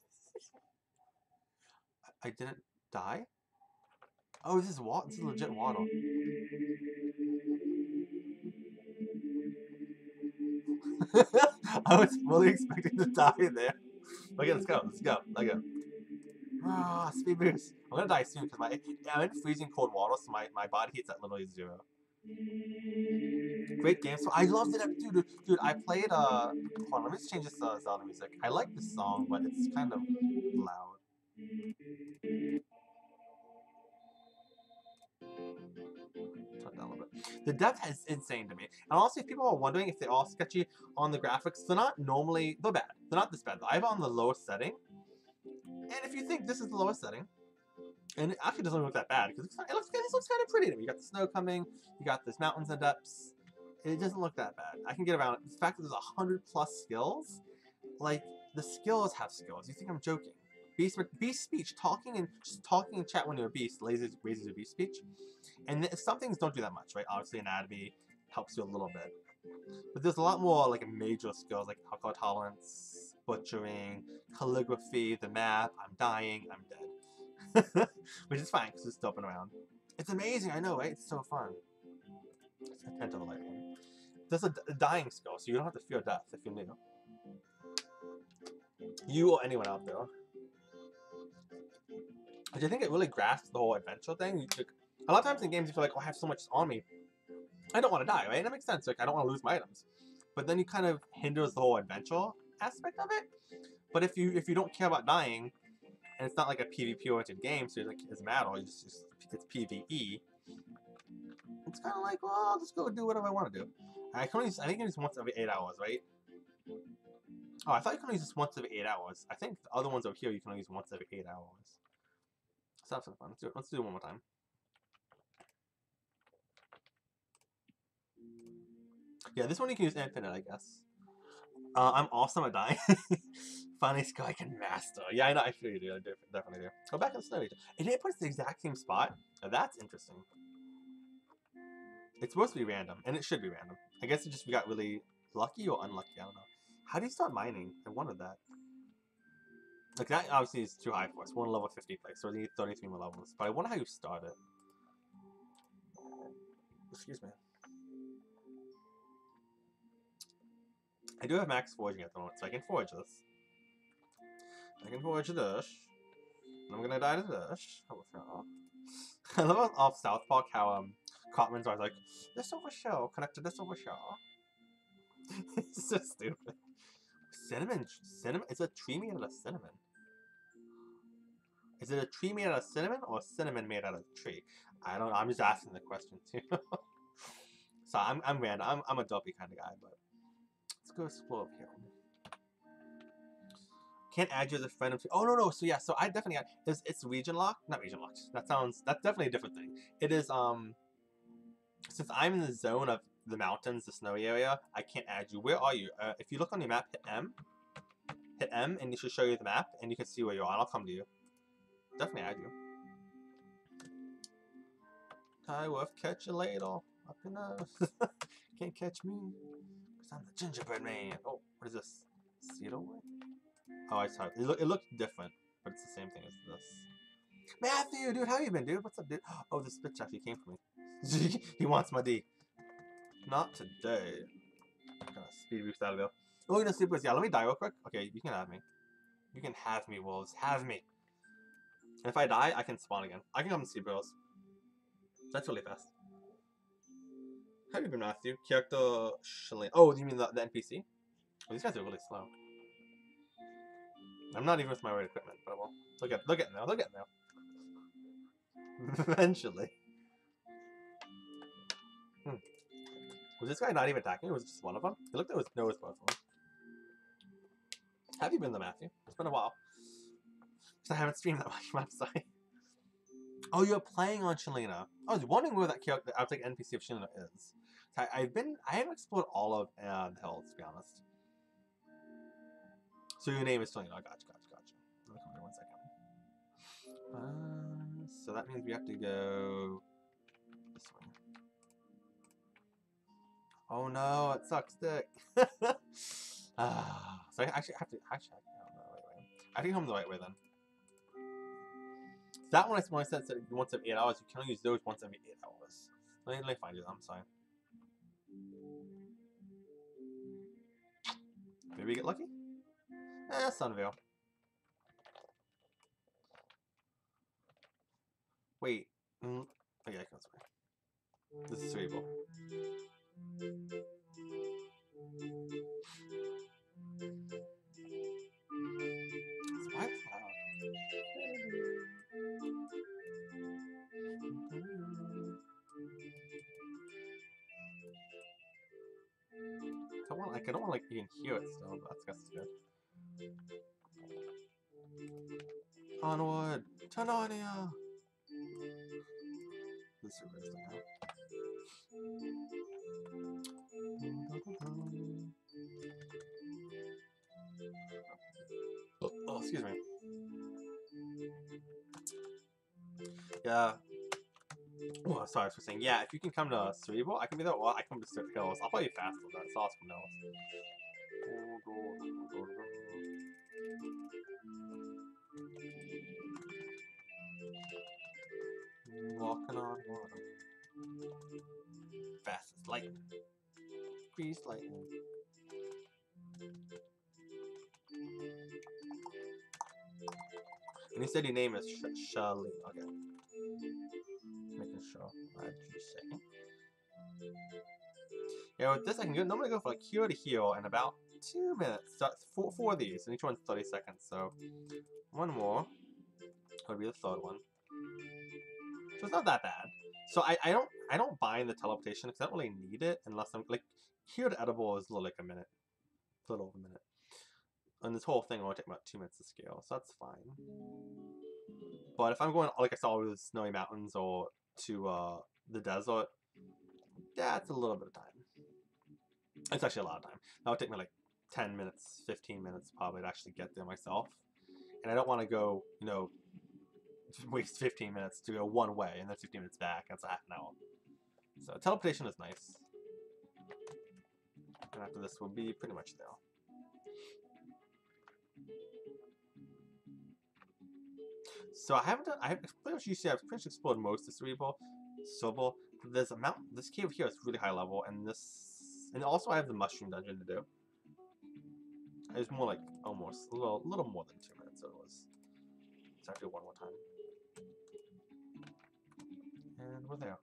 I didn't die? Oh, this is water. This is legit water. I was fully expecting to die there. Okay, let's go. Let's go. Ah, speed boost. I'm gonna die soon because I'm in freezing cold water, so my body heat's at literally 0. Great game. So I loved it, dude. I played hold on, let me just change this Zelda music. I like this song, but it's kind of loud. Turn down a little bit. The depth is insane to me. And honestly, if people are wondering if they're all sketchy on the graphics, they're not normally. They're bad. They're not this bad though. I have it on the lowest setting. And if you think this is the lowest setting, and it actually doesn't look that bad because this looks kind of pretty to me. You got the snow coming. You got this mountains and depths. It doesn't look that bad. I can get around it. The fact that there's 100 plus skills, like the skills have skills. You think I'm joking? Beast speech, talking in chat when you're a beast raises your beast speech, and some things don't do that much, right? Obviously, anatomy helps you a little bit, but there's a lot more like major skills like alcohol tolerance, butchering, calligraphy, the map. I'm dying. I'm dead, which is fine because it's stopping around. It's amazing. I know, right? It's so fun. I tend to the light one. There's a dying skill, so you don't have to fear death if you're new. You or anyone out there. Which I think it really grasps the whole adventure thing. A lot of times in games you feel like, oh, I have so much on me. I don't want to die, right? And that makes sense. Like, I don't want to lose my items. But then you kind of hinders the whole adventure aspect of it. But if you don't care about dying, and it's not like a PvP-oriented game, so like, it doesn't matter. It's PvE. It's kind of like, well, I'll just go do whatever I want to do. I think you use once every 8 hours, right? Oh, I thought you can use this once every 8 hours. I think the other ones over here you can only use once every 8 hours. Let's have some fun. Let's do it one more time. Yeah, this one you can use infinite, I guess. I'm awesome at dying. Finally, skill I can master. Yeah, I know. I feel you do. I definitely do. Go back in the snow region. And it puts the exact same spot. Now, that's interesting. It's supposed to be random, and it should be random. I guess we got really lucky or unlucky. I don't know. How do you start mining? I wondered that. Like, that obviously is too high for us. We're on level 50 place, so we need 33 more levels. But I wonder how you start it. Excuse me. I do have max foraging at the moment, so I can forage this. I can forage this. And I'm gonna die to this. I love off South Park how Cartman's always like, this over shell, connect to this over shell. It's so stupid. Cinnamon? Is a tree made out of cinnamon? Is it a tree made out of cinnamon or cinnamon made out of a tree? I don't know. I'm just asking the question too. So I'm random. I'm a dopey kind of guy, but let's go explore up here. Can't add you as a friend. Oh no. So yeah. So I definitely got. It's region locked. Not region locked. That's definitely a different thing. It is since I'm in the zone of the mountains, the snowy area, I can't add you. Where are you? If you look on your map, hit M, and it should show you the map, and you can see where you are. I'll come to you. Definitely add you. I will catch you later. Up in the can't catch me, cause I'm the gingerbread man. Oh, what is this? Cedar wood? Oh, I saw it. It looked different, but it's the same thing as this. Matthew, dude, how you been, dude? What's up, dude? Oh, this bitch actually came for me. He wants my D. Not today. I'm gonna speed boost out of there. Oh, you know, speed boost. Yeah, let me die real quick. Okay, you can have me. You can have me, wolves. Have me. And if I die, I can spawn again. I can come and see bros. That's really fast. How have you been, Matthew? Character Shalane. Oh, you mean the NPC? Oh, these guys are really slow. I'm not even with my right equipment, but well, they'll get now. They'll get now. Eventually. Was this guy not even attacking? Was it just one of them? It looked like it was both of them. Have you been there, Matthew? It's been a while. Because I haven't streamed that much, I'm sorry. Oh, you're playing on Shalina. I was wondering where that character, I was like NPC of Shalina is. I haven't explored all of the hills, to be honest. So your name is Shalina. Oh, gotcha. Let me come here 1 second. So that means we have to go this way. Oh no, it sucks dick. So I actually have to, I don't know the right way. I think I'm the right way then. That one, when I said once every 8 hours, you can only use those once every 8 hours. Let me find you. I'm sorry. Maybe we get lucky? Sunvale. Wait. Oh yeah, I can this way. This is cerebral. Why is loud? I don't want like you can hear it still, but that's good. Onward! Tanonia! This is raised now. Oh, excuse me. Yeah. Oh, sorry for saying. Yeah, if you can come to Cerebral, I can be there. Well, I come to Hills. I'll play you fast on that. It's awesome Hills. Walking on water. Fast as lightning. Grease lightning. And he said your name is Charlene. Okay. Making sure. Why'd you say? Yeah, with this I can normally go for like here to heal in about 2 minutes. So four of these, and each one's 30 seconds. So one more would be the third one. So it's not that bad. So I don't bind the teleportation because I don't really need it unless I'm like here to edible is like a minute, a little over a minute, and this whole thing will only take about 2 minutes to scale, so that's fine. But if I'm going like I saw with the snowy mountains or to the desert, that's a little bit of time. It's actually a lot of time. That would take me like 10 minutes, 15 minutes probably to actually get there myself, and I don't want to go, you know, waste 15 minutes to go one way and then 15 minutes back. That's a half an hour. So teleportation is nice. And after this, we'll be pretty much there. So I haven't done. I pretty much UC. I've pretty much explored most of Cerebral. There's a mountain. This cave here is really high level, and also I have the mushroom dungeon to do. It's more like almost a little more than 2 minutes. So it was. Let's have to do one more time. And we're there.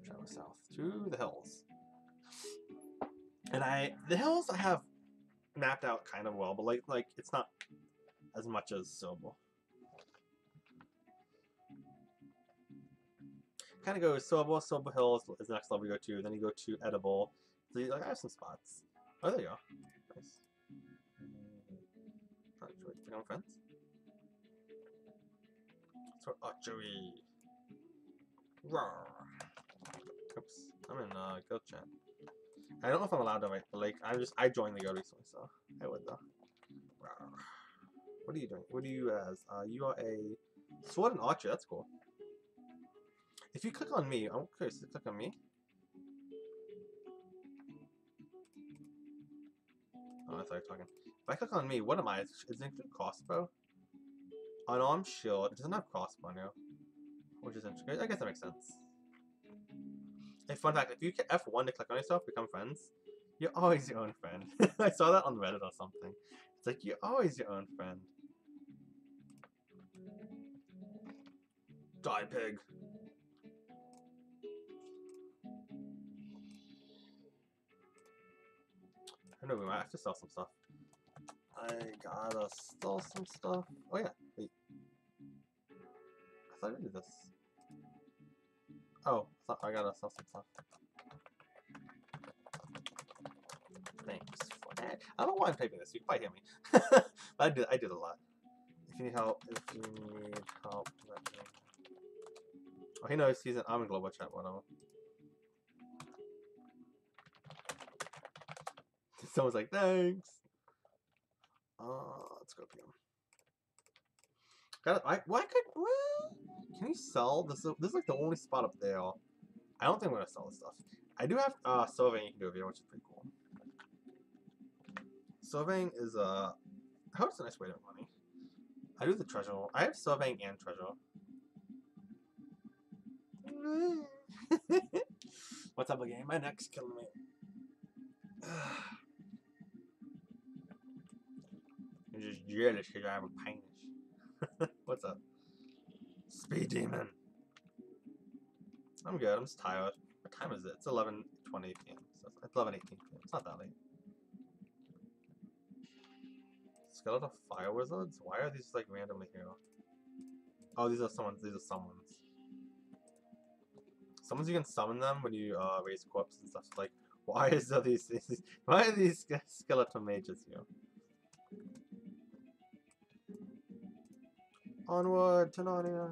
Travel south to the hills. And the hills I have mapped out kind of well, but like it's not as much as Silver. Kind of goes Silver Hills is the next level you go to. Then you go to Edible. So I have some spots. Oh, there you go. Nice. Become friends. So archery. Roar. Oops. I'm in guild chat. I don't know if I'm allowed to write, but like I joined the guild recently, so I would though. Roar. What are you doing? What are you as? You are a sword and archer. That's cool. If you click on me, I'm curious. Click on me. Oh, I thought you were talking. If I click on me, what am I? Is it include crossbow? Unarmed shield. It doesn't have crossbow now, which is interesting. I guess that makes sense. A fun fact: if you hit F1 to click on yourself, become friends, you're always your own friend. I saw that on Reddit or something. It's like you're always your own friend. Die, pig. I know we might have to sell some stuff. I gotta sell some stuff. Oh yeah, wait. I thought I did this. Oh, I gotta sell some stuff. Thanks for that. I don't know why I'm typing this. You can probably hear me. But I did a lot. If you need help, let me know. Oh, he knows I'm in global chat, whatever. Someone's like, thanks. Let's go PM. Can you sell this? This is like the only spot up there. I don't think I'm gonna sell this stuff. I do have surveying you can do over here, which is pretty cool. Surveying is how is a nice way to make money. I do the treasure. I have surveying and treasure. What's up again? My neck's killing me. I'm just jealous because I have a penis. What's up? Speed demon. I'm good. I'm just tired. What time is it? It's 11:20 p.m. So it's 11:18 p.m. It's not that late. Skeletal fire wizards? Why are these like randomly here? Oh, these are summons. These are summons. Summons, you can summon them when you raise corpses and stuff. Like, why is there why are these skeleton mages here? Onward to Narnia.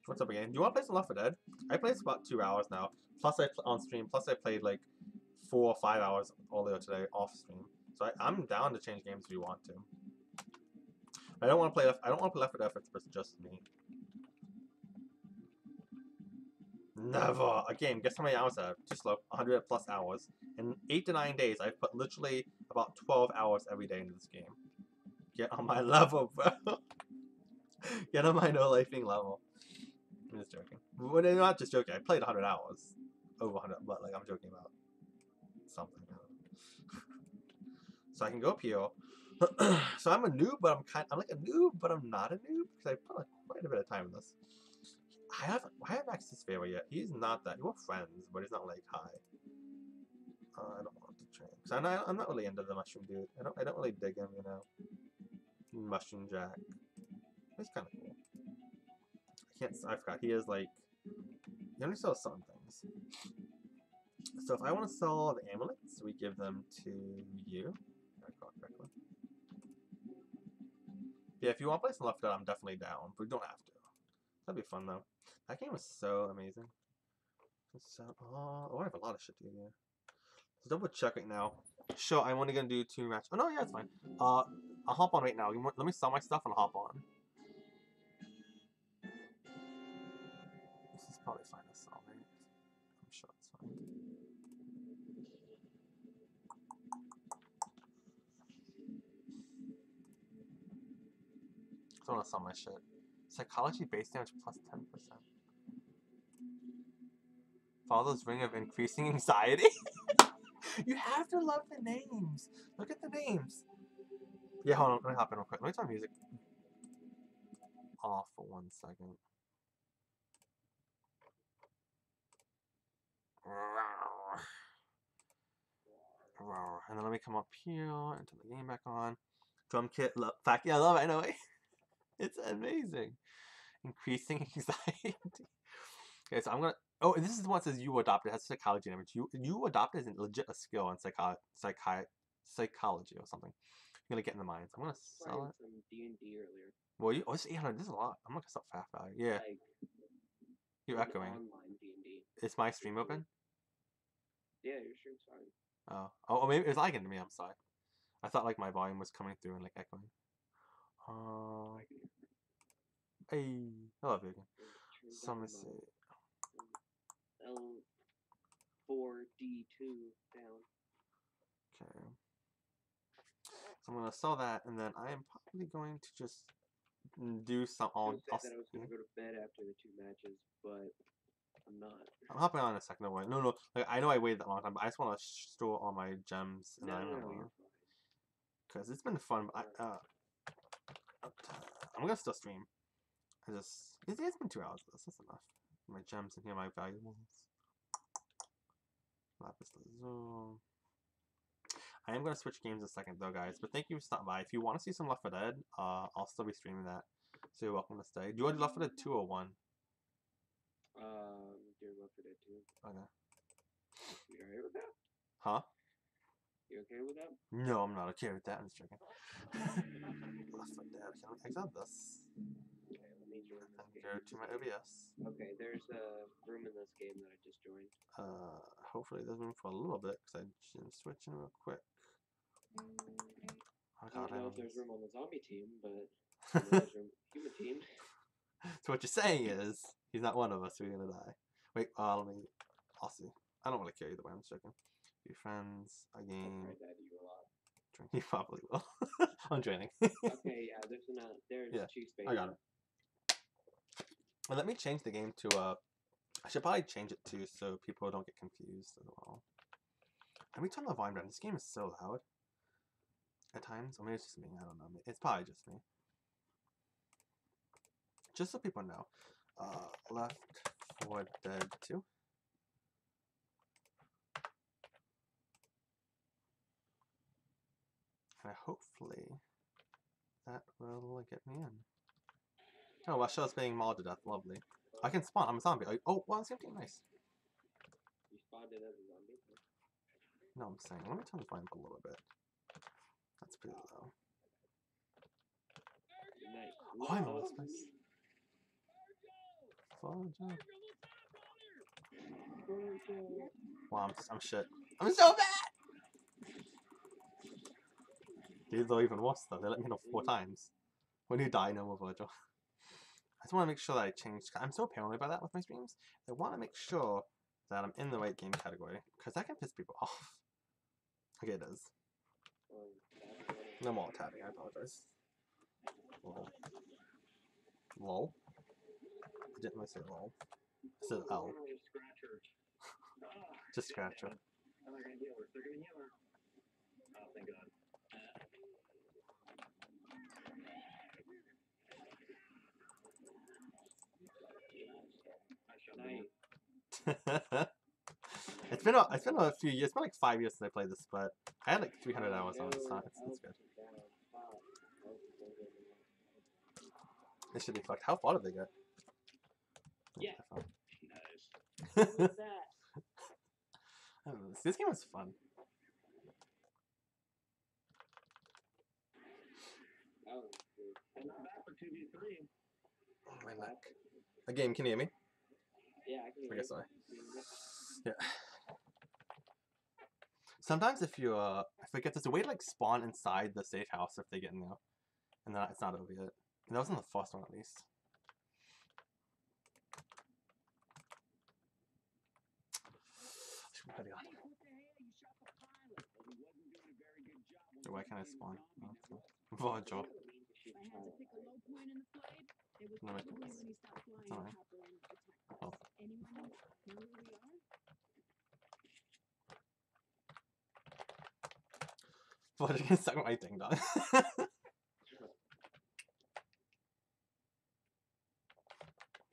What's up again? Do you want to play some Left 4 Dead? I played about 2 hours now. Plus on stream. Plus I played like 4 or 5 hours earlier today off stream. So I'm down to change games if you want to. I don't want to play Left 4 Dead if it's just me. Never! A game. Guess how many hours I have? Too slow. 100 plus hours. In 8 to 9 days, I've put literally about 12 hours every day into this game. Get on my level, bro. Get on my no-lifing level. I'm just joking. Well, I'm not just joking. I played 100 hours. Over 100, but like I'm joking about something. So I can go up here. So I'm a noob, but I'm like a noob, but I'm not a noob because I put like quite a bit of time in this. I have access favor yet. He's not that. We're friends, but he's not like high. I don't want to train because I'm not really into the mushroom dude. I don't really dig him, you know. Mushroom Jack. He's kind of cool. I forgot. He is like. He only sells some things. So if I want to sell the amulets, we give them to you. Yeah, if you want to play some Left 4 Dead, I'm definitely down, but we don't have to. That'd be fun though. That game was so amazing. So, oh, I have a lot of shit to do here. Let's double check right now. Sure, I'm only gonna do 2 matches. Oh no, yeah, it's fine. I'll hop on right now. Let me sell my stuff and I'll hop on. This is probably fine to sell, right? I'm sure it's fine. I want to sell my shit. Psychology base damage plus 10%. Father's ring of increasing anxiety? You have to love the names. Look at the names. Yeah, hold on. Let me hop in real quick. Let me turn music off for 1 second. And then let me come up here and turn the game back on. Drum kit. Fact, yeah, I love it. I know. It's amazing. Increasing anxiety. Okay, so I'm gonna. Oh, this is the one that says you adopted. It has psychology damage. You adopted is legit a skill in psychology or something. I'm gonna get in the minds. I'm gonna sell it. From D&D earlier. Well, it's 800. This is a lot. I'm not gonna sell fast value. Yeah. Like, You're echoing. Online D&D. Is my stream open? Yeah, your stream's fine. Oh, maybe it's lagging to me. I'm sorry. I thought like my volume was coming through and like echoing. Hey, I love you again. So let me see. L4D2 down. Okay. So I'm gonna sell that, and then I am probably going to just do some. I was gonna go to bed after the 2 matches, but I'm not. I'm hopping on in a second. No. Like I know I waited that long time, but I just want to store all my gems. And No, you're fine. Because it's been fun. But I'm I'm gonna still stream. It's been 2 hours of this. That's enough. My gems in here, my valuables. Lapis lazuli. I am gonna switch games in a second though, guys. But thank you for stopping by. If you want to see some Left 4 Dead, I'll still be streaming that. So you're welcome to stay. Do you want Left 4 Dead 2 or 1? Do Left 4 Dead 2. Okay. You alright with that? Huh? You okay with that? No, I'm not okay with that. I'm just joking. Left 4 Dead. Can I exit this? Okay, let me join this And game. go to my OBS. Okay, there's a room in this game that I just joined. Hopefully there's room for a little bit because I can switch in real quick. Oh I god, don't know if there's room on the zombie team, but there's room human team. So what you're saying is he's not one of us. We're gonna die. Wait, let me. I'll see. I don't really care either way. I'm just joking. Be friends. A game. I died to you a lot. You probably will. I'm joining. Okay, yeah. There's Yeah, 2 spaces. I got it. Well, let me change the game to I should probably change it too so people don't get confused as well. Let me turn the volume down. This game is so loud at times. Or maybe it's just me. I don't know. It's probably just me. Just so people know. Left 4 Dead 2. And hopefully that will get me in. Oh, my shell's being mauled to death. Lovely. I can spawn. I'm a zombie. Oh, well, it's empty. Nice. You spawned it as a zombie? No, I'm saying. Let me turn the volume up a little bit. That's pretty low. Nice. Oh, I'm in this place. Wow, I'm shit. I'm so bad! These are even worse though. They let me know 4 times. When you die, no more Virgil. I just want to make sure that I change. I'm so paranoid about that with my streams. I want to make sure that I'm in the right game category. Because that can piss people off. Okay, it is. No more tapping, I apologize. Lol. Lol? I didn't really say lol. I said L. Just scratcher. Oh, thank God. It's been a few years. It's been like 5 years since I played this, but I had like 300 hours on it. It's good. This should be fucked. How far did they get? Yeah. Nice. What's that? I don't know. This game was fun. Oh, And I'm back for 2v3. Oh, my neck. A game, can you hear me? yeah, I can hear I guess you. so. Yeah. Sometimes if you forget, there's a way to like spawn inside the safe house if they get in there, and then it's not over yet. And that was in the first one at least. Should be on. Why can't I spawn? Oh, Virgil. No, wait, it's alright. Oh. Virgil can suck my ding dong. Is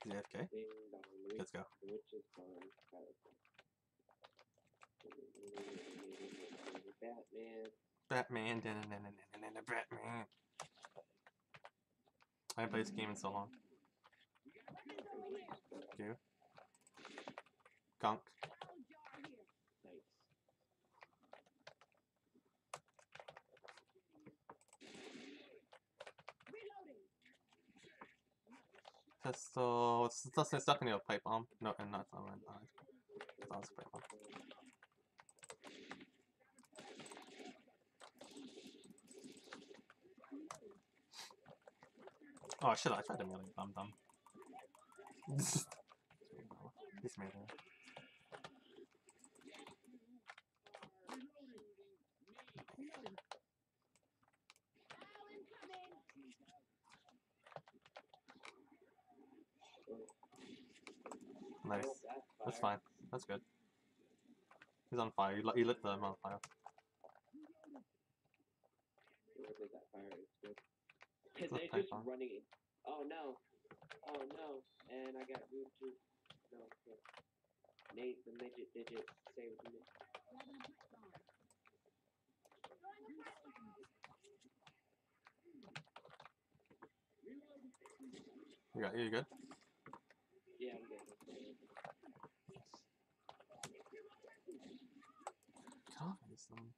he AFK? Let's go. Batman. Batman. I haven't played this game in so long. You? Gunk. Pistol. It's stuck in your pipe bomb. No, and not on my side. It's on pipe bomb. Oh shit! I tried to melee. I'm dumb. He's melee. Nice. That's fine. That's good. He's on fire. You lit them on fire. Cause The they're just python. running. Oh no. Oh no. And I got moved to. No. No. Nate, the midget digit saved me. You good? Yeah, I'm good. Get off these things.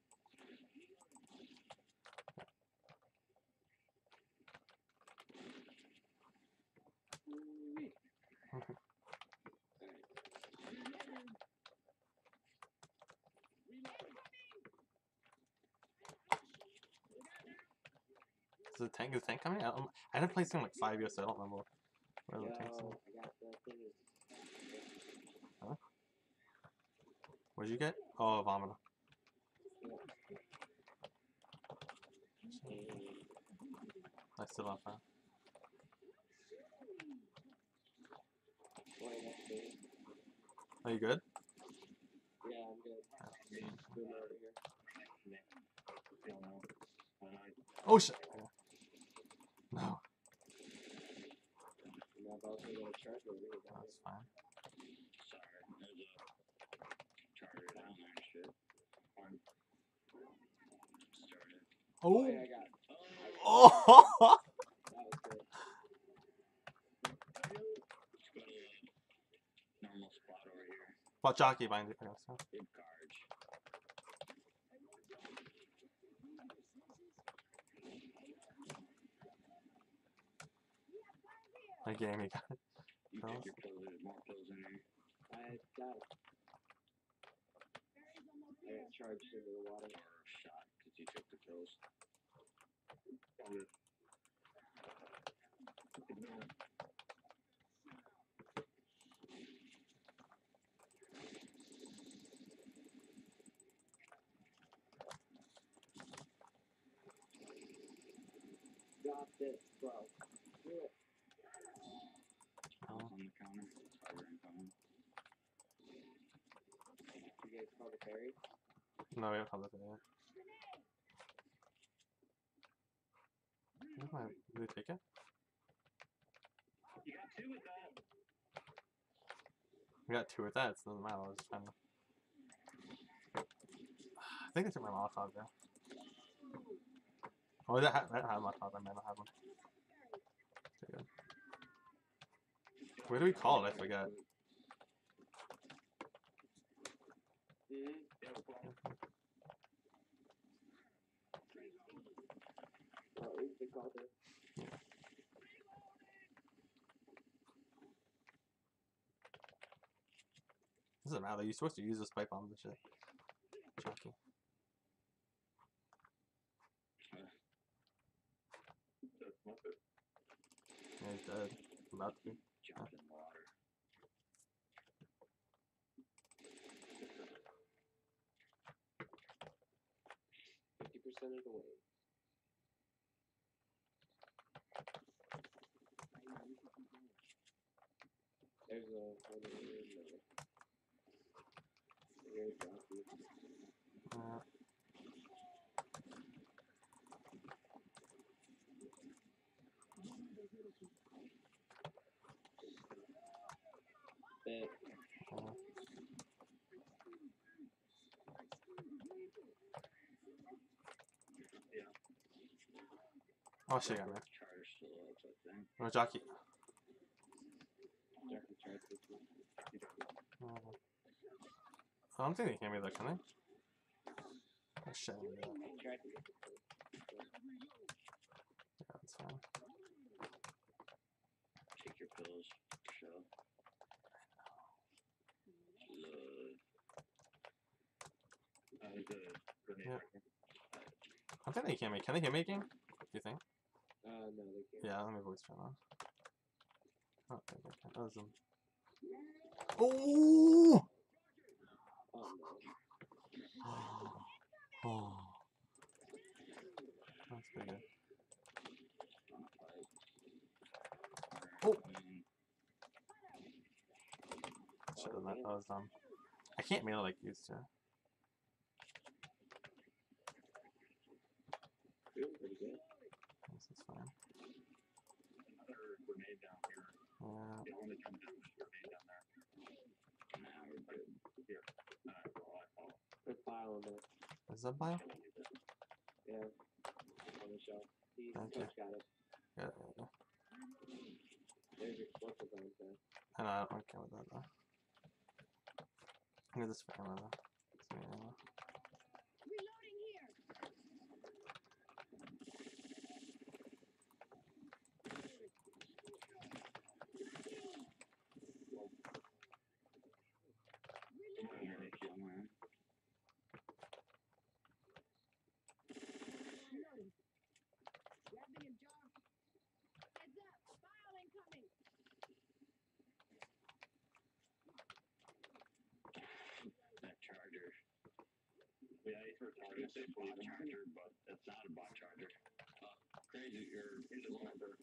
Is the tank coming? I didn't play this game in like 5 years, so I don't remember where the tank's Yo, in. I got the thingy. Huh? What'd you get? Oh, a vomiter. I still have that. Are you good? Yeah, I'm good. Boom over here. Oh shit! No, And I've also got a charger over here. that's fine. Oh, Oh! yeah, I got. Oh! That was good. What jockey behind you? So. My game, you got it. I got it. I got charged into the water. Got this, bro. Do it. You guys call the ferry? No, we don't have that yet. Did they take it? You got two with that. We got 2 with that, so it doesn't matter. I was just trying to... I think they took my Molotov there. Oh, that had Molotov, I might not have one. Too good. Where do we call it? I forget. Oh, we called it. Doesn't matter. You're supposed to use those pipe bombs and shit. Jockey. Yeah, he's dead. About to be. Yeah. 50% of the way. There's a one in there. Here's Jockey. Bet. Oh shit, got me. Oh, jockey. Jockey tried this one. I don't think they can be there, can they? Oh shit, I didn't do that. I tried to get this one. Yeah, that's fine. Take your pills. Show. Yeah. I think they can make. Can they hit making? Do you think? No, they can't. Yeah, let me voice turn on. Oh, I think I can. That was them. Oh! Oh, no. Oh. That's pretty good. Oh! Should have done that. That was dumb. I can't melee like used to. Doing pretty good. This is fine. only come down with your name down there. Nah, we're good. Here. Alright, well, I follow. Put file on there. Is that bio? Yeah. On the shelf. See, Thank Coach got it. Yeah. There's your explosive on there. I know, I don't care with that though. Look at this for ammo though. It's me ammo. Reloading here. Reloading. Grabbing him, Jar. Heads up. File incoming. That charger. Yeah, he's for target. Say bot charger, but it's not a bot charger. Crazy, here's a sniper.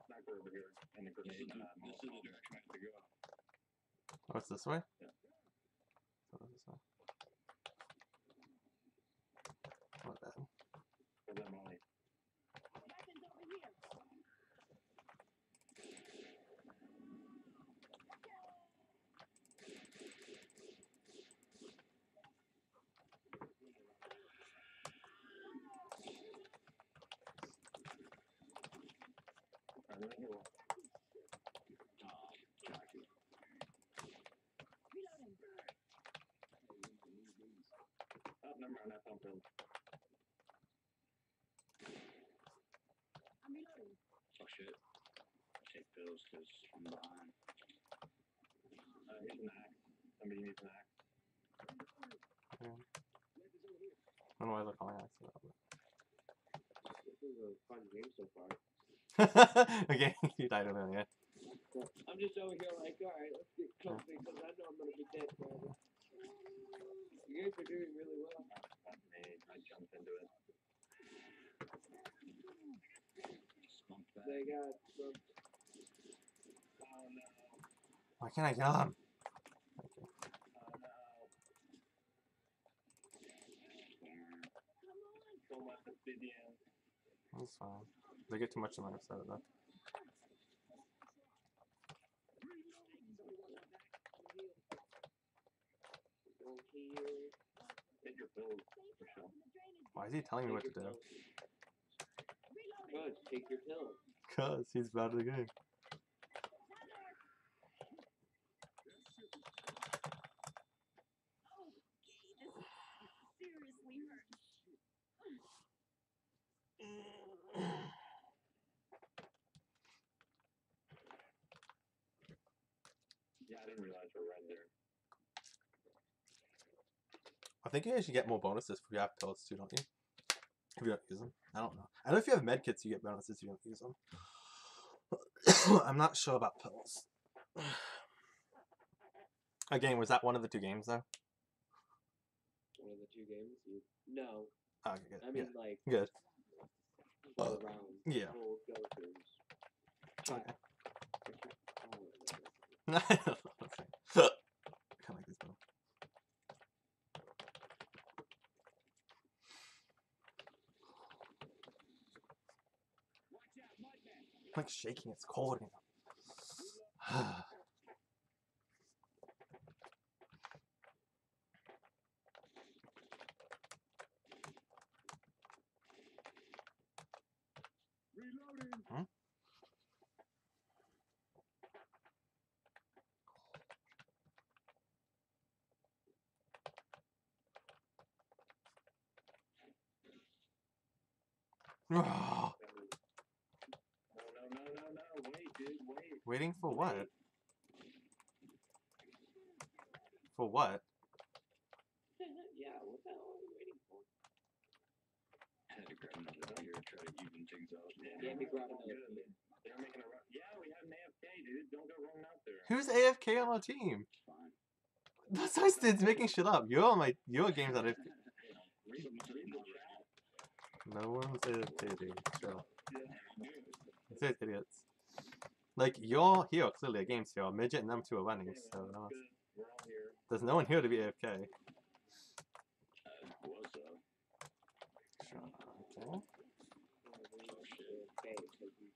Sniper over here in the grenade. This is the direction I have to go. Oh, it's this way? Yeah. Oh, this way. Not bad. Where's that Molly? Weapons over here. Reloading. Oh, never mind, I found him. I'm reloading. Oh shit. Take pills because I'm behind. Here's an axe. Somebody needs an axe. Yeah. I don't know why they're calling accident. This is a fun game so far. Okay, you died of it, yeah. I'm just over here like, alright, let's get comfy because I know I'm gonna be dead forever. You guys are doing really well. That's me. I jumped into it. Spunk back. They got some. Oh no. Why can't I kill him? Okay. Oh no. So much obsidian. That's fine. They get too much of my side of that. Go here. Take your pills, Michelle. Why is he telling me what to Take do? your pills. Good, take your pills. Cause he's bad at the game. Seriously hurt. Yeah, I didn't realize we're right there. I think you guys should get more bonuses if you have pills too, don't you? If you don't use them. I don't know. I know if you have medkits, you get bonuses if you don't use them. I'm not sure about pills. Again, was that one of the two games though? One of the two games? No. Oh, okay, good. I mean, like, Good. full round. Yeah. Full go-throughs. Okay. Oh, I kind of like this one. I'm like shaking, it's cold in here. Reloading. Hmm? No, wait, dude, wait. Waiting for what? For what? Yeah, what the hell are we waiting for? I had to grab another beer, try to even things out. Yeah, me grab another Good. beer. They're making a run. Yeah, we have an AFK, dude. Don't go running out there. Who's AFK on our team? It's fine. That's why it's making shit up. You're on your game's on AFK. Read the chat. No one's AFK, dude. Chill. Yeah. It's idiots. Like, you're here, clearly a game's here. Midget and them two are running, so Good. We're all here. there's no one here to be AFK. Was Sure. Okay. Oh, shit. Okay, so you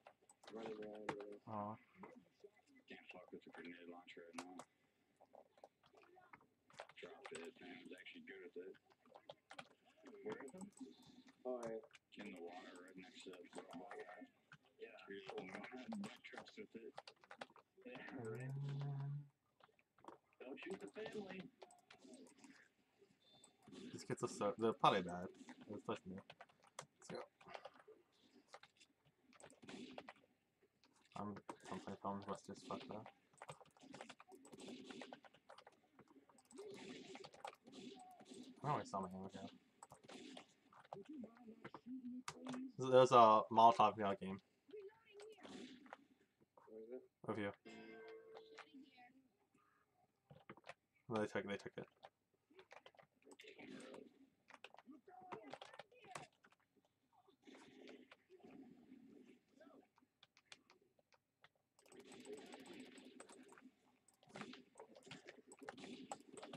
running around with us. Oh. Can't it. Where is it? Alright. In the water right next to the football. Yeah. Don't trust with it. Yeah, right. Don't shoot the family. These kids are so, they're probably bad. Especially me. Let's go. I'm playing films, let's just fuck that. I don't really saw my ammo here. There's a Molotov VR game. Where is it? Over here. No, they took it.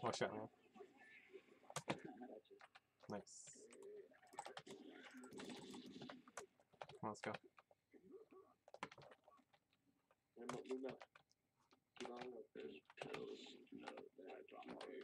Oh shit, man. Nice. Come on, let's go. Move up. Keep on up. There's pills. No, that's on my way.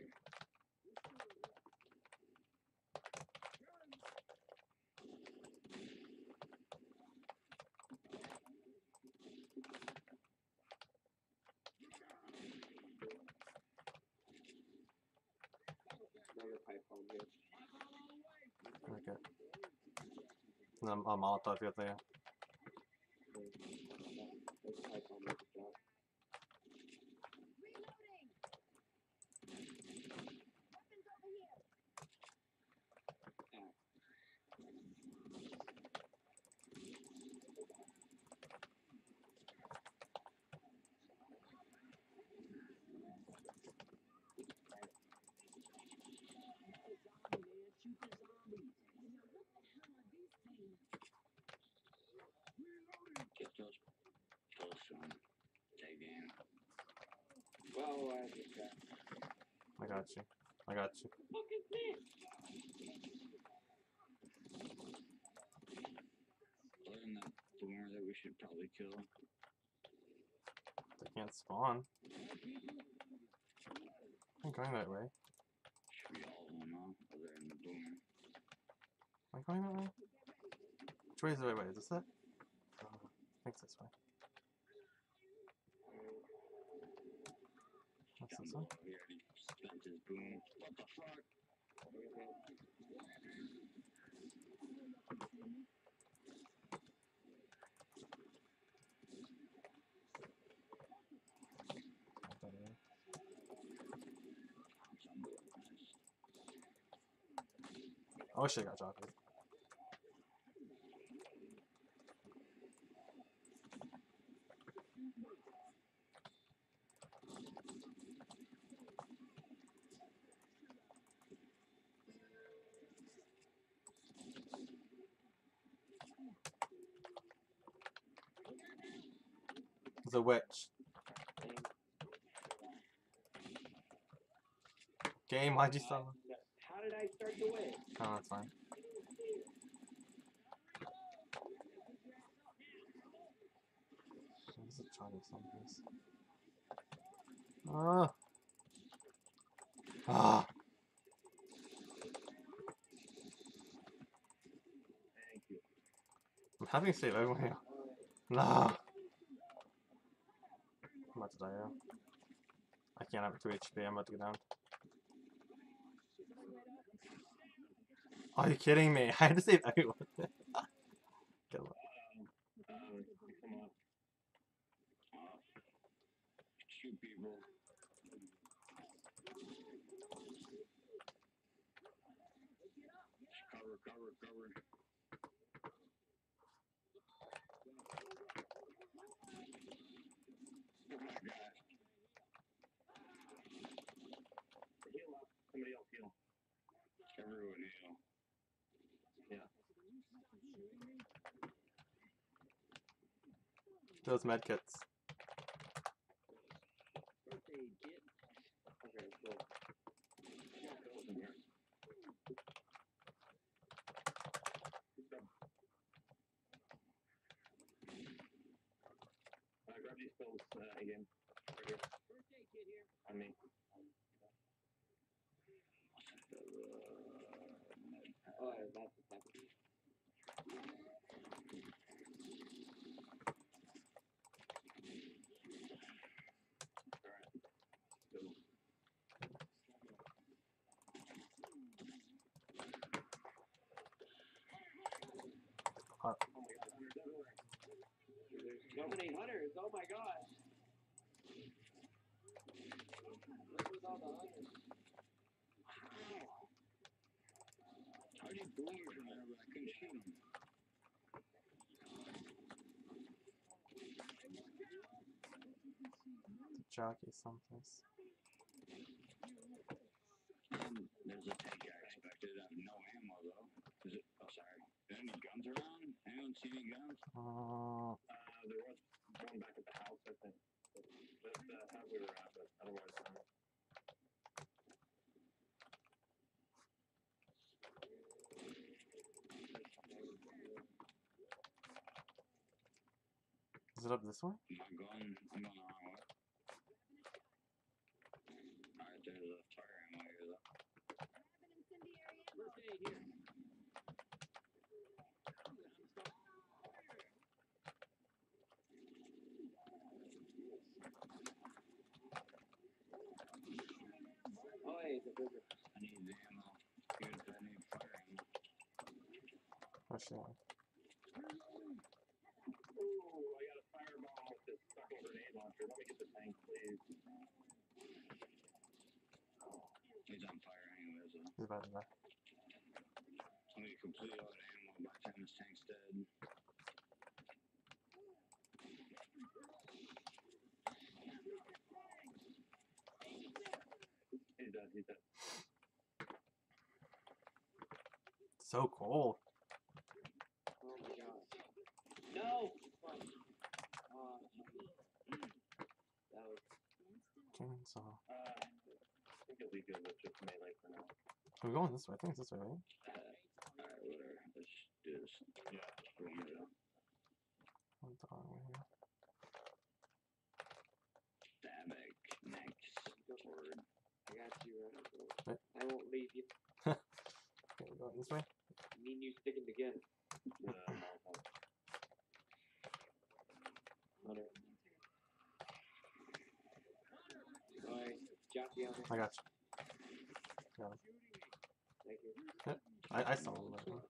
Another pipe bomb here. Okay. And then a Molotov here, there. There's a pipe bomb at the top. Weapons over here. Get those pills from take in. Well, I just got. I got you. I got you. Look at this! Other than that boomer that we should probably kill. They can't spawn. I'm going that way. Should be all of them, huh? Other than the boomer. Am I going that way? Which way is the right way? Is this it? I think it's this way. What's this one? He already spent his boom. What the fuck? I wish I got dropped. The witch. Game, why'd you start? How did I start the way? Oh, that's fine. This is a charge of some piece. Ah! Ah! Thank you. I'm having to save everyone here. No! I'm about to die now. I can't have 2 HP, I'm about to go down. Are you kidding me? I had to save everyone. Get him up. Come on. Shoot people. Cover. Oh my gosh. Heal up. Somebody else heal. Everyone heal. Yeah. Those medkits. Birthday kid. Okay, cool. Yeah, pills in here. Grab these pills again. Right here. Birthday kid here. On me. Oh, that's what's happening. There's so many hunters. Oh my gosh. What's with all the hunters? How do you boom from there, but I couldn't shoot him? Jockey someplace. There's a tank I expected. I have no ammo though. Is it? Oh, sorry. Are there any guns around? Anyone see any guns? There was one back at the house, I think. That's the house we were at, but otherwise, is it up this way? I'm going the wrong way. Alright, there's a fire ammo here though. First aid here. Oh, hey, the bigger. I need ammo. Here's I need fire ammo. Oh shit. Ooh, I got a firebomb with this sucker grenade launcher. Let me get the tank, please. He's on fire anyways though. He's about to die. I'm gonna be completely out of ammo by the time this tank's dead. He's dead, he's dead. So cold. Oh my god. No! Fuck. That was... Chainsaw. I think it'll be good with just melee for now. We're going this way. I think it's this way, right? Alright, whatever. Let's do this. Yeah, just bring it up. What's the wrong way here? Static next word. I got you, Right. I won't leave you. Okay, we're going this way. Me and you sticking together. Hunter. Alright, jockey on it. I got you. Got him. Thank you. I saw him. Right?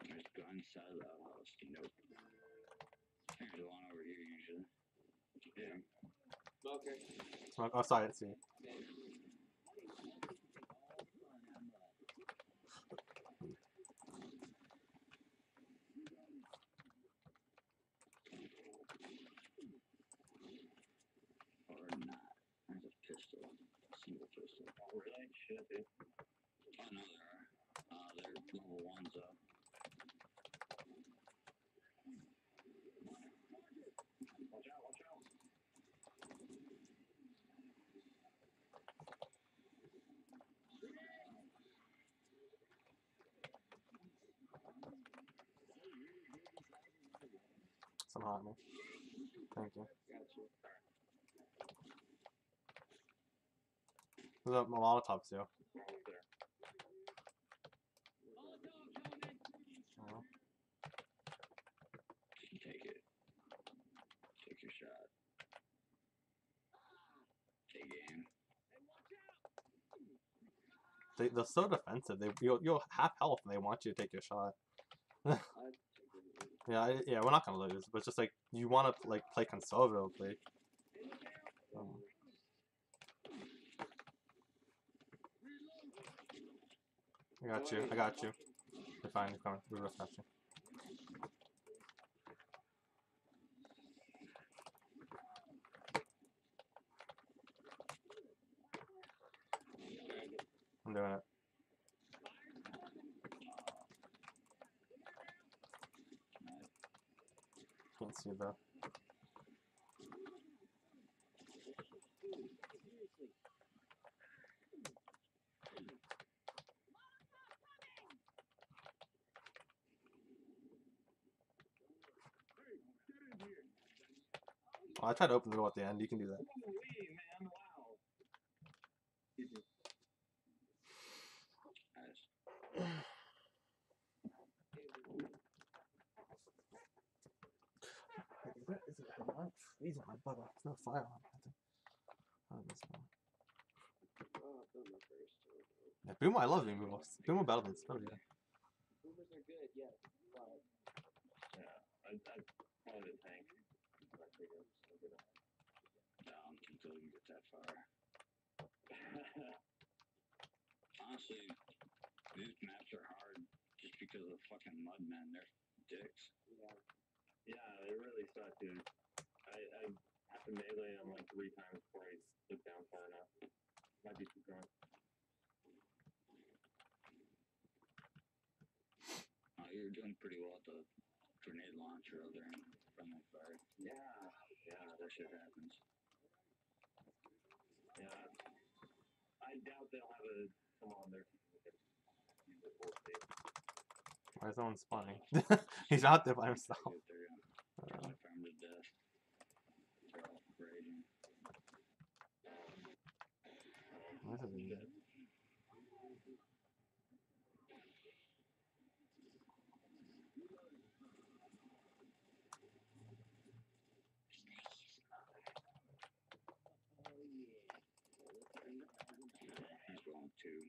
There's guns out of the house. Nope. There's one over here usually. Yeah. Smoker. Smoke. Oh, sorry, I didn't see you. Or not. There's a pistol. Single pistol. Oh, really? Shit, dude. Oh no, there are. They're level 1s though. Watch out, watch out. Somehow at me. Thank you. Got you. There's a Molotov too. Almost there. Oh. Take it. Take your shot. Take aim. They're so defensive. You'll half health and they want you to take your shot. Yeah, we're not gonna lose, but it's just like you want to like play conservatively. I got you. I got you. You're fine. You're coming. We just got you. I'm doing it. Can't see though. Oh, I tried to open the door at the end. You can do that. Holy man, wow. Nice. I'm freezing my butt off. There's no fire on. Oh, this one. Oh, Boomer first. Yeah, Boomer, I love Boomer. Boomer better than Spiller. Boomers are good, yes, but Yeah, I call it a tank. I figure I'm still gonna down until you get that far. Honestly, these maps are hard just because of fucking mudmen. They're dicks. yeah. Yeah, they really suck, dude. I have to melee him like 3 times before I look down far enough. Might be too drunk. You're doing pretty well at the grenade launcher over there in friendly fire. Yeah, that shit happens. Yeah, I doubt they'll have someone on there who can use the full state. Why is someone spawning? He's out there by himself. I farmed to death. They're all raging. This is good. He's going too.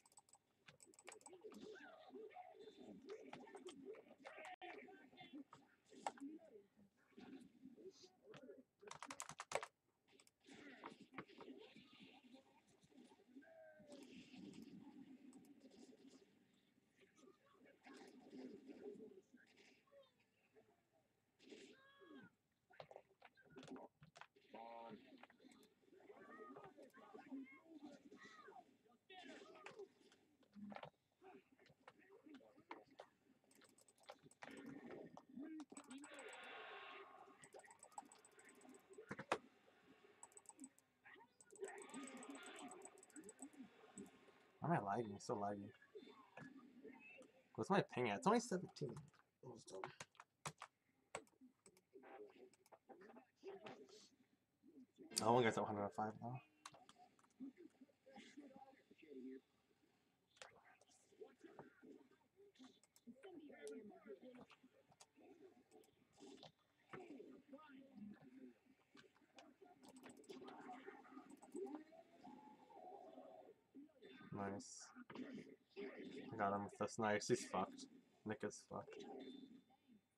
Why am I lagging? So laggy. What's my ping at? It's only 17. That was dumb. Oh, one guy's at 105 now. Nice. I got him with this. Nice. He's fucked. Nick is fucked.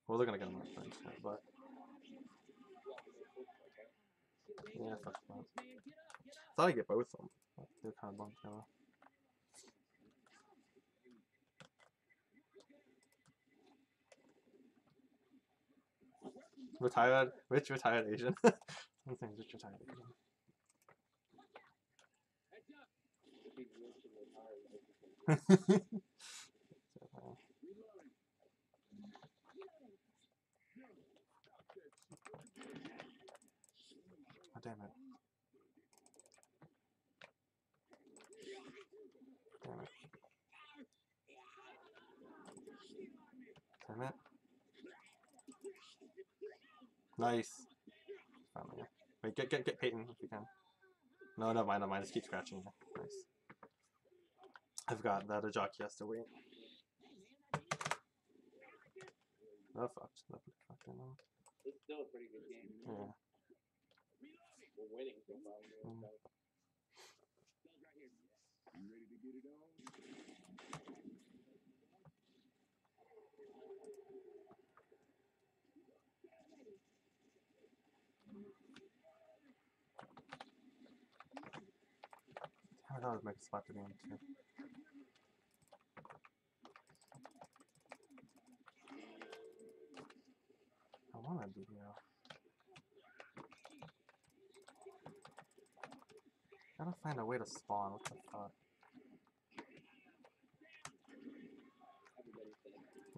Well, they're gonna get him with French, but yeah, fuck that. Thought I'd get both of them. But they're kind of bumped together. Retired, rich retired Asian. Something's rich retired Asian. Oh, damn it. Damn it. Damn it. Nice. Finally. Wait, get Peyton if you can. No, never mind, just keep scratching. Nice. I forgot that a jockey has to wait. No fucked. No fucked no. It's still a pretty good game. Yeah. We're winning so far. Mm. I'm ready to get it on. I thought it would make a spot to be in too. I wanna be here. Gotta find a way to spawn. What the fuck?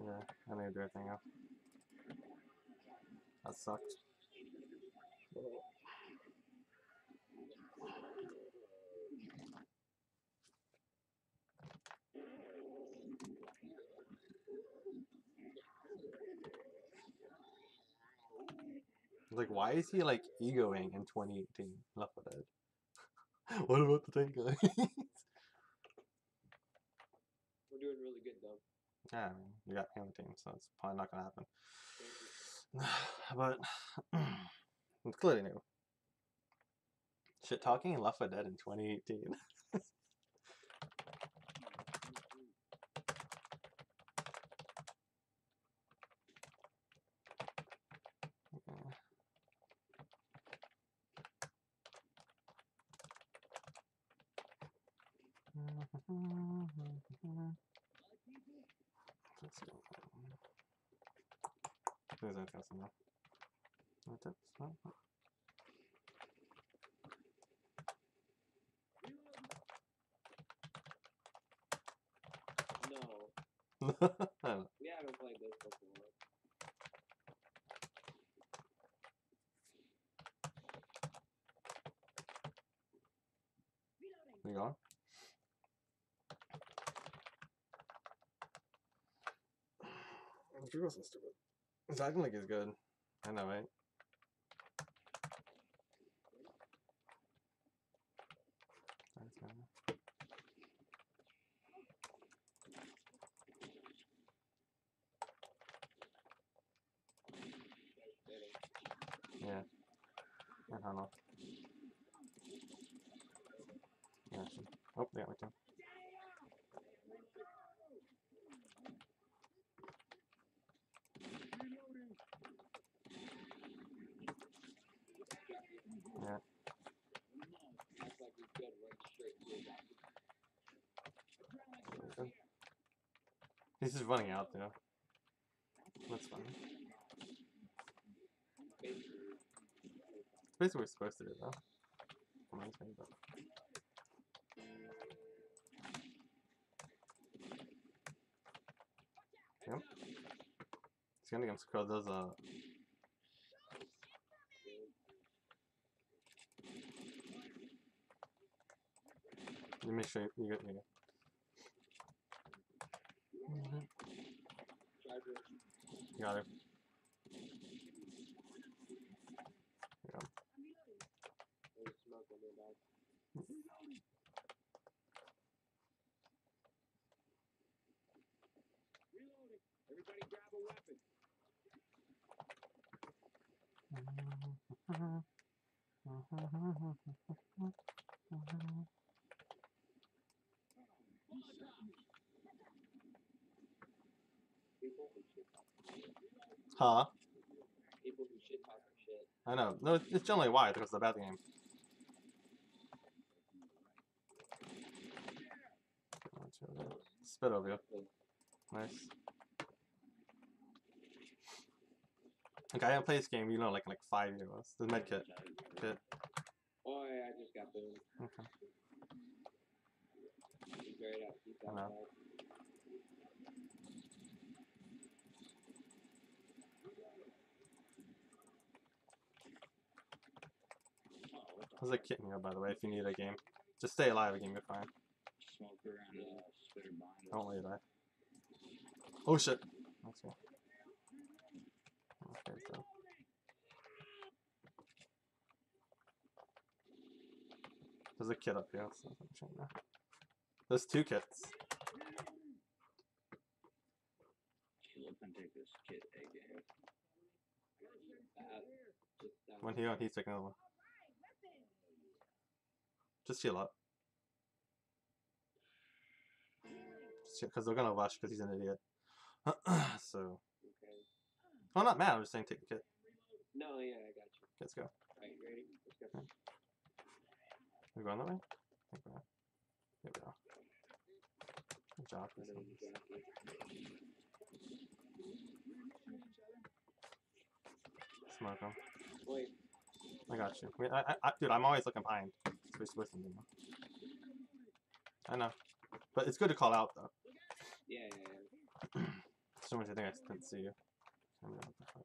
Yeah, I need to do everything up. That sucked. Like, why is he like egoing in 2018? Left with it. What about the tank guy? We're doing really good though. Yeah, I mean, you got me on the team, so it's probably not gonna happen. But It's clearly new. Shit talking and Left 4 Dead in 2018. Let's go. There's anything else in there? That's it. No, I don't know. we haven't played this before. You going? Drew wasn't stupid. He's acting like he's good. I know, right? Yeah. I don't know. Yeah. Oh, they got me too. Yeah. Acts like he's good, run straight to it. He's just running out there. That's fine. It's basically what we're supposed to do, though. Reminds me, but... Yep. He's gonna get scroll those, You make sure you get me. Got it. Yeah. There's smoke on their back. Reloading. Everybody grab a weapon. People who shit talk shit. Huh? People who shit talk shit. I know. No, it's generally why, because it's a bad game. Spit over you. Nice. Like, I haven't played this game, you know, like 5 years. The med kit. Oh yeah, I just got boom. Okay. He's buried out. He's I know. outside. There's a kit in here, by the way, if you need a game. Just stay alive, a game, you're fine. Smoker and spitter behind us. Don't let you die. Oh shit! That's cool. Okay, so. There's a kit up here, so I'm trying to... There's 2 kits. Let them take this kit again. When he's taking another one. Just heal up. Because they're gonna rush because he's an idiot. So. Okay. I'm not mad, I'm just saying take the kit. No, yeah, I got you. Let's go. Alright, you ready? Let's go. We're going that way? I think we are. Here we go. Good job. Smoke him. Wait. I got you. Wait, dude, I'm always looking behind. That's what you're supposed to do. I know. But it's good to call out, though. Yeah. So much I think I didn't see you. What the fuck?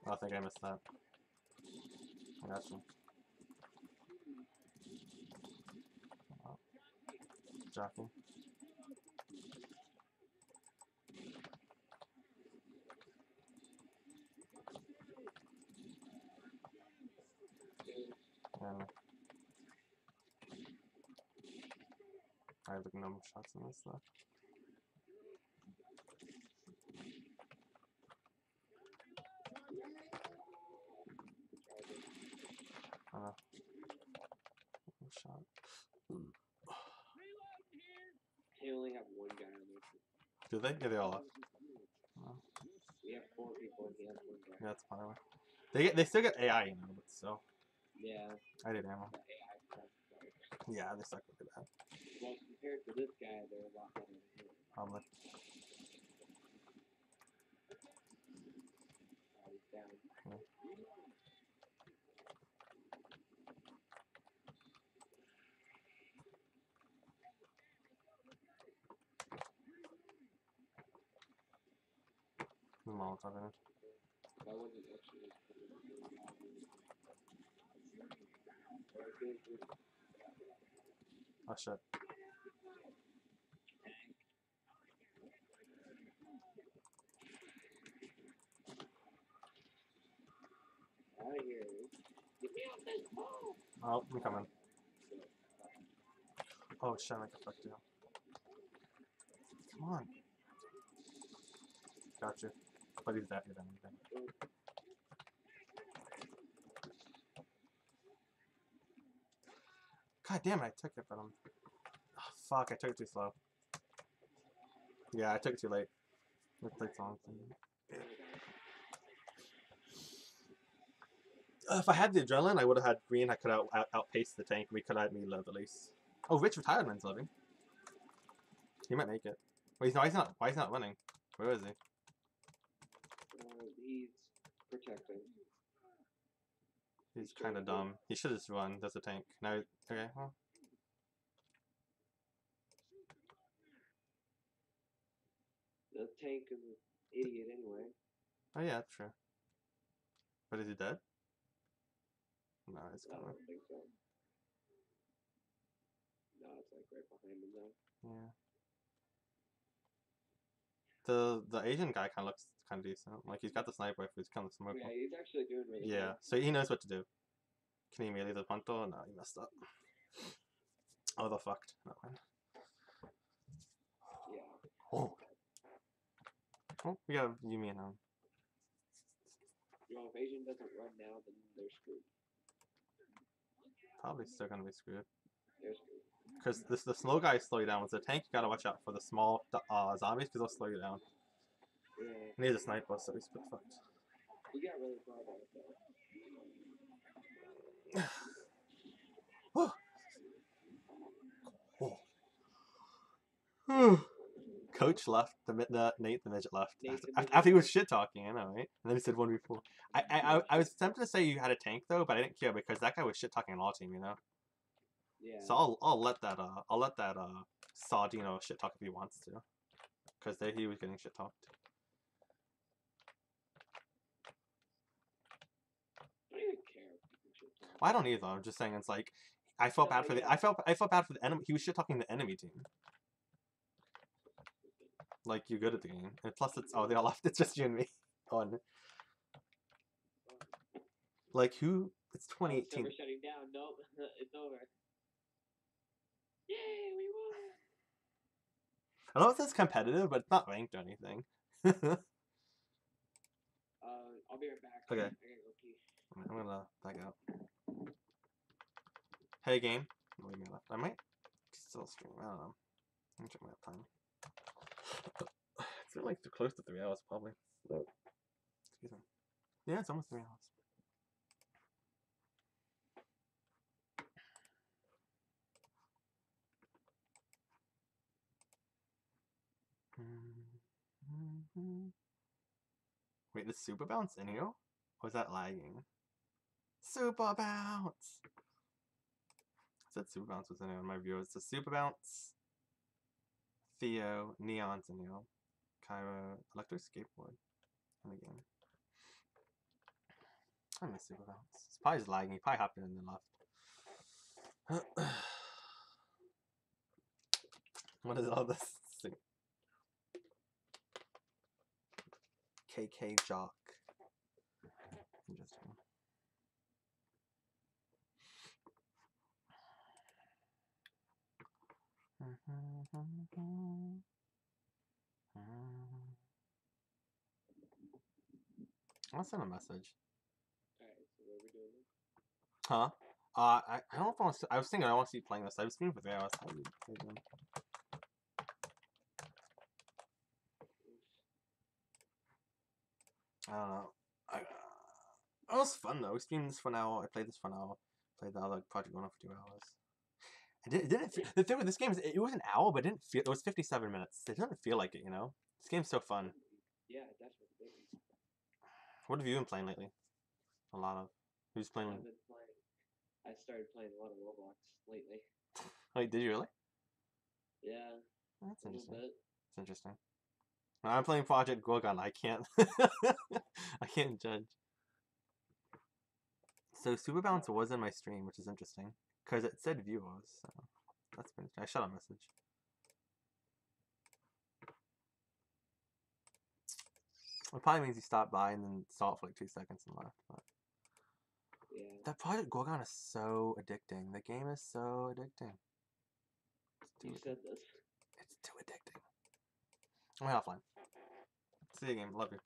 Oh, I think I missed that. I got you. Oh. Jockey. Yeah. I I have like no shots in this though. No shot. They only have one guy on their team. Do they? Yeah, they all left. Oh. We have 4 people and he has one guy. Yeah, that's probably. They still get AI, you know, but still. Yeah. I did ammo. The AI stuff. Yeah, they suck really bad. Well, compared to this guy, they're a lot better than him. Probably. Oh, he's down. Yeah. The Molotov in it. That wasn't actually. Oh shit. Out of here. Get me off this pole! Oh, I'm coming. Oh shit, I can fuck you. Come on. Got you. But he's dead, he's dead, he's dead. God damn it, I took it, but I'm... Oh, fuck, I took it too slow. Yeah, I took it too late. It takes long. If I had the adrenaline, I would have had green. I could have outpaced the tank. We could have had me live at least. Oh, Rich Retirement's living. He might make it. Wait, no, he's not. Why he's not winning? Where is he? He's protecting. He's kind of dumb. He should have just run. That's a tank. Now, okay, well. The tank is an idiot anyway. Oh yeah, that's true. But is he dead? No, he's I coming. don't think so. No, it's like right behind him though. Yeah. The Asian guy kind of looks kind of decent. Like he's got the sniper rifle. He's kind of smoke. Yeah, he's actually doing really Yeah, good. so he knows what to do. Can he melee the punto? No, he messed up. Oh, the fucked. No, man. Yeah. Oh. Oh, we got Yumi and him. You know, if Asian doesn't run now, then they're screwed. Probably still gonna be screwed. They're screwed. Because the slow guys slow you down. With the tank, you gotta watch out for the small zombies because they'll slow you down. Yeah. He needs a sniper, so he's fucked. We got really far by it though. Coach left. Nate the midget left. Nate the After he was shit talking, I know, right? And then he said 1v4. I was tempted to say you had a tank though, but I didn't care because that guy was shit talking on all team, you know. Yeah. So I'll let that Sardino shit talk if he wants to, because he was getting shit talked. I don't even care. Well, I don't either. I'm just saying it's like I felt bad for the I felt bad for the enemy. He was shit talking the enemy team. Like you're good at the game, and plus it's they all left. It's just you and me on. Like who? It's 2018. We're shutting down. Nope, it's over. Yay, we won! I don't know if it's competitive, but it's not ranked or anything. I'll be right back. Okay. I gotta go pee. I'm gonna back out. Hey, game. Leave me left. I might still stream. I don't know. Let me check my time. It's been like close to 3 hours, probably. Excuse me. Yeah, it's almost 3 hours. Wait, does super bounce in here? Or is that lagging? Super bounce! I said super bounce was in here on my view. It's a super bounce. Theo, Neon's in here. Cairo, electric skateboard. And again. I miss super bounce. It's probably just lagging. He probably hopped in and then left. What is all this? KK Jock. Interesting. I'll send a message. Alright, so what are we doing now? Huh? I don't know if I want to. I was thinking I want to keep playing this. I've streamed for 3 hours. How are you doing? I don't know. It was fun though. We streamed this for an hour. I played this for an hour. Played the other project going on for 2 hours. It didn't. The thing with this game is it was an hour, but it didn't feel. It was 57 minutes. It doesn't feel like it, you know. This game's so fun. Yeah, definitely didn't. What have you been playing lately? A lot of. Who's playing? I've been playing. I started playing a lot of Roblox lately. Wait, did you really? Yeah, That's a little interesting. bit. It's interesting. When I'm playing Project Gorgon, I can't. I can't judge. So Super Bounce was in my stream, which is interesting because it said viewers. So that's been. I shot a message. It probably means you stopped by and then saw it for like 2 seconds and left. But Yeah. that Project Gorgon is so addicting. The game is so addicting. You said this. It's too addicting. I'm offline. See you again. Love you.